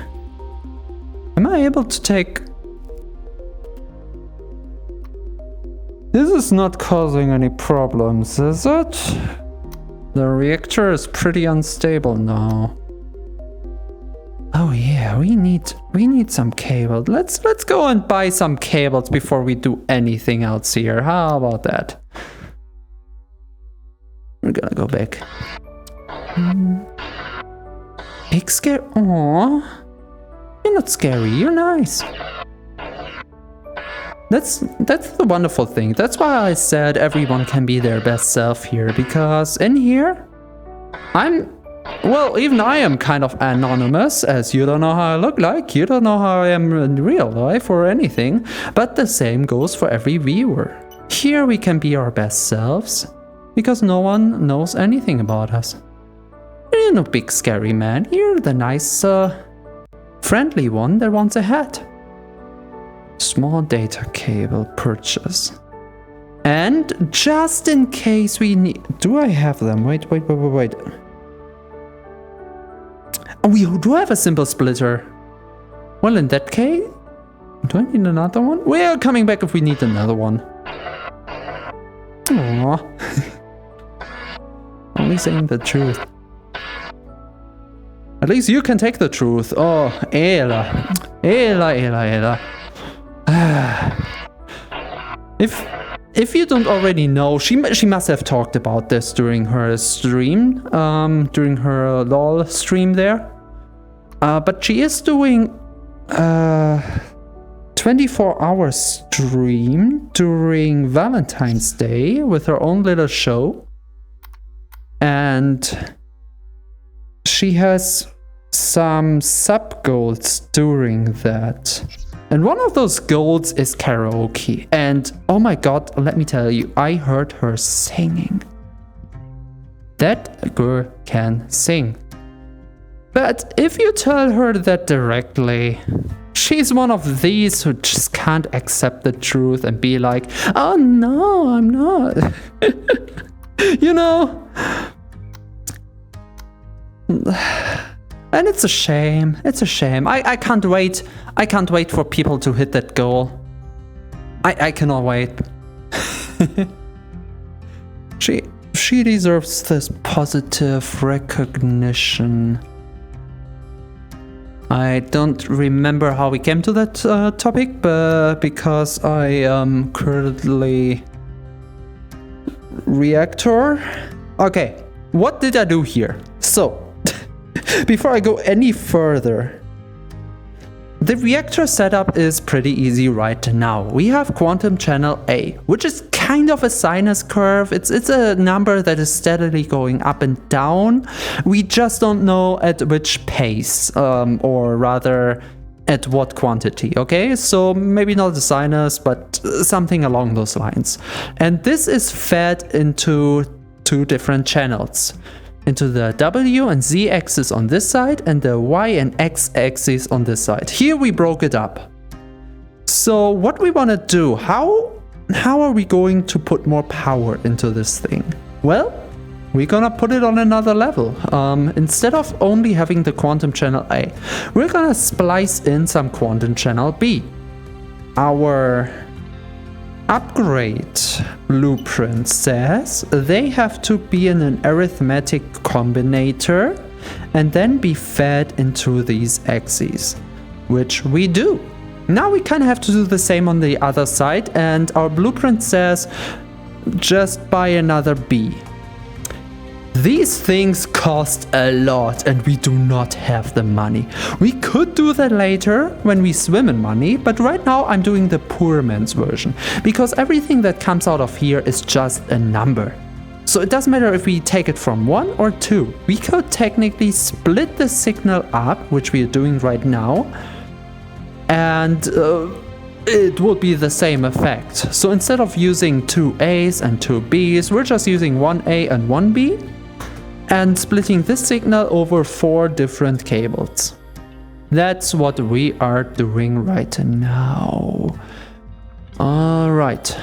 Am I able to take... This is not causing any problems, is it? The reactor is pretty unstable now. Oh yeah, we need some cables. Let's go and buy some cables before we do anything else here. How about that? We're gonna go back. Big scare. Aww. You're not scary, you're nice. That's the wonderful thing. That's why I said everyone can be their best self here, because in here, even I am kind of anonymous, as you don't know how I look like, you don't know how I am in real life or anything, but the same goes for every viewer. Here we can be our best selves, because no one knows anything about us. You're no big scary man, you're the nice, friendly one that wants a hat. Small data cable purchase. And just in case we need... Do I have them? Wait. Oh, we do have a simple splitter. Well, in that case... Do I need another one? We're coming back if we need another one. Aww. Only saying the truth. At least you can take the truth. Oh, Ela. If you don't already know, she must have talked about this during her stream, during her LOL stream there. But she is doing 24-hour stream during Valentine's Day with her own little show. And she has some sub goals during that. And one of those goals is karaoke. And oh my god, let me tell you, I heard her singing. That girl can sing. But if you tell her that directly, she's one of these who just can't accept the truth and be like, oh no, I'm not. You know? And it's a shame. It's a shame. I can't wait. I can't wait for people to hit that goal. I cannot wait. She deserves this positive recognition. I don't remember how we came to that topic, but because I am currently reactor. Okay, what did I do here? So, before I go any further, the reactor setup is pretty easy right now. We have quantum channel A, which is kind of a sinus curve. It's a number that is steadily going up and down. We just don't know at which pace, or rather at what quantity, okay? So maybe not a sinus, but something along those lines. And this is fed into two different channels. Into the W and Z axis on this side and the Y and X axis on this side. Here we broke it up. So what we want to do, how are we going to put more power into this thing? Well, we're gonna put it on another level. Instead of only having the quantum channel A, we're gonna splice in some quantum channel B. Our upgrade blueprint says they have to be in an arithmetic combinator and then be fed into these axes, which we do. Now we kind of have to do the same on the other side, and our blueprint says just buy another B. These things cost a lot and we do not have the money. We could do that later when we swim in money, but right now I'm doing the poor man's version because everything that comes out of here is just a number. So it doesn't matter if we take it from 1 or 2. We could technically split the signal up, which we are doing right now, and it would be the same effect. So instead of using 2 A's and 2 B's, we're just using 1 A and 1 B and splitting this signal over 4 different cables. That's what we are doing right now. Alright.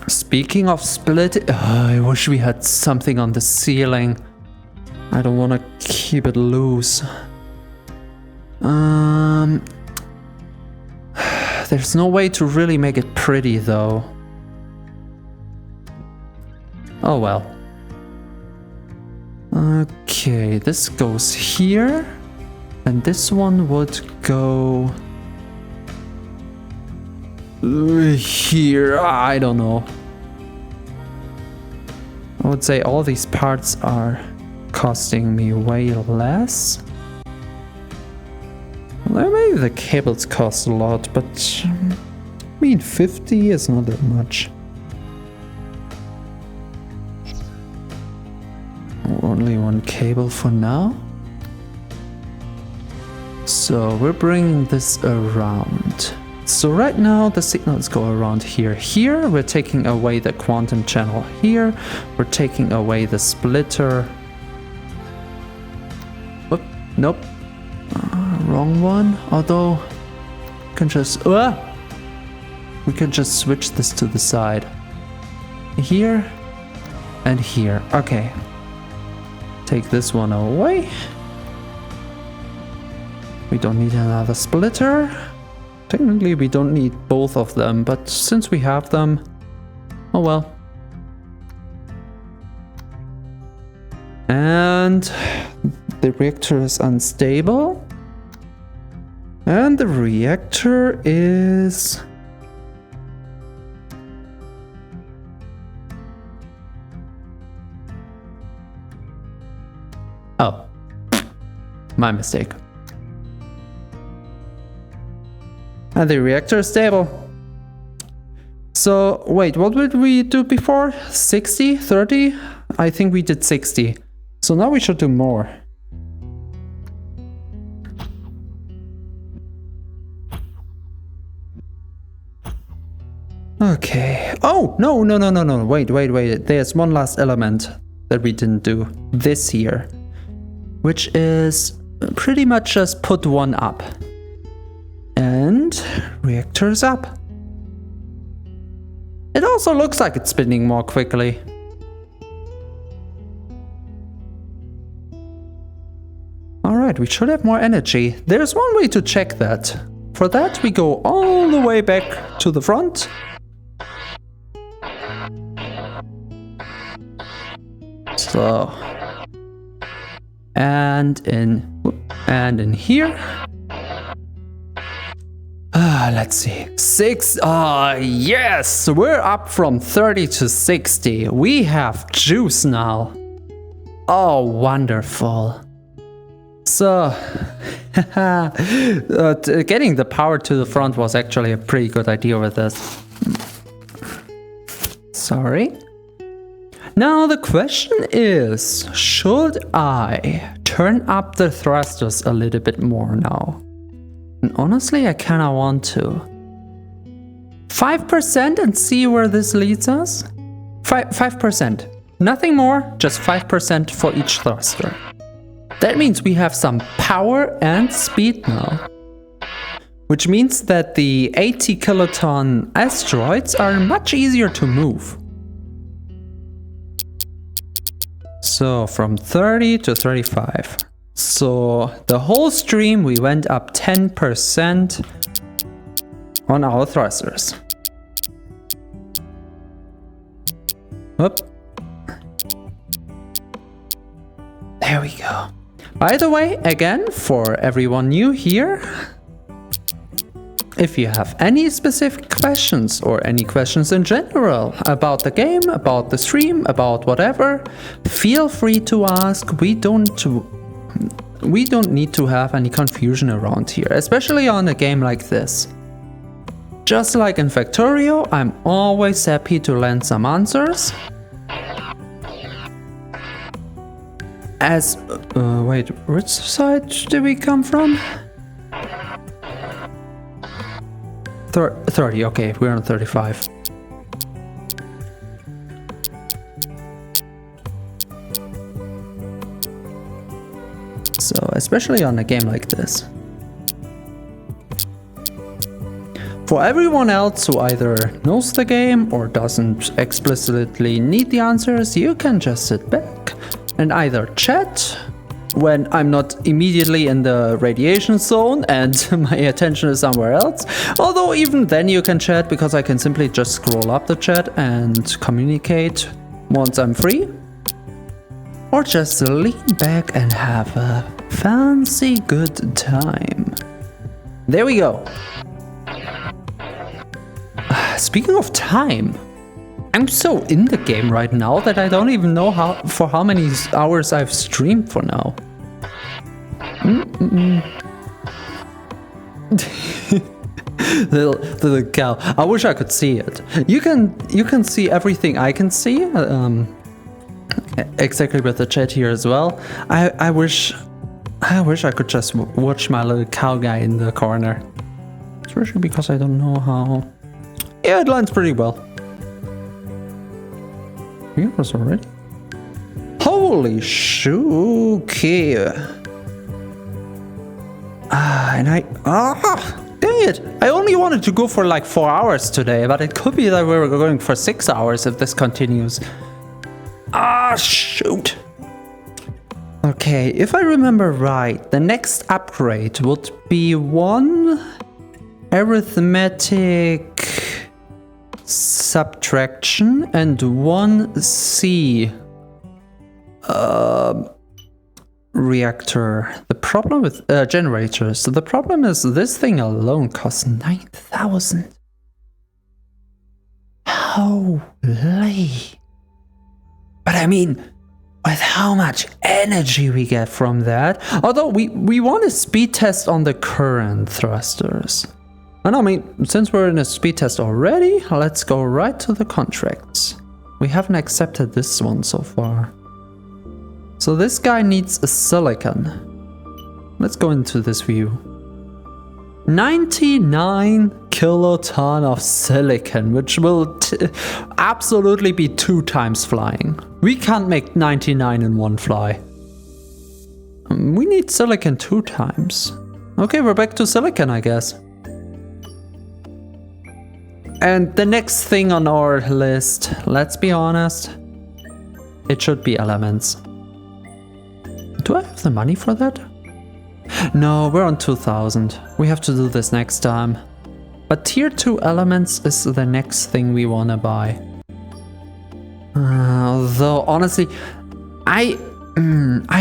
Speaking of split, I wish we had something on the ceiling. I don't want to keep it loose. There's no way to really make it pretty though. Oh well. Okay, this goes here. And this one would go here. I don't know. I would say all these parts are costing me way less. Well, maybe the cables cost a lot, but I mean 50 is not that much. Only 1 cable for now. So we're bringing this around. So right now the signals go around here. Here we're taking away the quantum channel here. We're taking away the splitter. Whoop, nope. Wrong one. Although we can just switch this to the side. Here and here. Okay. Take this one away. We don't need another splitter. Technically we don't need both of them, but since we have them, oh well. And the reactor is unstable. And the reactor is... Oh, my mistake. And the reactor is stable. So, wait, what did we do before? 60? 30? I think we did 60. So now we should do more. Okay. Oh, no. Wait. There's one last element that we didn't do this here, which is pretty much just put one up. And reactor's up. It also looks like it's spinning more quickly. Alright, we should have more energy. There's one way to check that. For that, we go all the way back to the front. So, and in here. Let's see. 6. Yes, we're up from 30 to 60. We have juice now. Oh, wonderful. So, getting the power to the front was actually a pretty good idea with this. Sorry. Now the question is, should I turn up the thrusters a little bit more now? And honestly, I kinda want to. 5% and see where this leads us? 5%. Nothing more, just 5% for each thruster. That means we have some power and speed now. Which means that the 80 kiloton asteroids are much easier to move. So from 30 to 35. So the whole stream we went up 10% on our thrusters. Whoop. There we go. By the way, again, for everyone new here, if you have any specific questions or any questions in general about the game, about the stream, about whatever, feel free to ask. We don't need to have any confusion around here, especially on a game like this. Just like in Factorio, I'm always happy to lend some answers. As, wait, which side did we come from? 30, okay, we're on 35. So, especially on a game like this. For everyone else who either knows the game or doesn't explicitly need the answers, you can just sit back and either chat when I'm not immediately in the radiation zone and my attention is somewhere else. Although even then you can chat, because I can simply just scroll up the chat and communicate once I'm free. Or just lean back and have a fancy good time. There we go. Speaking of time, I'm so in the game right now that I don't even know for how many hours I've streamed for now. the cow. I wish I could see it. You can see everything I can see. Exactly with the chat here as well. I wish I could just watch my little cow guy in the corner. Especially because I don't know how. Yeah, it lands pretty well. Here's already. Holy shooky. Dang it. I only wanted to go for like 4 hours today, but it could be that we're going for 6 hours if this continues. Shoot. Okay, if I remember right, the next upgrade would be 1 arithmetic subtraction and 1 C reactor. The problem with generators. So the problem is this thing alone costs 9,000. Holy. But I mean, with how much energy we get from that. Although we want a speed test on the current thrusters. And I mean, since we're in a speed test already, let's go right to the contracts. We haven't accepted this one so far. So this guy needs a silicon. Let's go into this view. 99 kiloton of silicon, which will absolutely be 2 times flying. We can't make 99 in 1 fly. We need silicon 2 times. Okay, we're back to silicon, I guess. And the next thing on our list, let's be honest, it should be elements. Do I have the money for that? No, we're on 2000. We have to do this next time. But tier 2 elements is the next thing we want to buy. Though honestly, I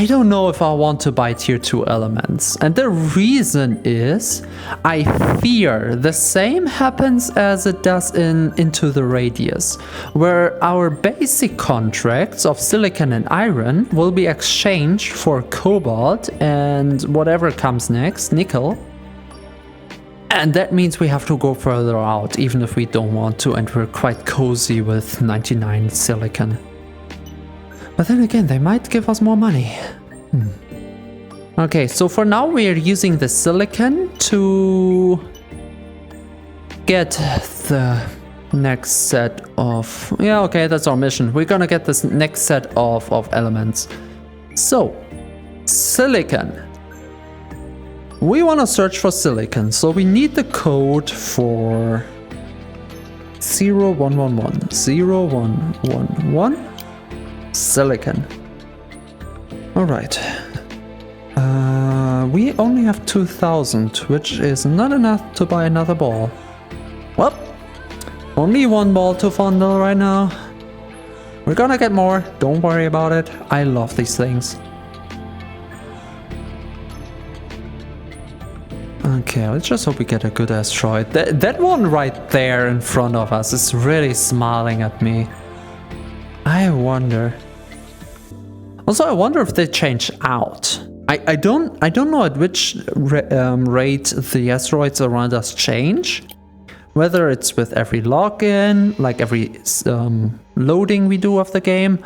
don't know if I want to buy tier 2 elements. And the reason is, I fear the same happens as it does in Into the Radius, where our basic contracts of silicon and iron will be exchanged for cobalt and whatever comes next, nickel. And that means we have to go further out, even if we don't want to, and we're quite cozy with 99 silicon. But then again, they might give us more money. Okay, so for now we are using the silicon to get the next set of... Yeah, okay, that's our mission. We're gonna get this next set of elements. So, silicon. We want to search for silicon, so we need the code for 0111. 0111. Silicon. Alright. We only have 2000, which is not enough to buy another ball. Well, only 1 ball to fondle right now. We're gonna get more, don't worry about it. I love these things. Okay, let's just hope we get a good asteroid. That one right there in front of us is really smiling at me. I wonder. Also, I wonder if they change out. I don't know at which rate the asteroids around us change. Whether it's with every login, like every loading we do of the game.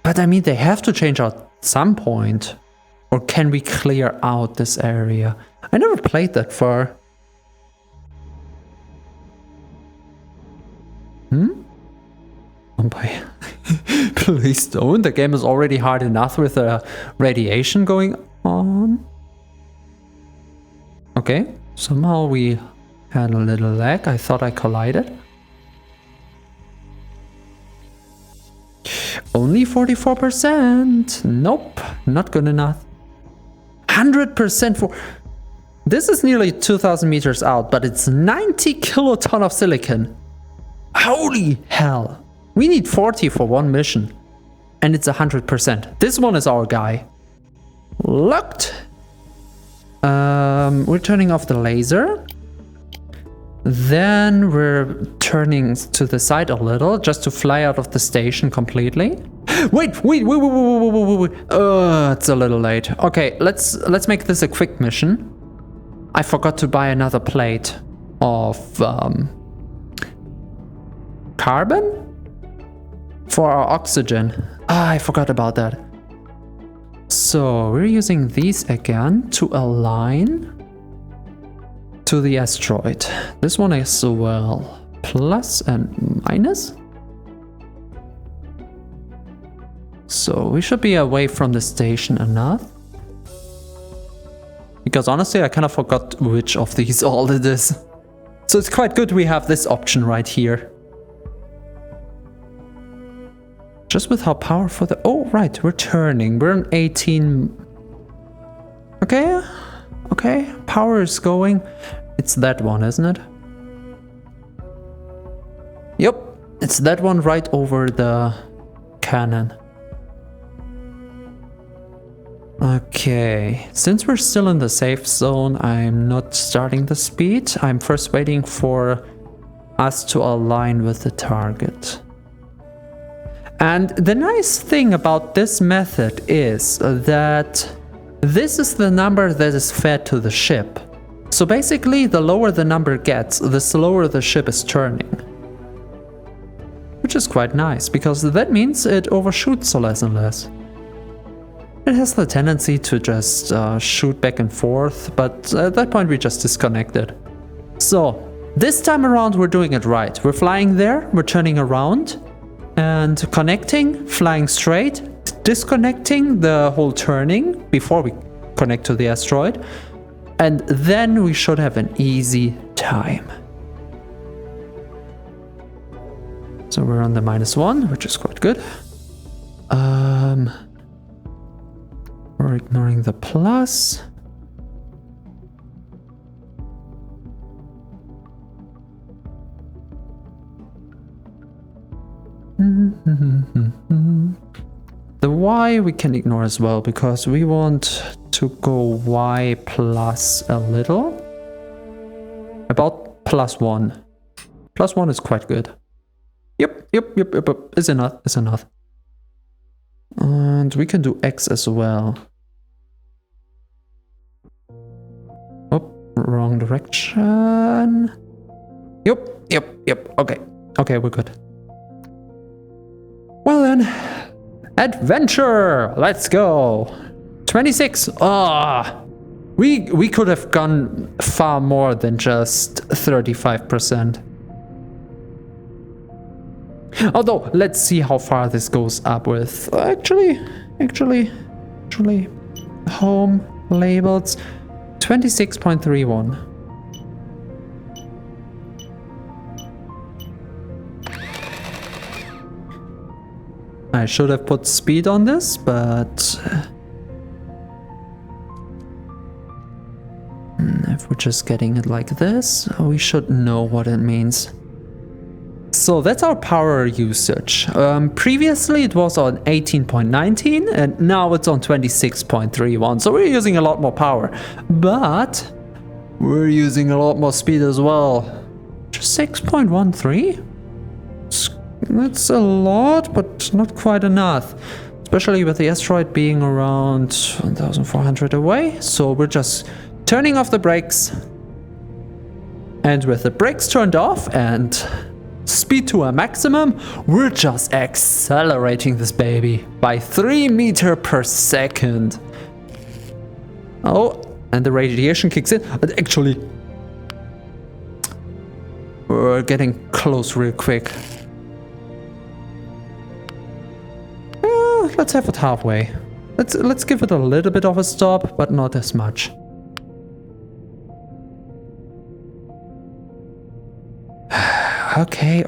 But I mean, they have to change out at some point. Or can we clear out this area? I never played that far. Oh boy. Please don't. The game is already hard enough with the radiation going on. Okay. Somehow we had a little lag. I thought I collided. Only 44%. Nope. Not good enough. 100% for... This is nearly 2,000 meters out, but it's 90 kiloton of silicon. Holy hell. We need 40 for one mission. And it's 100%. This one is our guy. Locked. We're turning off the laser. Then we're turning to the side a little, just to fly out of the station completely. Wait. It's a little late. Okay, let's make this a quick mission. I forgot to buy another plate of carbon for our oxygen. I forgot about that. So we're using these again to align to the asteroid. This one as well. Plus and minus. So we should be away from the station enough. Because honestly, I kind of forgot which of these all it is. So it's quite good we have this option right here. Just with how powerful the... Oh, right, we're turning. We're on 18... Okay. Okay, power is going. It's that one, isn't it? Yep, it's that one right over the cannon. Okay, since we're still in the safe zone, I'm not starting the speed. I'm first waiting for us to align with the target. And the nice thing about this method is that this is the number that is fed to the ship. So basically, the lower the number gets, the slower the ship is turning. Which is quite nice, because that means it overshoots less and less. It has the tendency to just shoot back and forth, but at that point we just disconnect it. So, this time around we're doing it right. We're flying there, we're turning around, and connecting, flying straight, disconnecting the whole turning before we connect to the asteroid, and then we should have an easy time. So we're on the -1, which is quite good. We're ignoring the plus. The Y we can ignore as well, because we want to go Y plus a little. About +1. +1 is quite good. Yep. Is enough. And we can do X as well. Oh, wrong direction. Yep. Okay, we're good. Well then, adventure! Let's go! 26! We could have gone far more than just 35%. Although, let's see how far this goes up with. Actually, home labels 26.31. I should have put speed on this, but if we're just getting it like this, we should know what it means. So that's our power usage. Previously it was on 18.19 and now it's on 26.31. So we're using a lot more power. But We're using a lot more speed as well. Just 6.13? That's a lot, but not quite enough. Especially with the asteroid being around 1,400 away. So we're just turning off the brakes. And with the brakes turned off and speed to a maximum, we're just accelerating this baby by 3 meters per second. Oh, and the radiation kicks in. Actually, we're getting close real quick. Let's have it halfway. Let's give it a little bit of a stop, but not as much. Okay.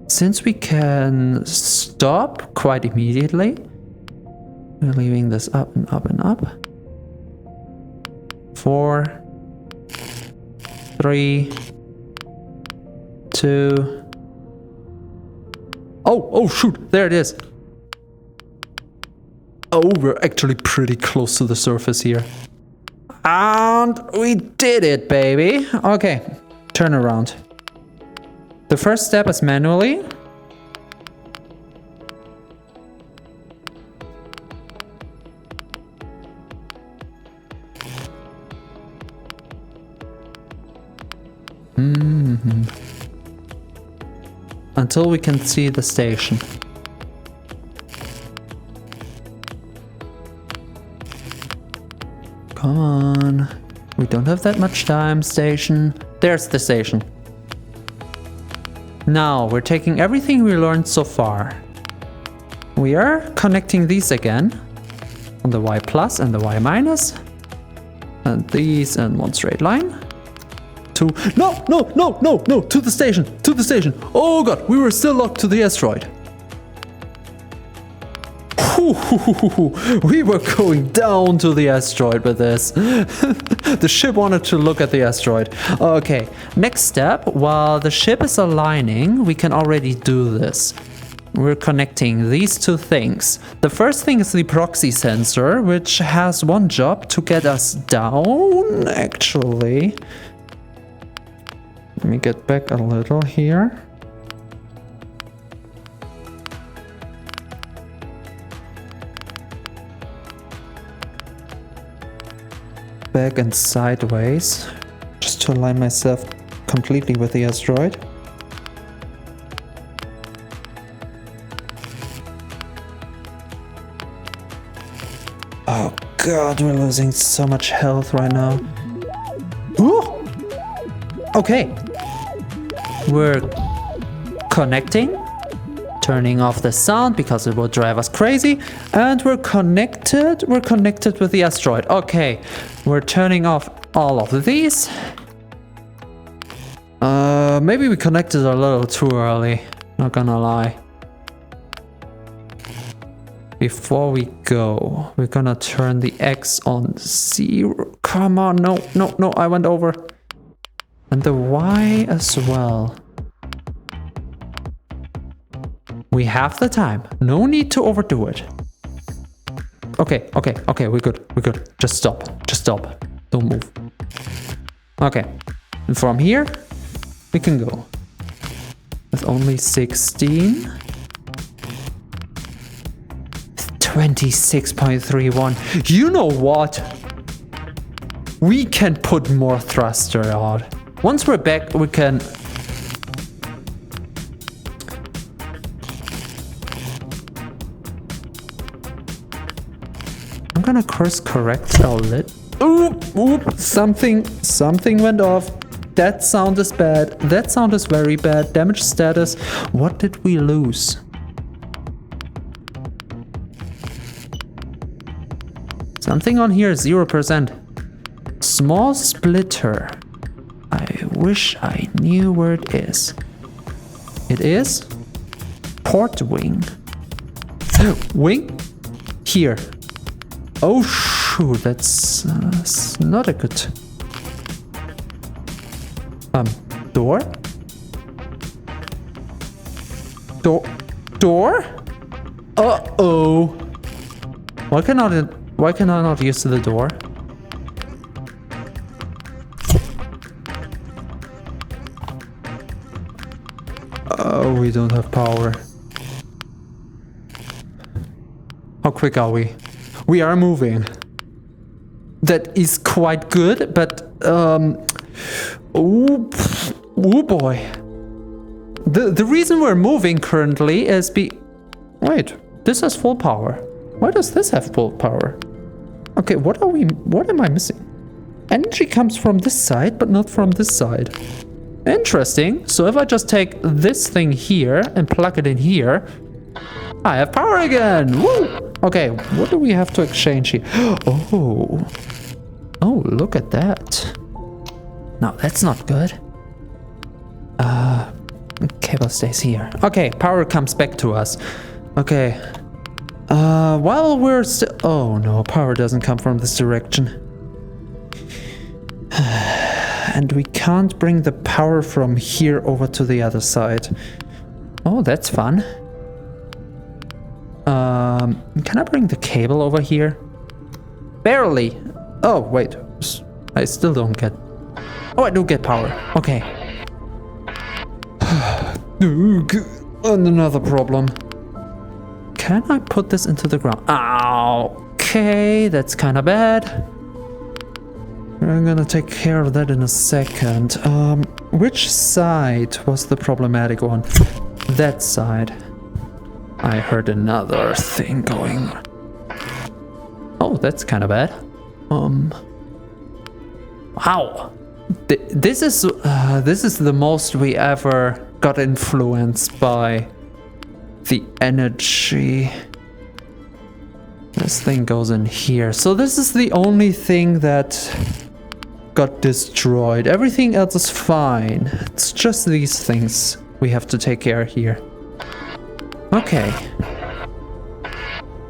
Since we can stop quite immediately, we're leaving this up and up and up. 4, 3, 2. Oh shoot, there it is. Oh, we're actually pretty close to the surface here. And we did it, baby. Okay, turn around. The first step is manually. Until we can see the station. Come on. We don't have that much time, station. There's the station. Now, we're taking everything we learned so far. We are connecting these again. On the Y plus and the Y minus. And these in one straight line. To... No! To the station! Oh god, we were still locked to the asteroid. We were going down to the asteroid with this. The ship wanted to look at the asteroid. Okay, next step, while the ship is aligning, we can already do this. We're connecting these two things. The first thing is the proxy sensor, which has one job to get us down, actually. Let me get back a little here. Back and sideways, just to align myself completely with the asteroid. Oh god, we're losing so much health right now. Ooh! Okay. We're connecting. Turning off the sound because it will drive us crazy, and we're connected with the asteroid. Okay, we're turning off all of these. Maybe we connected a little too early, not gonna lie. Before we go, we're gonna turn the X on 0. Come on, no, I went over. And the Y as well. We have the time. No need to overdo it. Okay, we're good. Just stop. Don't move. Okay. And from here, we can go. With only 16. 26.31. You know what? We can put more thruster out. Once we're back, we can... I'm gonna course correct a little. Oop, something went off. That sound is bad. That sound is very bad. Damage status. What did we lose? Something on here, 0%. Small splitter. I wish I knew where it is. It is port wing. Wing? Here. Oh shoot, that's not a good... door? Door? Uh-oh. Why can I not use the door? Oh, we don't have power. How quick are we? We are moving. That is quite good, but oh boy. The reason we're moving currently is wait, this has full power. Why does this have full power? Okay, what am I missing? Energy comes from this side, but not from this side. Interesting. So if I just take this thing here and plug it in here, I have power again. Woo! Okay, what do we have to exchange here? Oh, look at that. No, that's not good. Cable stays here. Okay, power comes back to us. Okay. While we're still... Oh no, power doesn't come from this direction. And we can't bring the power from here over to the other side. Oh, that's fun. Can I bring the cable over here? Barely. Oh, wait. I still don't get... Oh, I do get power. Okay. Another problem. Can I put this into the ground? Okay, that's kind of bad. I'm gonna take care of that in a second. Which side was the problematic one? That side. I heard another thing going. Oh, that's kind of bad. Wow. This is the most we ever got influenced by the energy. This thing goes in here. So this is the only thing that got destroyed. Everything else is fine. It's just these things we have to take care of here. Okay.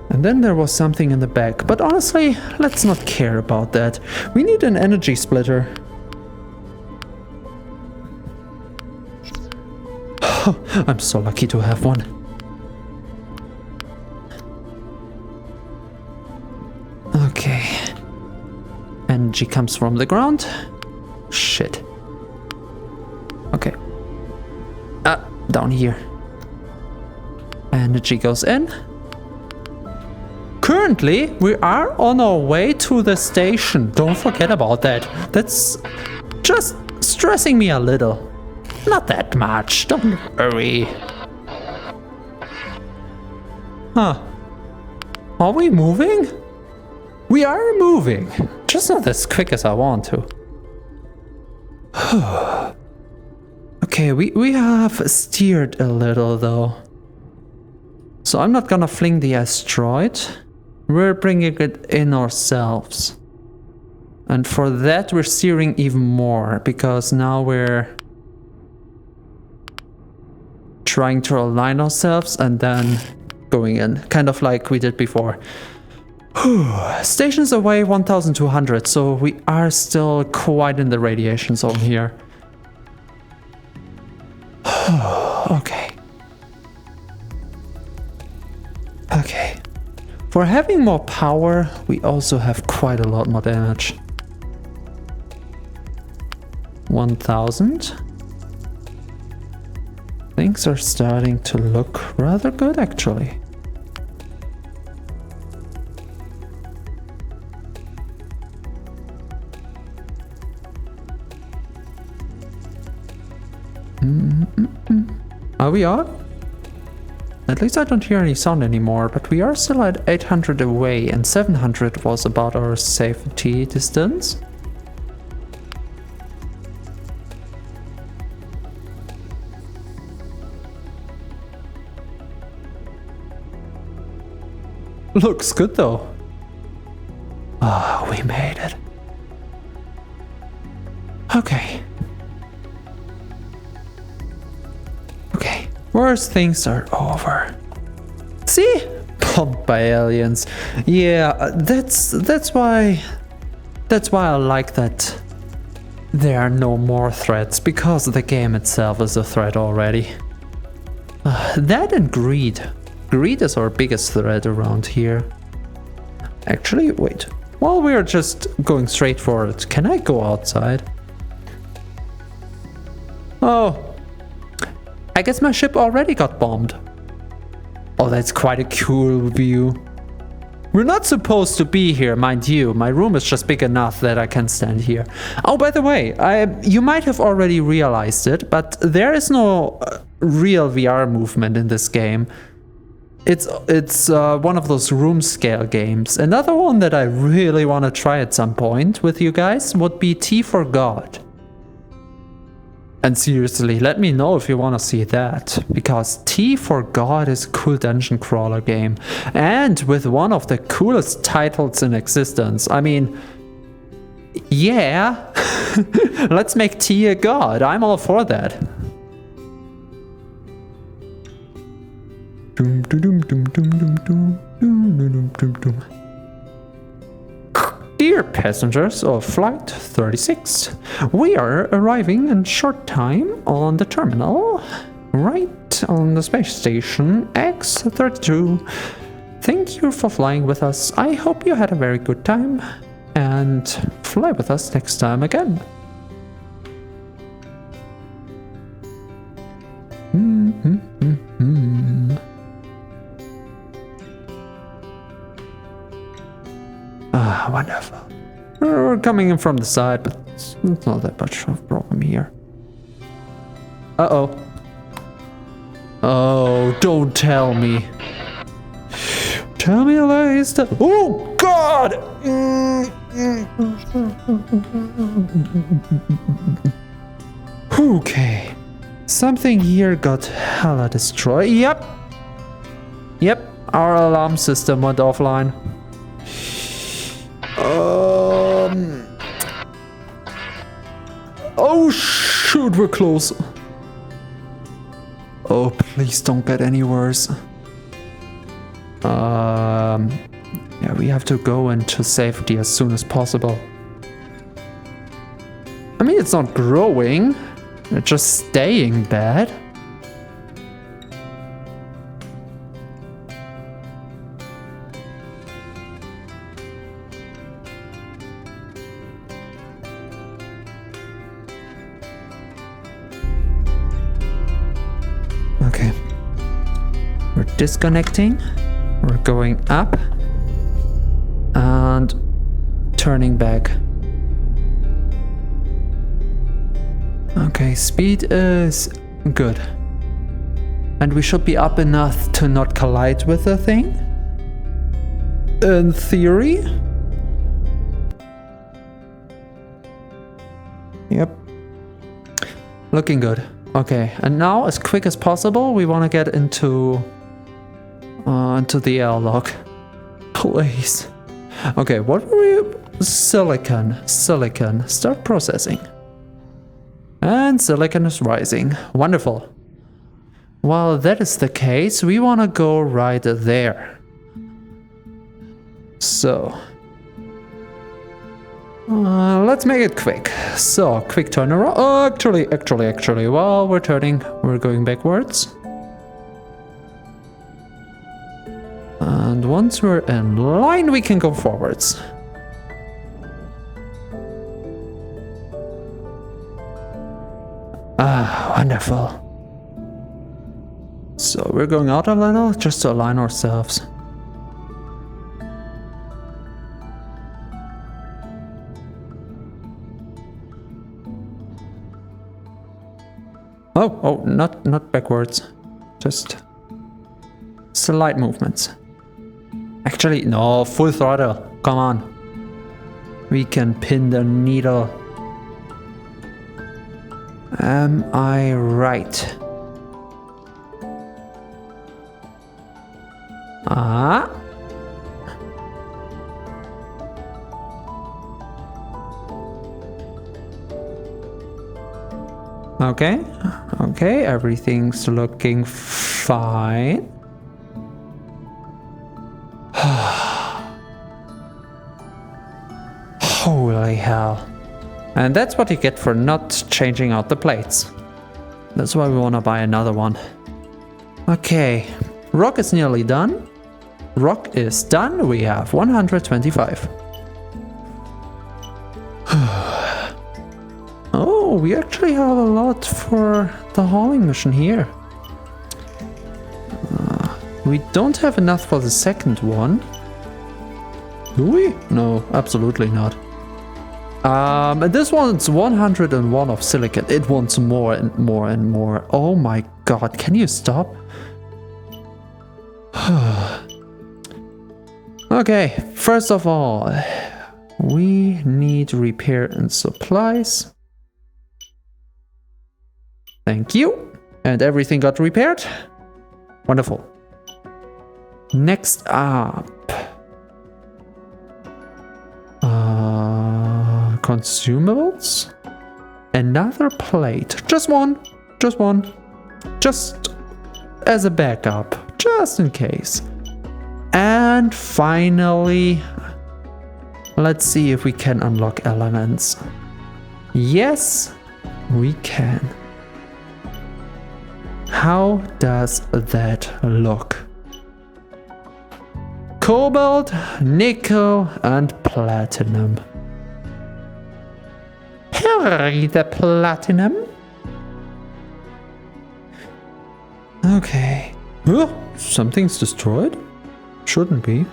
And then there was something in the back. But honestly, let's not care about that. We need an energy splitter. I'm so lucky to have one. Okay. Energy comes from the ground. Shit. Okay. Down here. Energy goes in. Currently, we are on our way to the station. Don't forget about that. That's just stressing me a little. Not that much, don't worry. Huh. Are we moving? We are moving. Just not as quick as I want to. Okay, we have steered a little though. So I'm not gonna fling the asteroid. We're bringing it in ourselves. And for that we're steering even more, because now we're trying to align ourselves and then going in, kind of like we did before. Station's away 1200, so we are still quite in the radiation zone here. Okay. Okay. For having more power, we also have quite a lot more damage. 1000. Things are starting to look rather good, actually. Are we on? At least I don't hear any sound anymore, but we are still at 800 away and 700 was about our safety distance. Looks good though. Ah, we made it. Okay. Okay, worst things are over. See? Pumped by aliens. Yeah, that's why I like that there are no more threats, because the game itself is a threat already. That and greed. Greed is our biggest threat around here. Actually, wait. While we're just going straight for it, can I go outside? Oh. I guess my ship already got bombed. Oh, that's quite a cool view. We're not supposed to be here, mind you. My room is just big enough that I can stand here. Oh, by the way, you might have already realized it, but there is no real VR movement in this game. It's one of those room scale games. Another one that I really want to try at some point with you guys would be T for God. And seriously, let me know if you want to see that, because T for God is a cool dungeon crawler game, and with one of the coolest titles in existence. I mean, yeah, let's make T a god. I'm all for that. Dear passengers of Flight 36, we are arriving in short time on the terminal, right on the space station X32. Thank you for flying with us. I hope you had a very good time, and fly with us next time again. Ah, wonderful. We're coming in from the side, but it's not that much of a problem here. Uh-oh. Oh, don't tell me. Tell me lies. Oh, God! Okay. Something here got hella destroyed. Yep. Our alarm system went offline. Oh shoot, we're close. Oh, please don't get any worse. Yeah, we have to go into safety as soon as possible. I mean, it's not growing, it's just staying bad. Okay, we're disconnecting, we're going up and turning back. Okay, speed is good, and we should be up enough to not collide with the thing, in theory. Yep, looking good. Okay, and now, as quick as possible, we want to get into the airlock. Please. Okay, what were we? Silicon. Start processing. And silicon is rising. Wonderful. While that is the case, we want to go right there. So, let's make it quick. So, quick turnaround. Oh, actually, while we're turning, we're going backwards. And once we're in line, we can go forwards. Ah, wonderful. So, we're going out a little just to align ourselves. Oh, not backwards. Just slight movements. Actually, no, full throttle. Come on. We can pin the needle. Am I right? Ah. Okay, everything's looking fine. Holy hell. And that's what you get for not changing out the plates. That's why we want to buy another one. Okay, rock is nearly done. Rock is done. We have 125. Oh, we actually have a lot for the hauling mission here. We don't have enough for the second one. Do we? No, absolutely not. And this one's 101 of silicon. It wants more and more and more. Oh my god, can you stop? Okay, first of all, we need repair and supplies. Thank you. And everything got repaired? Wonderful. Next up. Consumables? Another plate. Just one. Just one. Just as a backup. Just in case. And finally, let's see if we can unlock elements. Yes, we can. How does that look? Cobalt, nickel, and platinum. Hurry, the platinum. Okay. Oh, something's destroyed? Shouldn't be.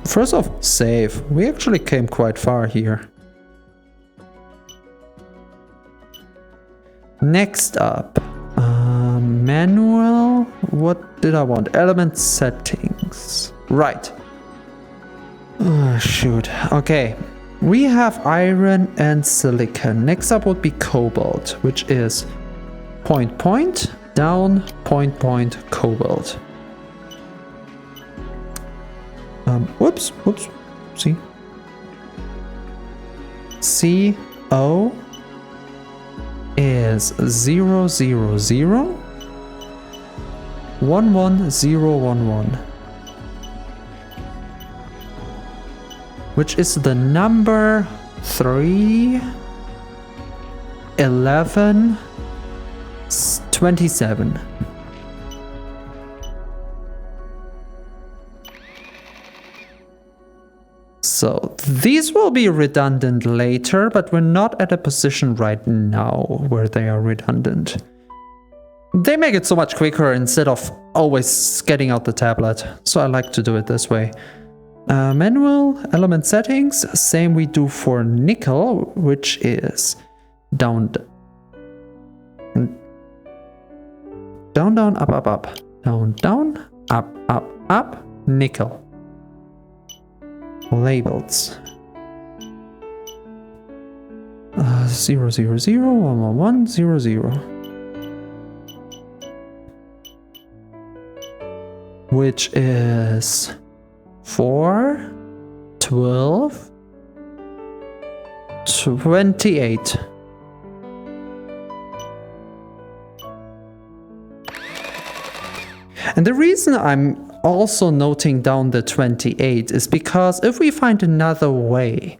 First off, save. We actually came quite far here. Next up, manual. What did I want? Element settings. Right. Oh, shoot. Okay. We have iron and silicon. Next up would be cobalt, which is point, down, point, cobalt. Whoops. See? CO is 0, 0, 0, 1, 1, 0, 1, 1. Which is the number 3, 11, 27. So these will be redundant later, but we're not at a position right now where they are redundant. They make it so much quicker instead of always getting out the tablet. So I like to do it this way. Manual element settings, same we do for nickel, which is down, down, up, down, up, nickel. Labels. 0, 0, 0, 1, 1, 1, 0, 0. Which is 4, 12, 28. And the reason I'm also noting down the 28 is because if we find another way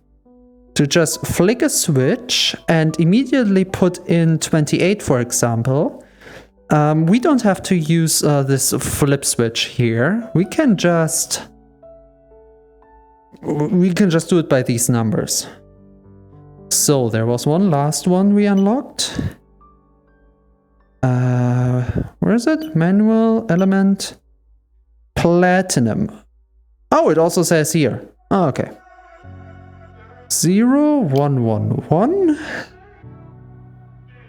to just flick a switch and immediately put in 28, for example, we don't have to use this flip switch here. We can just do it by these numbers. So there was one last one we unlocked. Where is it? Manual element platinum. Oh, it also says here. Oh, okay. 0, 1, 1, 1.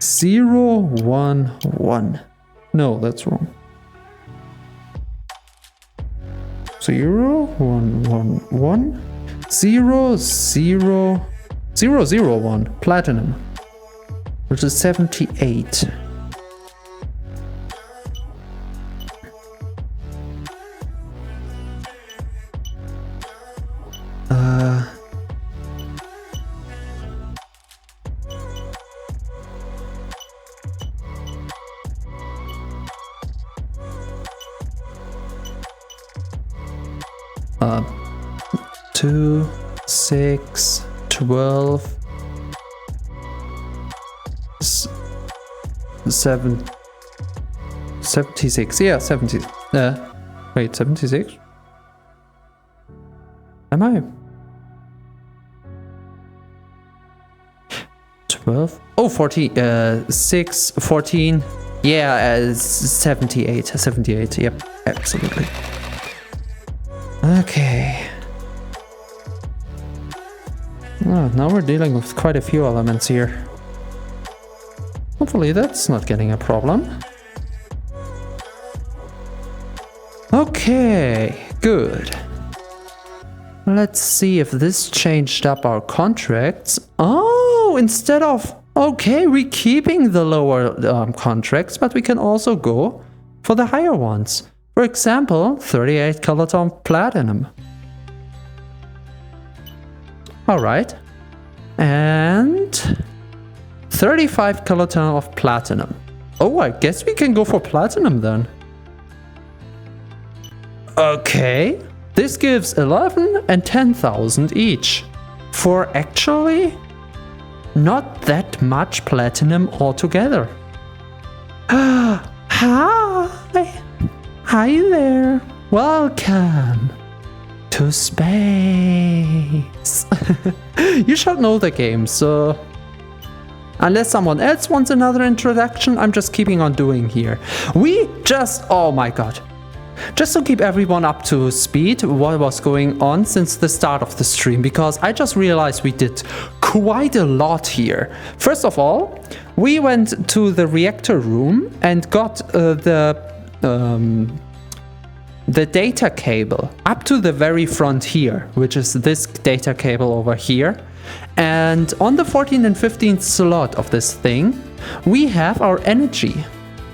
0, 1, 1. No, that's wrong. 0, 1, 1, 1. 0, 0, 0, 0, 1. Platinum. Which is 78. Uh, 2, 6, 12, 7, 76. Yeah, 70. Wait, 76? Am I? 12. Oh, 14. 6, 14. Yeah, 78. 78. Yep, absolutely. Okay. Oh, now we're dealing with quite a few elements here. Hopefully that's not getting a problem. Okay, good. Let's see if this changed up our contracts. Oh, instead of... Okay, we're keeping the lower contracts, but we can also go for the higher ones. For example, 38 kiloton platinum. Alright. And 35 kiloton of platinum. Oh, I guess we can go for platinum then. Okay. This gives 11 and 10,000 each. For actually not that much platinum altogether. Hi. Hi there. Welcome to space. You should know the game, so unless someone else wants another introduction, I'm just keeping on doing here. Oh my god. Just to keep everyone up to speed, what was going on since the start of the stream, because I just realized we did quite a lot here. First of all, we went to the reactor room and got the data cable up to the very front here, which is this data cable over here. And on the 14th and 15th slot of this thing, we have our energy.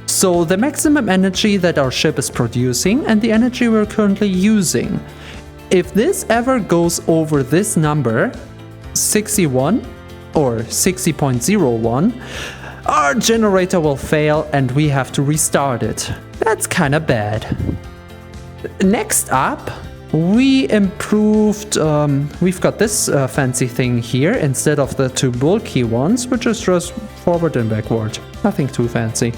So the maximum energy that our ship is producing and the energy we're currently using. If this ever goes over this number, 61 or 60.01, our generator will fail and we have to restart it. That's kind of bad. Next up, we improved, we've got this fancy thing here instead of the two bulky ones, which is just forward and backward. Nothing too fancy.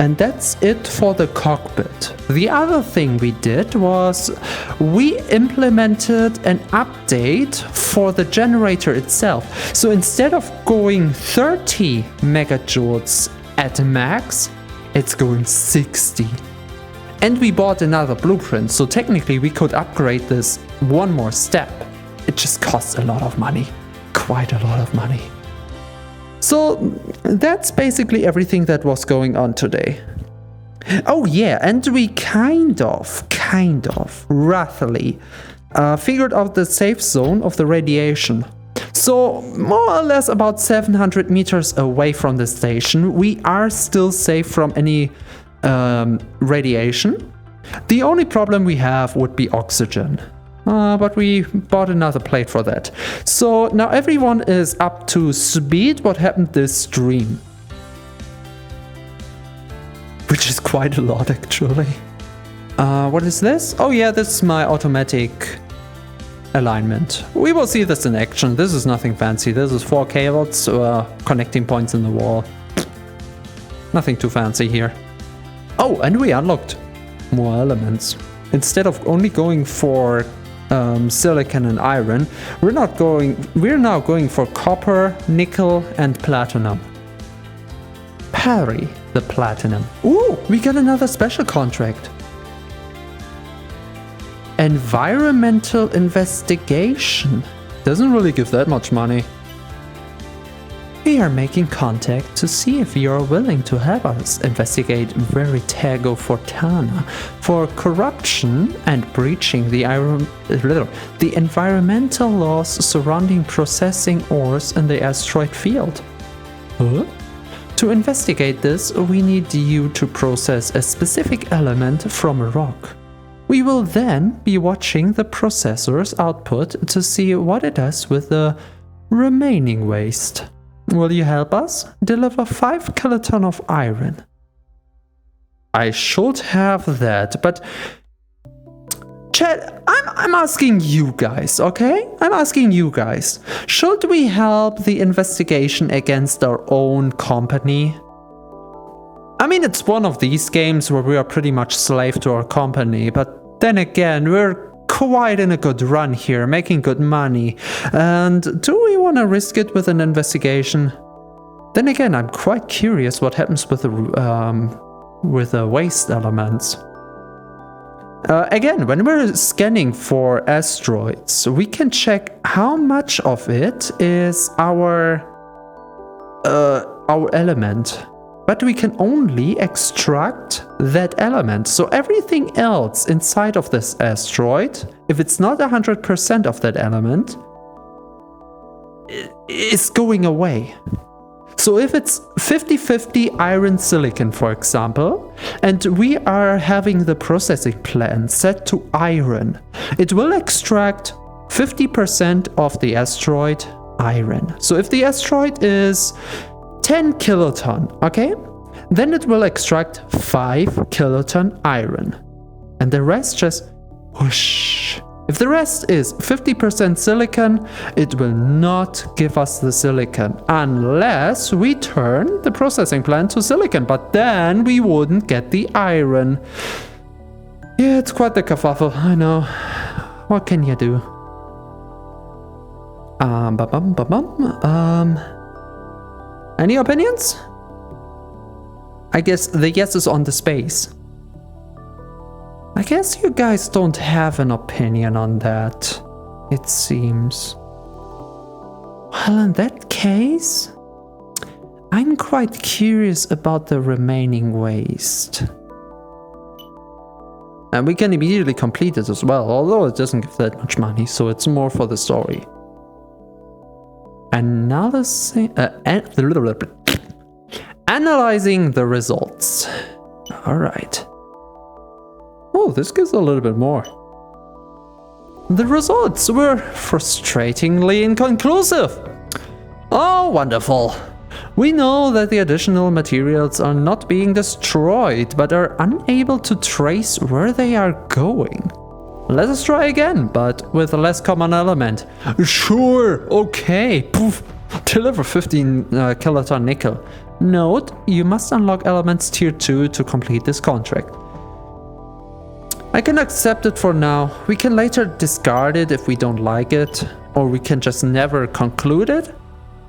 And that's it for the cockpit. The other thing we did was we implemented an update for the generator itself. So instead of going 30 megajoules at max, it's going 60. And we bought another blueprint, so technically we could upgrade this one more step. It just costs a lot of money. Quite a lot of money. So that's basically everything that was going on today. Oh yeah, and we kind of, roughly figured out the safe zone of the radiation. So more or less about 700 meters away from the station, we are still safe from any radiation. The only problem we have would be oxygen. But we bought another plate for that. So now everyone is up to speed what happened this stream. Which is quite a lot actually. What is this? Oh yeah, this is my automatic alignment. We will see this in action. This is nothing fancy. This is 4 cables connecting points in the wall. Nothing too fancy here. Oh, and we unlocked more elements. Instead of only going for silicon and iron, we're now going for copper, nickel, and platinum. Parry the platinum. Ooh, we got another special contract. Environmental investigation. Doesn't really give that much money. We are making contact to see if you are willing to have us investigate Veritago Fortana for corruption and breaching the environmental laws surrounding processing ores in the asteroid field. Huh? To investigate this, we need you to process a specific element from a rock. We will then be watching the processor's output to see what it does with the remaining waste. Will you help us deliver 5 kiloton of iron? I should have that, but chat, I'm asking you guys, okay? I'm asking you guys. Should we help the investigation against our own company? I mean, it's one of these games where we are pretty much slave to our company, but then again, we're quite in a good run here, making good money. And do we want to risk it with an investigation? Then again, I'm quite curious what happens with the waste elements. Again, when we're scanning for asteroids, we can check how much of it is our element. But we can only extract that element. So everything else inside of this asteroid, if it's not 100% of that element, is going away. So if it's 50-50 iron silicon, for example, and we are having the processing plant set to iron, it will extract 50% of the asteroid iron. So if the asteroid is 10 kiloton, okay, then it will extract 5 kiloton iron. And the rest just whoosh. If the rest is 50% silicon, it will not give us the silicon unless we turn the processing plant to silicon, but then we wouldn't get the iron. Yeah, it's quite the kerfuffle, I know. What can you do? Any opinions? I guess the yes is on the space. I guess you guys don't have an opinion on that, it seems. Well, in that case, I'm quite curious about the remaining waste. And we can immediately complete it as well, although it doesn't give that much money, so it's more for the story. Analyzing the results. Alright. Oh, this gives a little bit more. The results were frustratingly inconclusive. Oh, wonderful. We know that the additional materials are not being destroyed, but are unable to trace where they are going. Let us try again, but with a less common element. Sure, okay. Poof. Deliver 15 kiloton nickel. Note, you must unlock elements tier 2 to complete this contract. I can accept it for now. We can later discard it if we don't like it, or we can just never conclude it.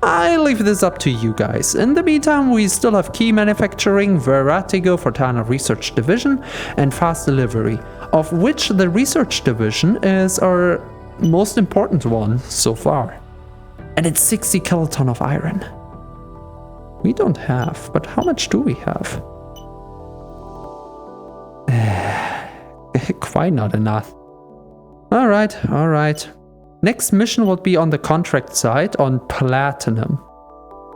I leave this up to you guys. In the meantime, we still have key manufacturing, Vertigo for Tana Research Division, and fast delivery, of which the Research Division is our most important one so far. And it's 60 kiloton of iron. We don't have, but how much do we have? Quite not enough. Alright. Next mission will be on the contract side on platinum.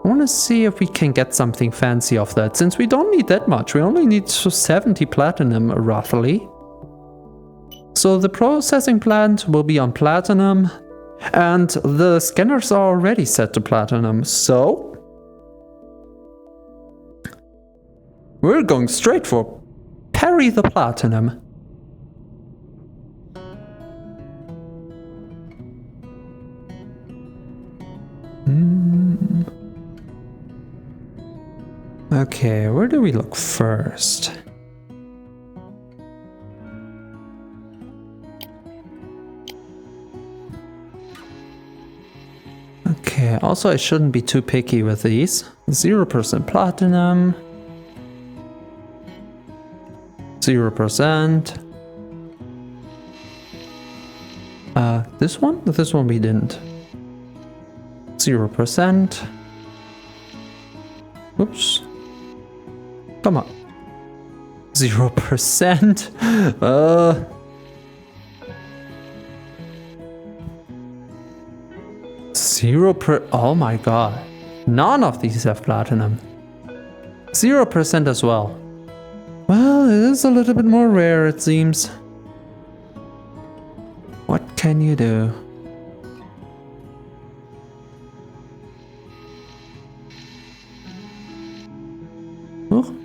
I want to see if we can get something fancy off that, since we don't need that much. We only need 70 platinum roughly. So the processing plant will be on platinum, and the scanners are already set to platinum, so we're going straight for parry the platinum. Okay, where do we look first? Okay, also I shouldn't be too picky with these. 0% platinum. 0%. This one? This one we didn't. 0%. Oops. Come on. 0%. 0%. Oh my god. None of these have platinum. 0% as well. Well, it is a little bit more rare, it seems. What can you do? Oh.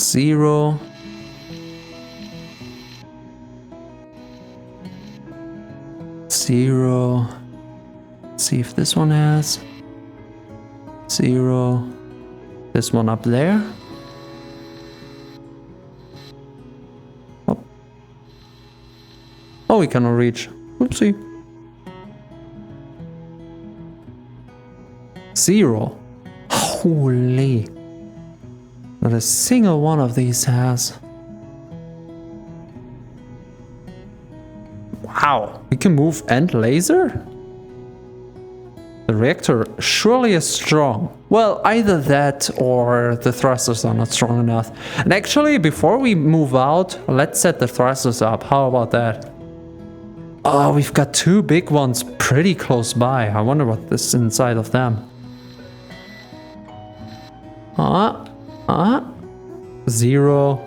0. Let's see if this one has 0. This one up there. Oh, we cannot reach. Oopsie. 0. Holy. Not a single one of these has. Wow. We can move and laser? The reactor surely is strong. Well, either that or the thrusters are not strong enough. And actually, before we move out, let's set the thrusters up. How about that? Oh, we've got 2 big ones pretty close by. I wonder what is inside of them. 0.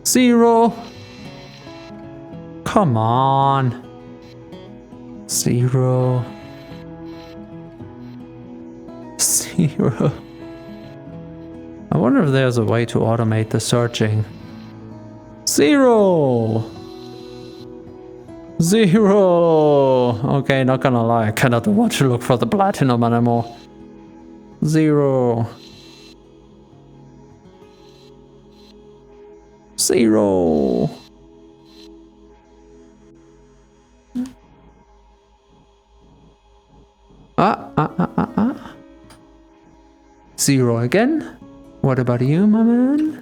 0. Come on. 0. 0. I wonder if there's a way to automate the searching. 0. 0. Okay, not gonna lie, I cannot want to look for the platinum anymore. 0. 0. 0 again. What about you, my man?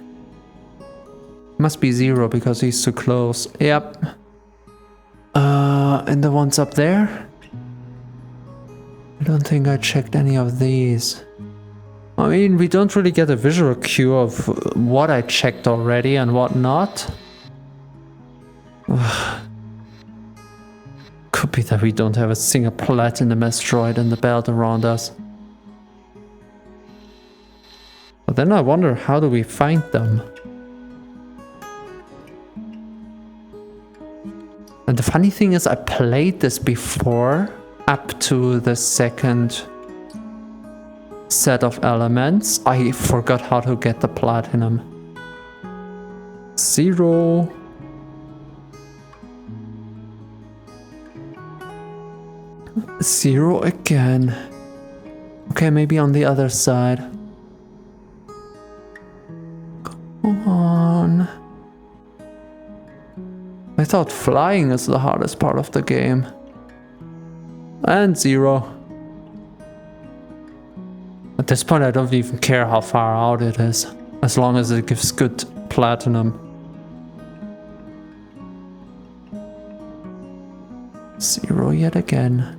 Must be 0 because he's too close. Yep. And the ones up there? I don't think I checked any of these. I mean, we don't really get a visual cue of what I checked already and what not. Could be that we don't have a single platinum asteroid in the belt around us. But then I wonder, how do we find them? And the funny thing is, I played this before, up to the second set of elements. I forgot how to get the platinum. 0. 0 again. Okay, maybe on the other side. Come on. I thought flying is the hardest part of the game. And 0. At this point I don't even care how far out it is, as long as it gives good platinum. 0 yet again.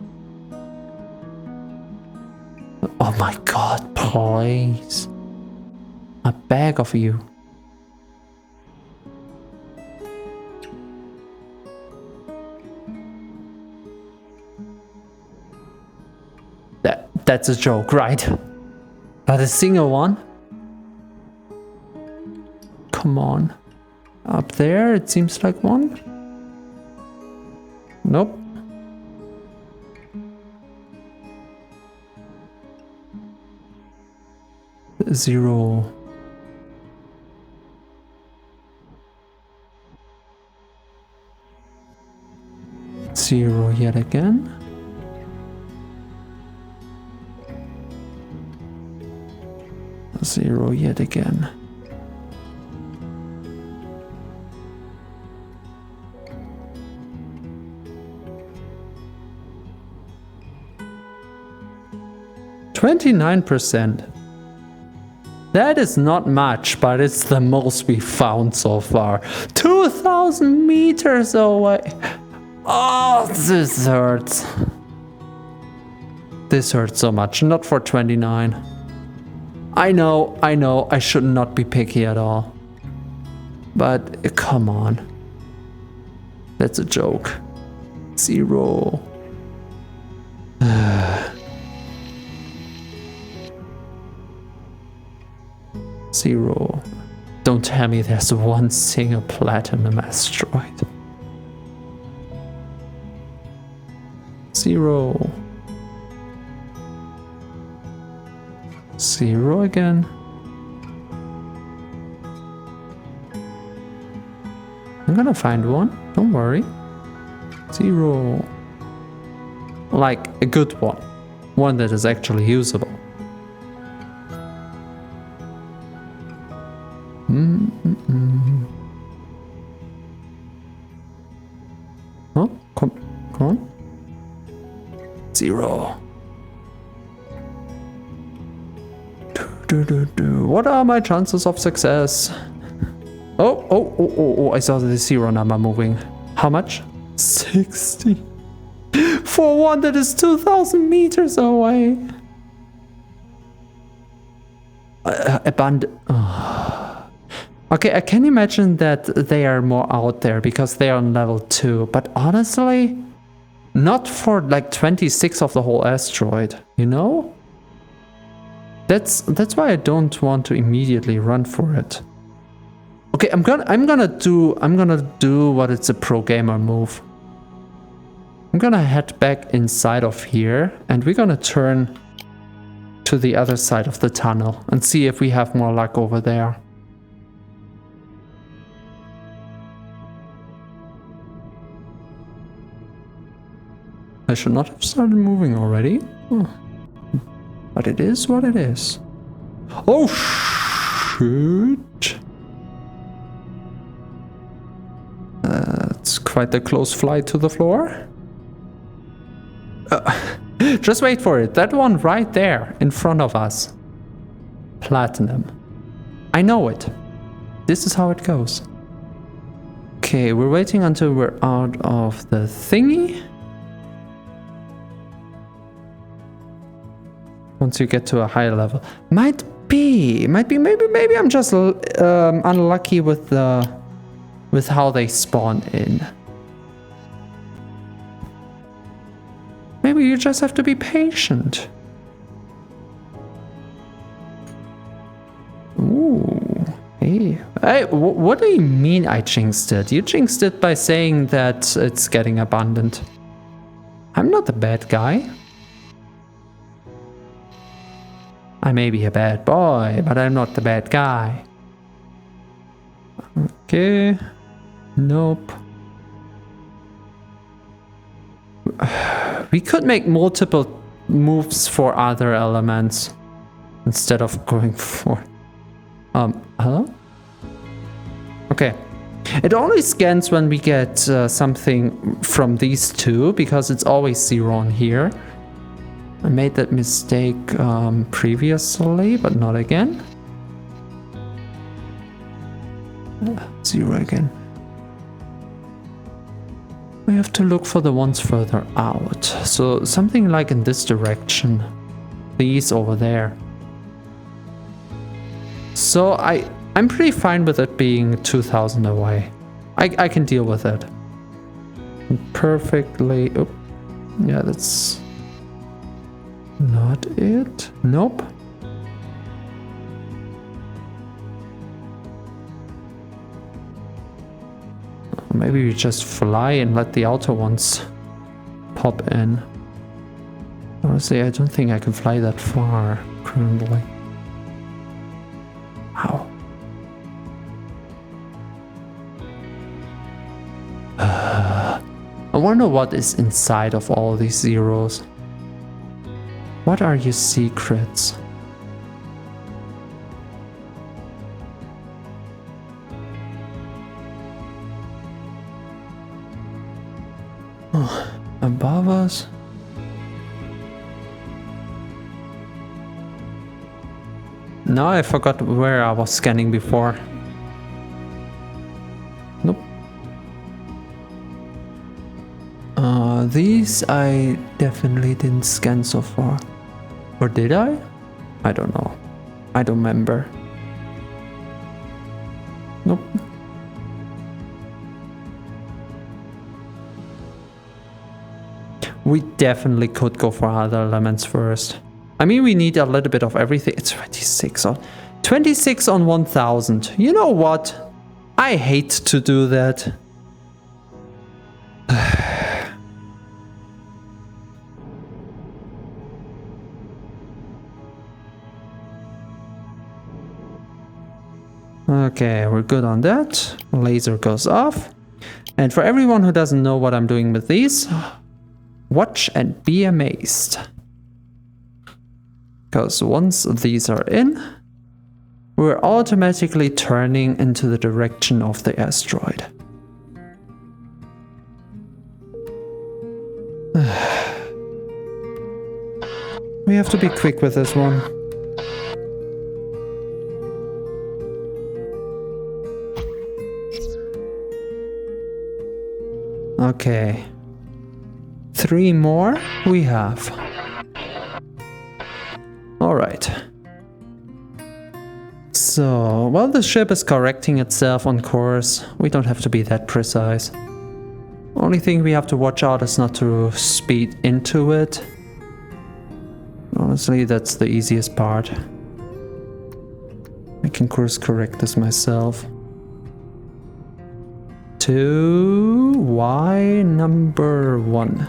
Oh my god, please. A bag of you. That's a joke, right? Not a single one? Come on. Up there, it seems like one. Nope. Zero. Zero yet again. Zero yet again. %. That is not much, but it's the most we found so far. 2,000 meters away. Oh, this hurts. This hurts so much. Not for 29. I know, I should not be picky at all. But come on. That's a joke. 0. 0. Don't tell me there's one single platinum asteroid. 0. 0 again. I'm gonna find one, don't worry. 0. Like a good one. One that is actually usable. Oh, come on. 0. What are my chances of success? Oh, I saw the 0 number moving. How much? 60. For one that is 2,000 meters away. Okay, I can imagine that they are more out there because they are on level 2. But honestly, not for like 26 of the whole asteroid, you know? That's why I don't want to immediately run for it. Okay, I'm gonna do what it's a pro gamer move. I'm gonna head back inside of here and we're gonna turn to the other side of the tunnel and see if we have more luck over there. I should not have started moving already. But it is what it is. Oh, shoot. It's quite a close flight to the floor. Just wait for it. That one right there in front of us. Platinum. I know it. This is how it goes. Okay, we're waiting until we're out of the thingy. Once you get to a higher level. Maybe I'm just unlucky with how they spawn in. Maybe you just have to be patient. Ooh, hey, what do you mean I jinxed it? You jinxed it by saying that it's getting abundant. I'm not the bad guy. I may be a bad boy, but I'm not the bad guy. Okay. Nope. We could make multiple moves for other elements instead of going for... hello? Okay. It only scans when we get something from these two, because it's always 0 on here. I made that mistake previously, but not again. 0 again. We have to look for the ones further out. So something like in this direction. These over there. So I'm pretty fine with it being 2,000 away. I can deal with it. Perfectly. Oh, yeah, that's... not it? Nope. Maybe we just fly and let the outer ones pop in. Honestly, I don't think I can fly that far currently. Wow. I wonder what is inside of all these zeros. What are your secrets? Oh, above us? Now I forgot where I was scanning before. Nope. These I definitely didn't scan so far. Or did I? I don't know. I don't remember. Nope. We definitely could go for other elements first. I mean, we need a little bit of everything. It's 26 on 1000. You know what? I hate to do that. Okay, we're good on that. Laser goes off. And for everyone who doesn't know what I'm doing with these, watch and be amazed. Because once these are in, we're automatically turning into the direction of the asteroid. We have to be quick with this one. Okay. 3 more we have. Alright. So, while the ship is correcting itself on course, we don't have to be that precise. Only thing we have to watch out is not to speed into it. Honestly, that's the easiest part. I can course correct this myself. To Y number 1.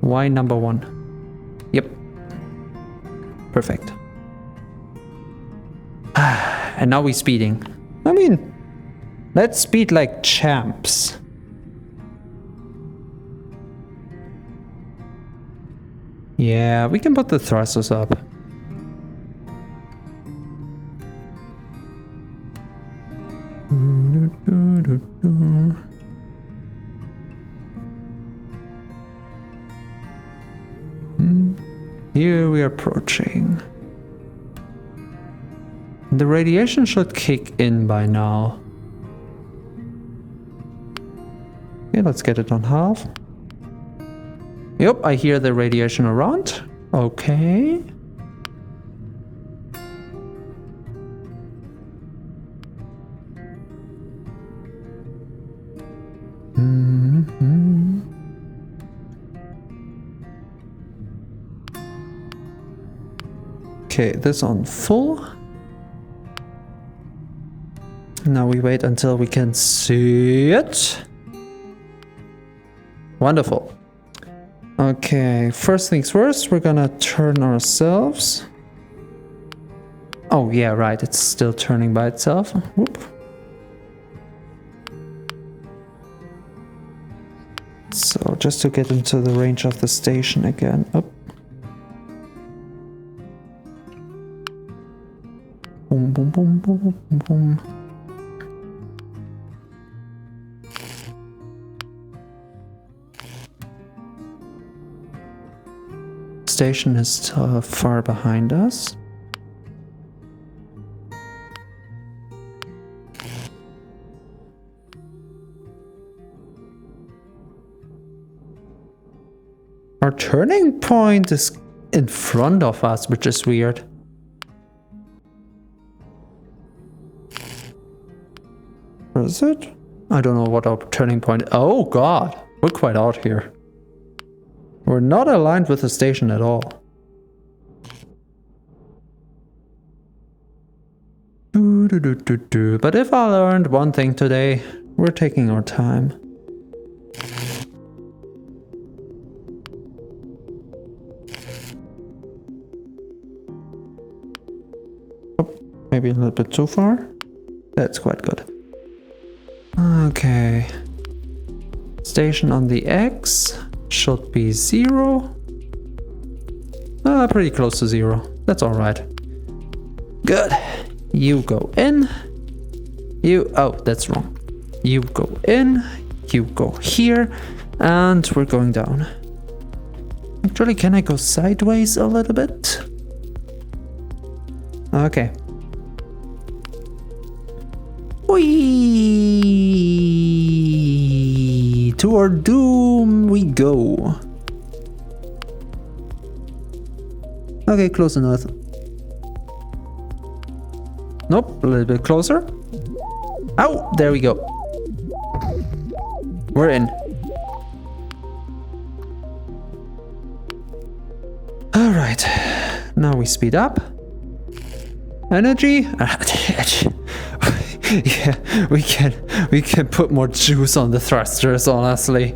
Y number 1. Yep. Perfect. And now we're speeding. I mean, let's speed like champs. Yeah, we can put the thrusters up. Here we are approaching. The radiation should kick in by now. Okay, let's get it on half. Yep, I hear the radiation around. Okay. Okay, this on full. Now we wait until we can see it. Wonderful. Okay, first things first, we're gonna turn ourselves. Oh yeah, right, it's still turning by itself. Whoop. So just to get into the range of the station again. Up. Boom, boom, boom, boom, boom, boom. Station is still far behind us. Our turning point is in front of us, which is weird. Where is it? I don't know what our turning point is. Oh god, we're quite out here. We're not aligned with the station at all. But if I learned one thing today, we're taking our time. Oh, maybe a little bit too far. That's quite good. Okay. Station on the X. Should be 0. Pretty close to 0. That's alright. Good. You go in. Oh, that's wrong. You go in. You go here. And we're going down. Actually, can I go sideways a little bit? Okay. Whee! To our doom we go. Okay, close enough. Nope, a little bit closer. Oh, there we go. We're in. Alright, now we speed up. Energy. Yeah, we can put more juice on the thrusters, honestly.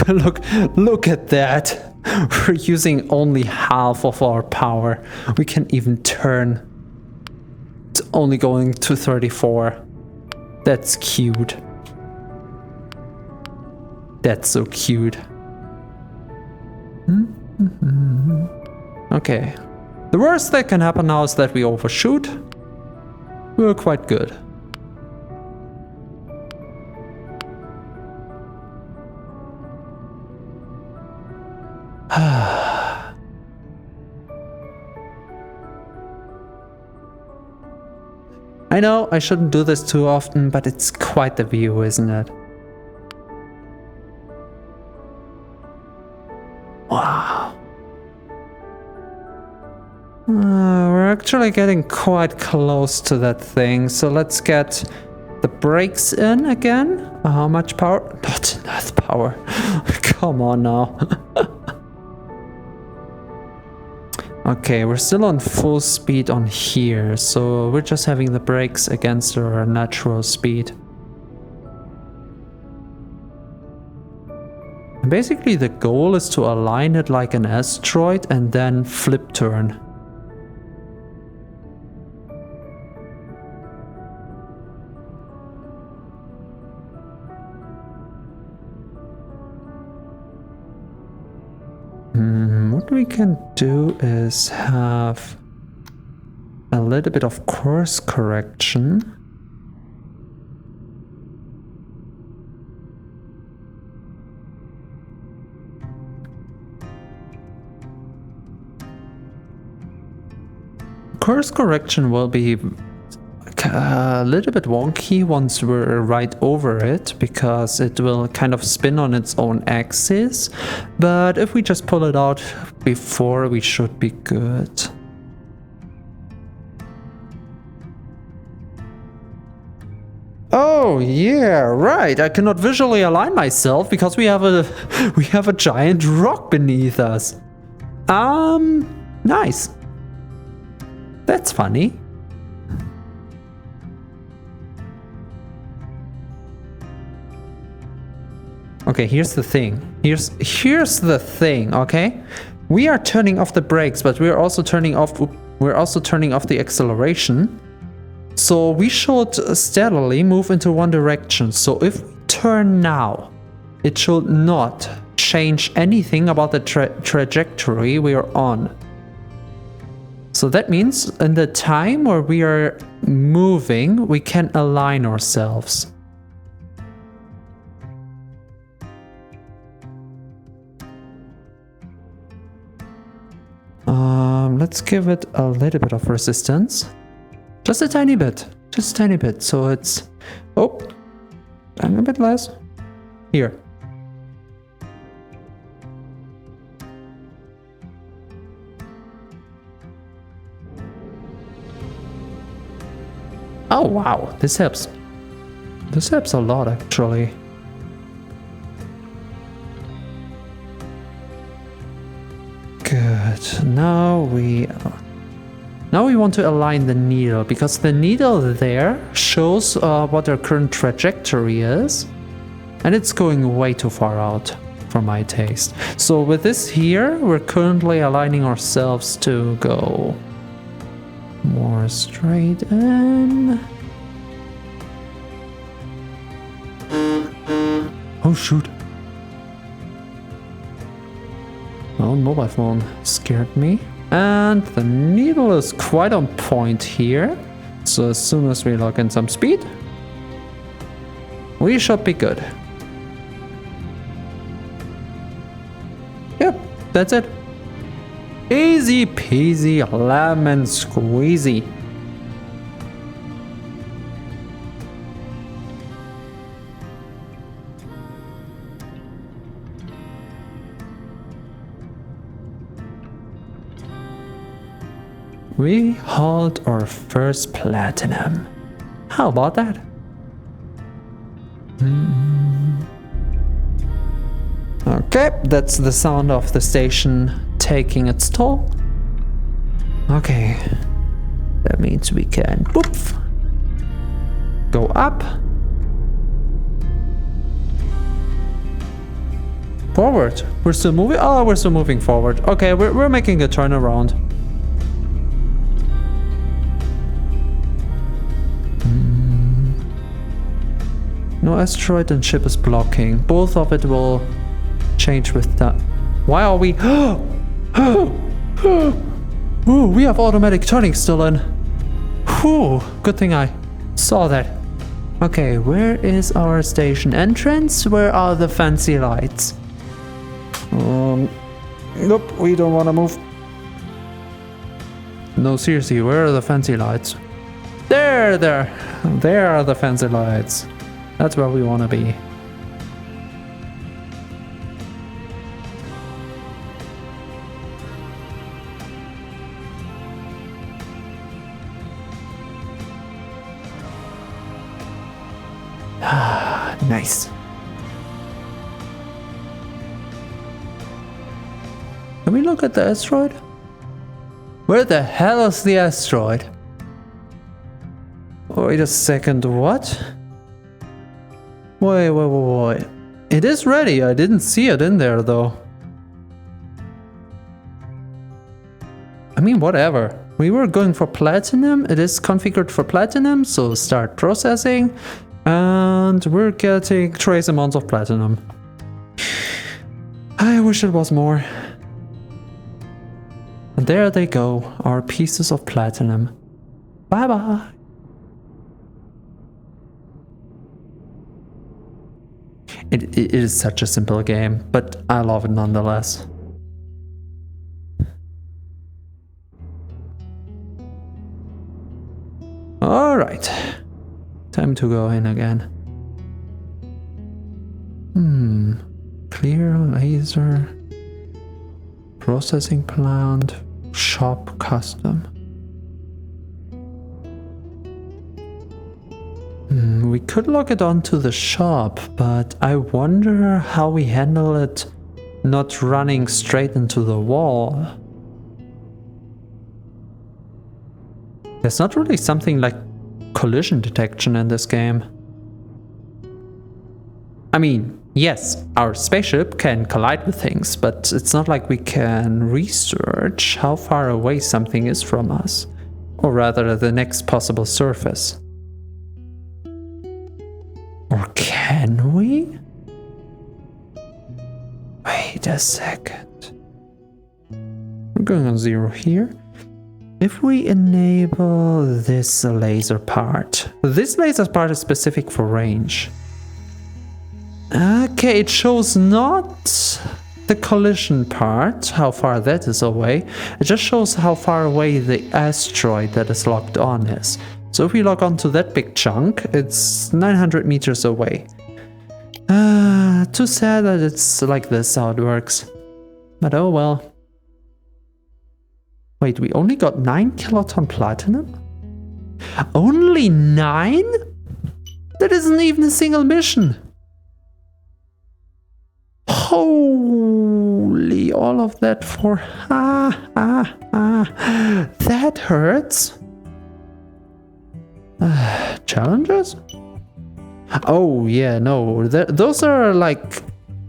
Look at that. We're using only half of our power. We can't even turn. It's only going to 34. That's cute. That's so cute. Okay. The worst that can happen now is that we overshoot. We're quite good. I know I shouldn't do this too often, but it's quite the view, isn't it? Wow. We're actually getting quite close to that thing, so let's get the brakes in again. How much power? Not enough power. Come on now. Okay, we're still on full speed on here, so we're just having the brakes against our natural speed. And basically the goal is to align it like an asteroid and then flip turn. What we can do is have a little bit of course correction. Course correction will be a little bit wonky once we're right over it, because it will kind of spin on its own axis, but if we just pull it out before, we should be good. Oh yeah, right, I cannot visually align myself because we have a giant rock beneath us. Nice. That's funny. Okay, here's the thing. Here's the thing, okay? We are turning off the brakes, but we're also turning off the acceleration. So we should steadily move into one direction. So if we turn now, it should not change anything about the trajectory we are on. So that means in the time where we are moving, we can align ourselves. Let's give it a little bit of resistance. Just a tiny bit. Just a tiny bit. So it's... Oh! And a bit less. Here. Oh wow, this helps. This helps a lot actually. Good. Now we want to align the needle, because the needle there shows what our current trajectory is, and it's going way too far out for my taste. So with this here, we're currently aligning ourselves to go more straight in. Oh shoot. Oh, mobile phone scared me. And the needle is quite on point here. So as soon as we lock in some speed, we should be good. Yep, that's it. Easy peasy lemon squeezy. We hauled our first platinum. How about that? Okay, that's the sound of the station taking its toll. Okay, that means we can poof, go up, forward. We're still moving. Oh, we're still moving forward. Okay, we're making a turnaround. No asteroid and ship is blocking. Both of it will change with that. Why are we... Ooh, we have automatic turning still in. Whew, good thing I saw that. Okay, where is our station entrance? Where are the fancy lights? Nope, we don't want to move. No, seriously, where are the fancy lights? There are the fancy lights. That's where we want to be. Ah, nice. Can we look at the asteroid? Where the hell is the asteroid? Wait a second, what? Wait. It is ready, I didn't see it in there though. I mean, whatever. We were going for platinum, it is configured for platinum, so start processing. And we're getting trace amounts of platinum. I wish it was more. And there they go, our pieces of platinum. Bye bye. It is such a simple game, but I love it nonetheless. Alright. Time to go in again. Clear, laser, processing plant, shop, custom. We could log it onto the shop, but I wonder how we handle it not running straight into the wall. There's not really something like collision detection in this game. I mean, yes, our spaceship can collide with things, but it's not like we can research how far away something is from us, or rather the next possible surface. Or can we? Wait a second. We're going on 0 here. If we enable this laser part, this laser part is specific for range. Okay, it shows not the collision part, how far that is away. It just shows how far away the asteroid that is locked on is. So if we log onto that big chunk, it's 900 meters away. Too sad that it's like this how it works. But oh well. Wait, we only got 9 kiloton platinum? Only 9? That isn't even a single mission. Holy, all of that for... That hurts. Challenges? Oh yeah, no, those are like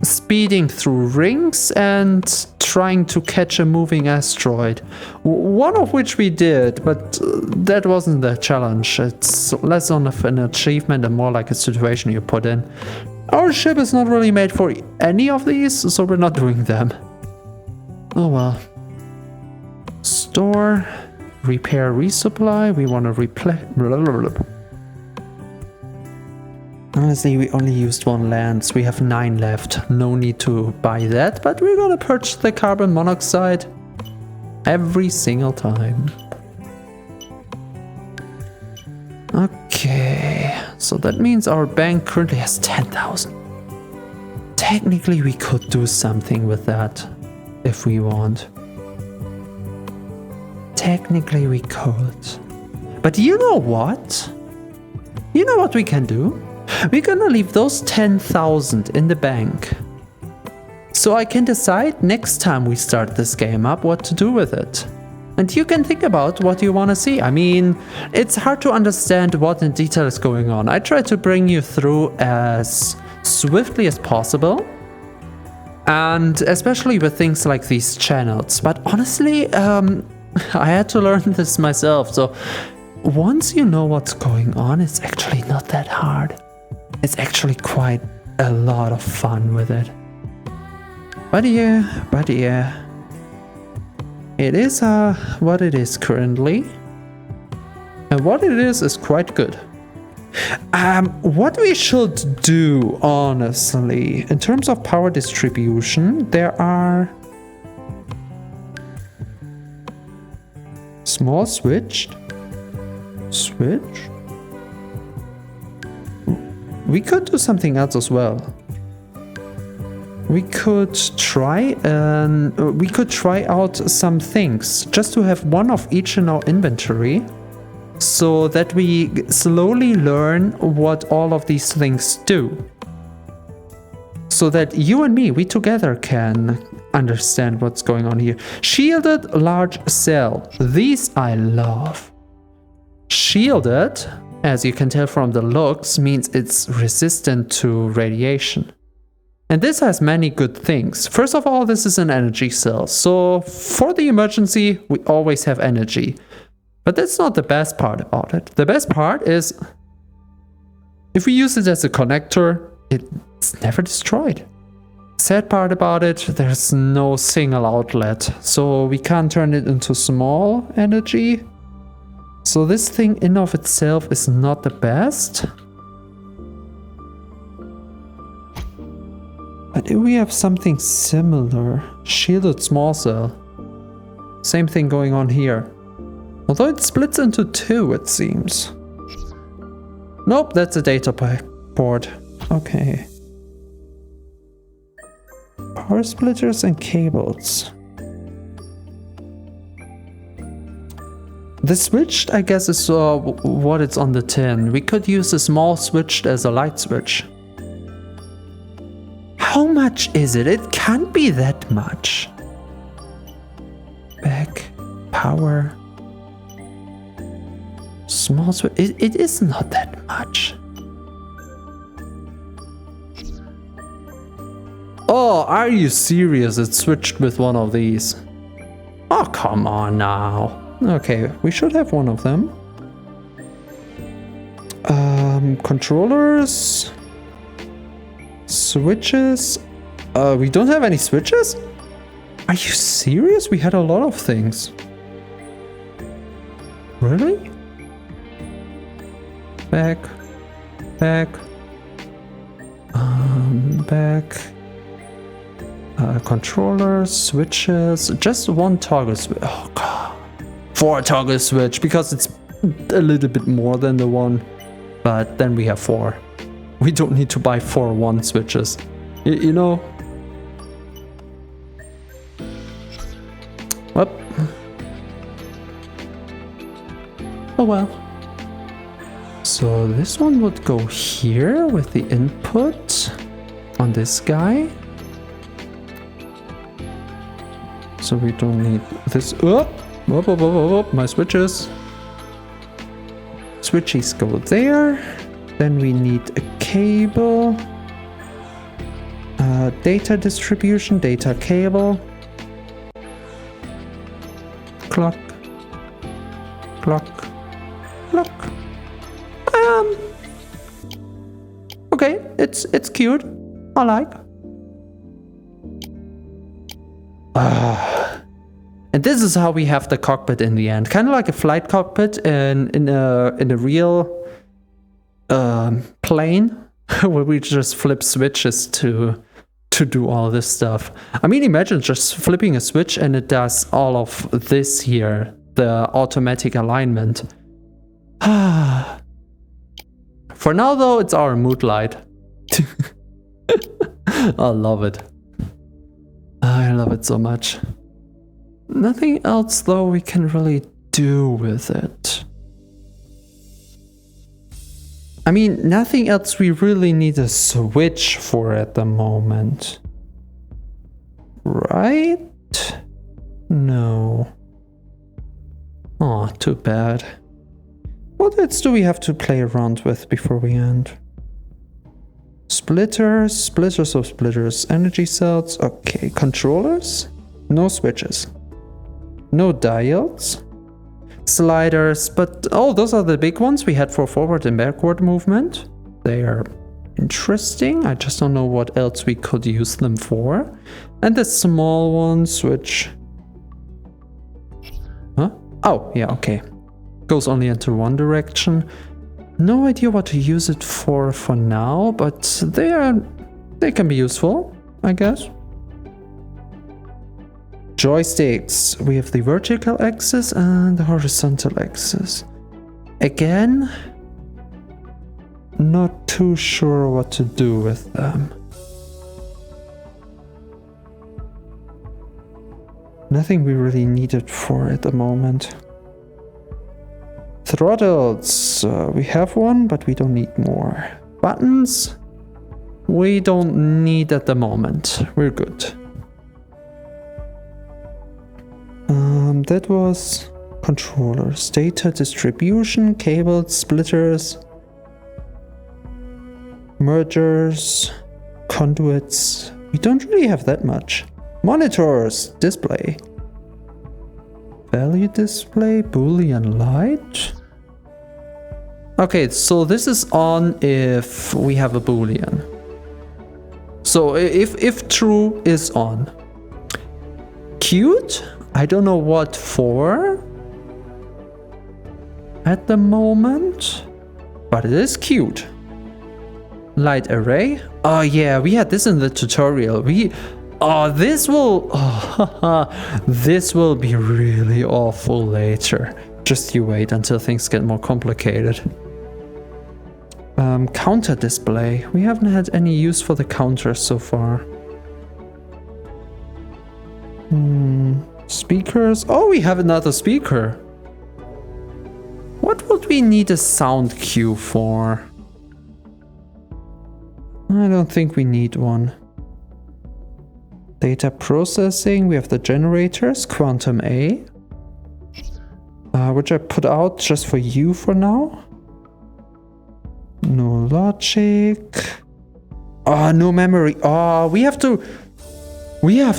speeding through rings and trying to catch a moving asteroid. One of which we did, but that wasn't the challenge. It's less of an achievement and more like a situation you put in. Our ship is not really made for any of these, so we're not doing them. Oh well. Store, repair, resupply. We want to replay. Honestly, we only used 1 lance. We have 9 left. No need to buy that, but we're gonna purge the carbon monoxide every single time. Okay, so that means our bank currently has 10,000. Technically, we could do something with that if we want. Technically, we could. But you know what? You know what we can do? We're gonna leave those 10,000 in the bank. So I can decide next time we start this game up what to do with it. And you can think about what you want to see. I mean, it's hard to understand what in detail is going on. I try to bring you through as swiftly as possible. And especially with things like these channels. But honestly, I had to learn this myself. So once you know what's going on, it's actually not that hard. It's actually quite a lot of fun with it. But yeah. It is what it is currently. And what it is quite good. What we should do, honestly, in terms of power distribution, there are Small switch. We could do something else as well. We could try out some things just to have one of each in our inventory, so that we slowly learn what all of these things do. So that you and me, we together can understand what's going on here. Shielded large cell. These I love. Shielded, as you can tell from the looks, means it's resistant to radiation. And this has many good things. First of all, this is an energy cell. So for the emergency, we always have energy. But that's not the best part about it. The best part is, if we use it as a connector, it's never destroyed. Sad part about it, there's no single outlet. So we can't turn it into small energy. So this thing in of itself is not the best. But if we have something similar, shielded small cell, same thing going on here. Although it splits into two, it seems. Nope, that's a data port. Okay. Power splitters and cables. The switched, I guess, is what it's on the tin. We could use a small switched as a light switch. How much is it? It can't be that much. Back, power, small switch. It is not that much. Oh, are you serious? It's switched with one of these. Oh, come on now. Okay, we should have one of them. Controllers. Switches. We don't have any switches? Are you serious? We had a lot of things. Really? Back. Back. Back. Controllers, switches. Just one toggle switch. Oh, God. 4 toggle switch, because it's a little bit more than the one. But then we have 4. We don't need to buy 4 1 switches. You know? Well. Oh well. So this one would go here with the input on this guy. So we don't need this. Oh! My switches. Switchies go there. Then we need a cable. Data distribution, data cable. Clock. Clock. Clock. Okay, it's cute. I like. And this is how we have the cockpit in the end. Kind of like a flight cockpit in a real plane, where we just flip switches to do all this stuff. I mean, imagine just flipping a switch and it does all of this here, the automatic alignment. For now though, it's our mood light. I love it. I love it so much. Nothing else though we can really do with it. I mean, nothing else we really need a switch for at the moment. Right? No. Oh, too bad. What else do we have to play around with before we end? Splitters, splitters of splitters, energy cells, okay, controllers, no switches. No dials, sliders, but oh, those are the big ones we had for forward and backward movement. They are interesting. I just don't know what else we could use them for. And the small ones, which... Huh? Oh, yeah, okay. Goes only into one direction. No idea what to use it for now, but they can be useful, I guess. Joysticks. We have the vertical axis and the horizontal axis. Again, not too sure what to do with them. Nothing we really need it for at the moment. Throttles. We have one, but we don't need more. Buttons. We don't need at the moment. We're good. That was controllers, data distribution, cables, splitters, mergers, conduits. We don't really have that much. Monitors, display, value display, Boolean light. Okay, so this is on if we have a Boolean. So if true is on. Cute? I don't know what for at the moment, but it is cute. Light array? Oh yeah, we had this in the tutorial. This will be really awful later. Just you wait until things get more complicated. Counter display. We haven't had any use for the counters so far. Speakers. Oh, we have another speaker. What would we need a sound cue for? I don't think we need one. Data processing. We have the generators. Quantum A. Which I put out just for you for now. No logic. No memory. We have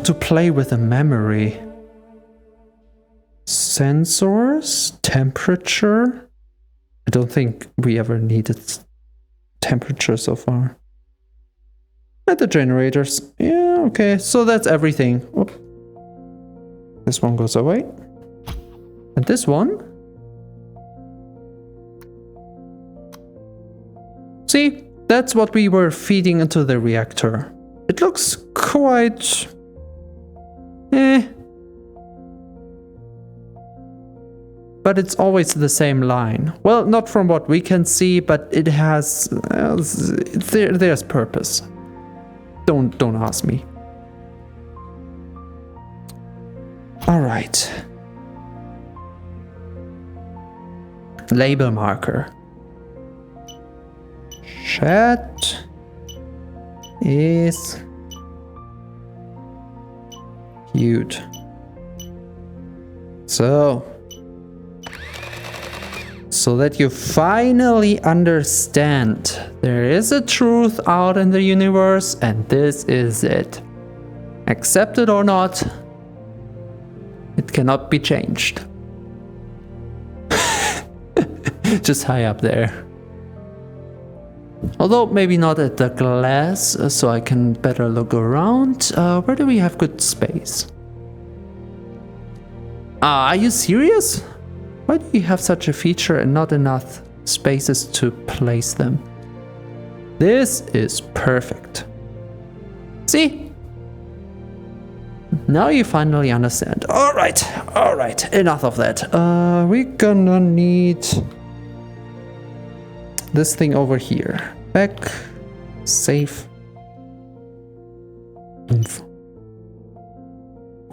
to play with the memory. Sensors, temperature. I don't think we ever needed temperature so far. And the generators. Yeah, okay. So that's everything. Whoop. This one goes away. And this one. See, that's what we were feeding into the reactor. It looks quite... But it's always the same line. Well, not from what we can see, but it has... there's purpose. Don't ask me. Alright. Label marker. Chat is cute. So that you finally understand there is a truth out in the universe and this is it. Accept it or not, it cannot be changed. Just high up there. Although maybe not at the glass, so I can better look around. Where do we have good space? Are you serious? Why do you have such a feature and not enough spaces to place them? This is perfect. See? Now you finally understand. Alright, enough of that. We're gonna need this thing over here. Back, save,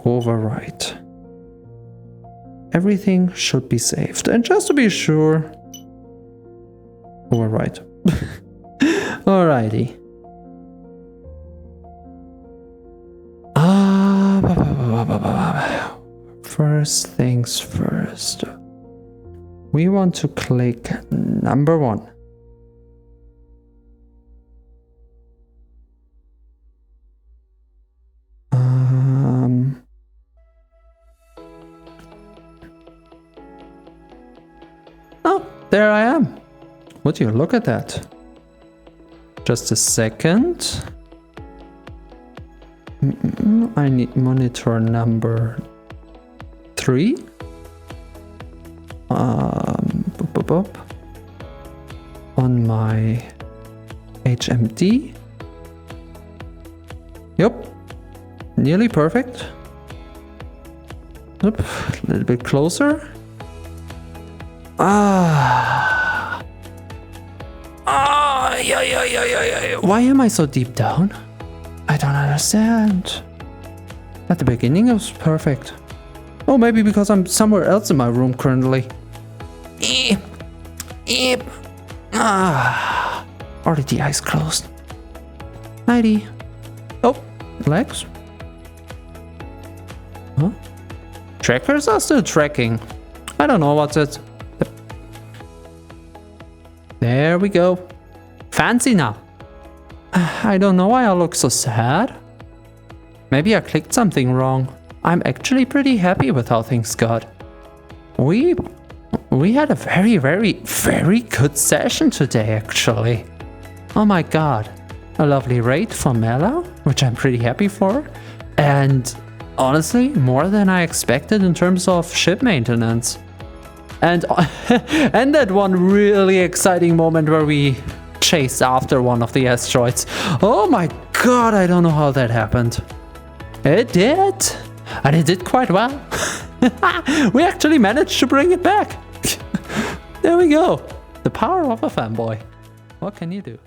overwrite. Everything should be saved. And just to be sure, overwrite. Alrighty. First things first. We want to click number 1. Oh, there I am. Would you look at that? Just a second. I need monitor number 3. On my HMD. Yep. Nearly perfect. Oop, a little bit closer. Ah. Ah, yeah. Why am I so deep down? I don't understand. At the beginning it was perfect. Oh, maybe because I'm somewhere else in my room currently. Eep. Ah. Already the eyes closed. Nighty. Oh, legs. Huh? Trackers are still tracking. I don't know what's it. There we go. Fancy now. I don't know why I look so sad. Maybe I clicked something wrong. I'm actually pretty happy with how things got. We had a very good session today, actually. Oh my god. A lovely raid from Mela, which I'm pretty happy for. And honestly, more than I expected in terms of ship maintenance. And that one really exciting moment where we chased after one of the asteroids. Oh my god, I don't know how that happened. It did. And it did quite well. We actually managed to bring it back. There we go. The power of a fanboy. What can you do?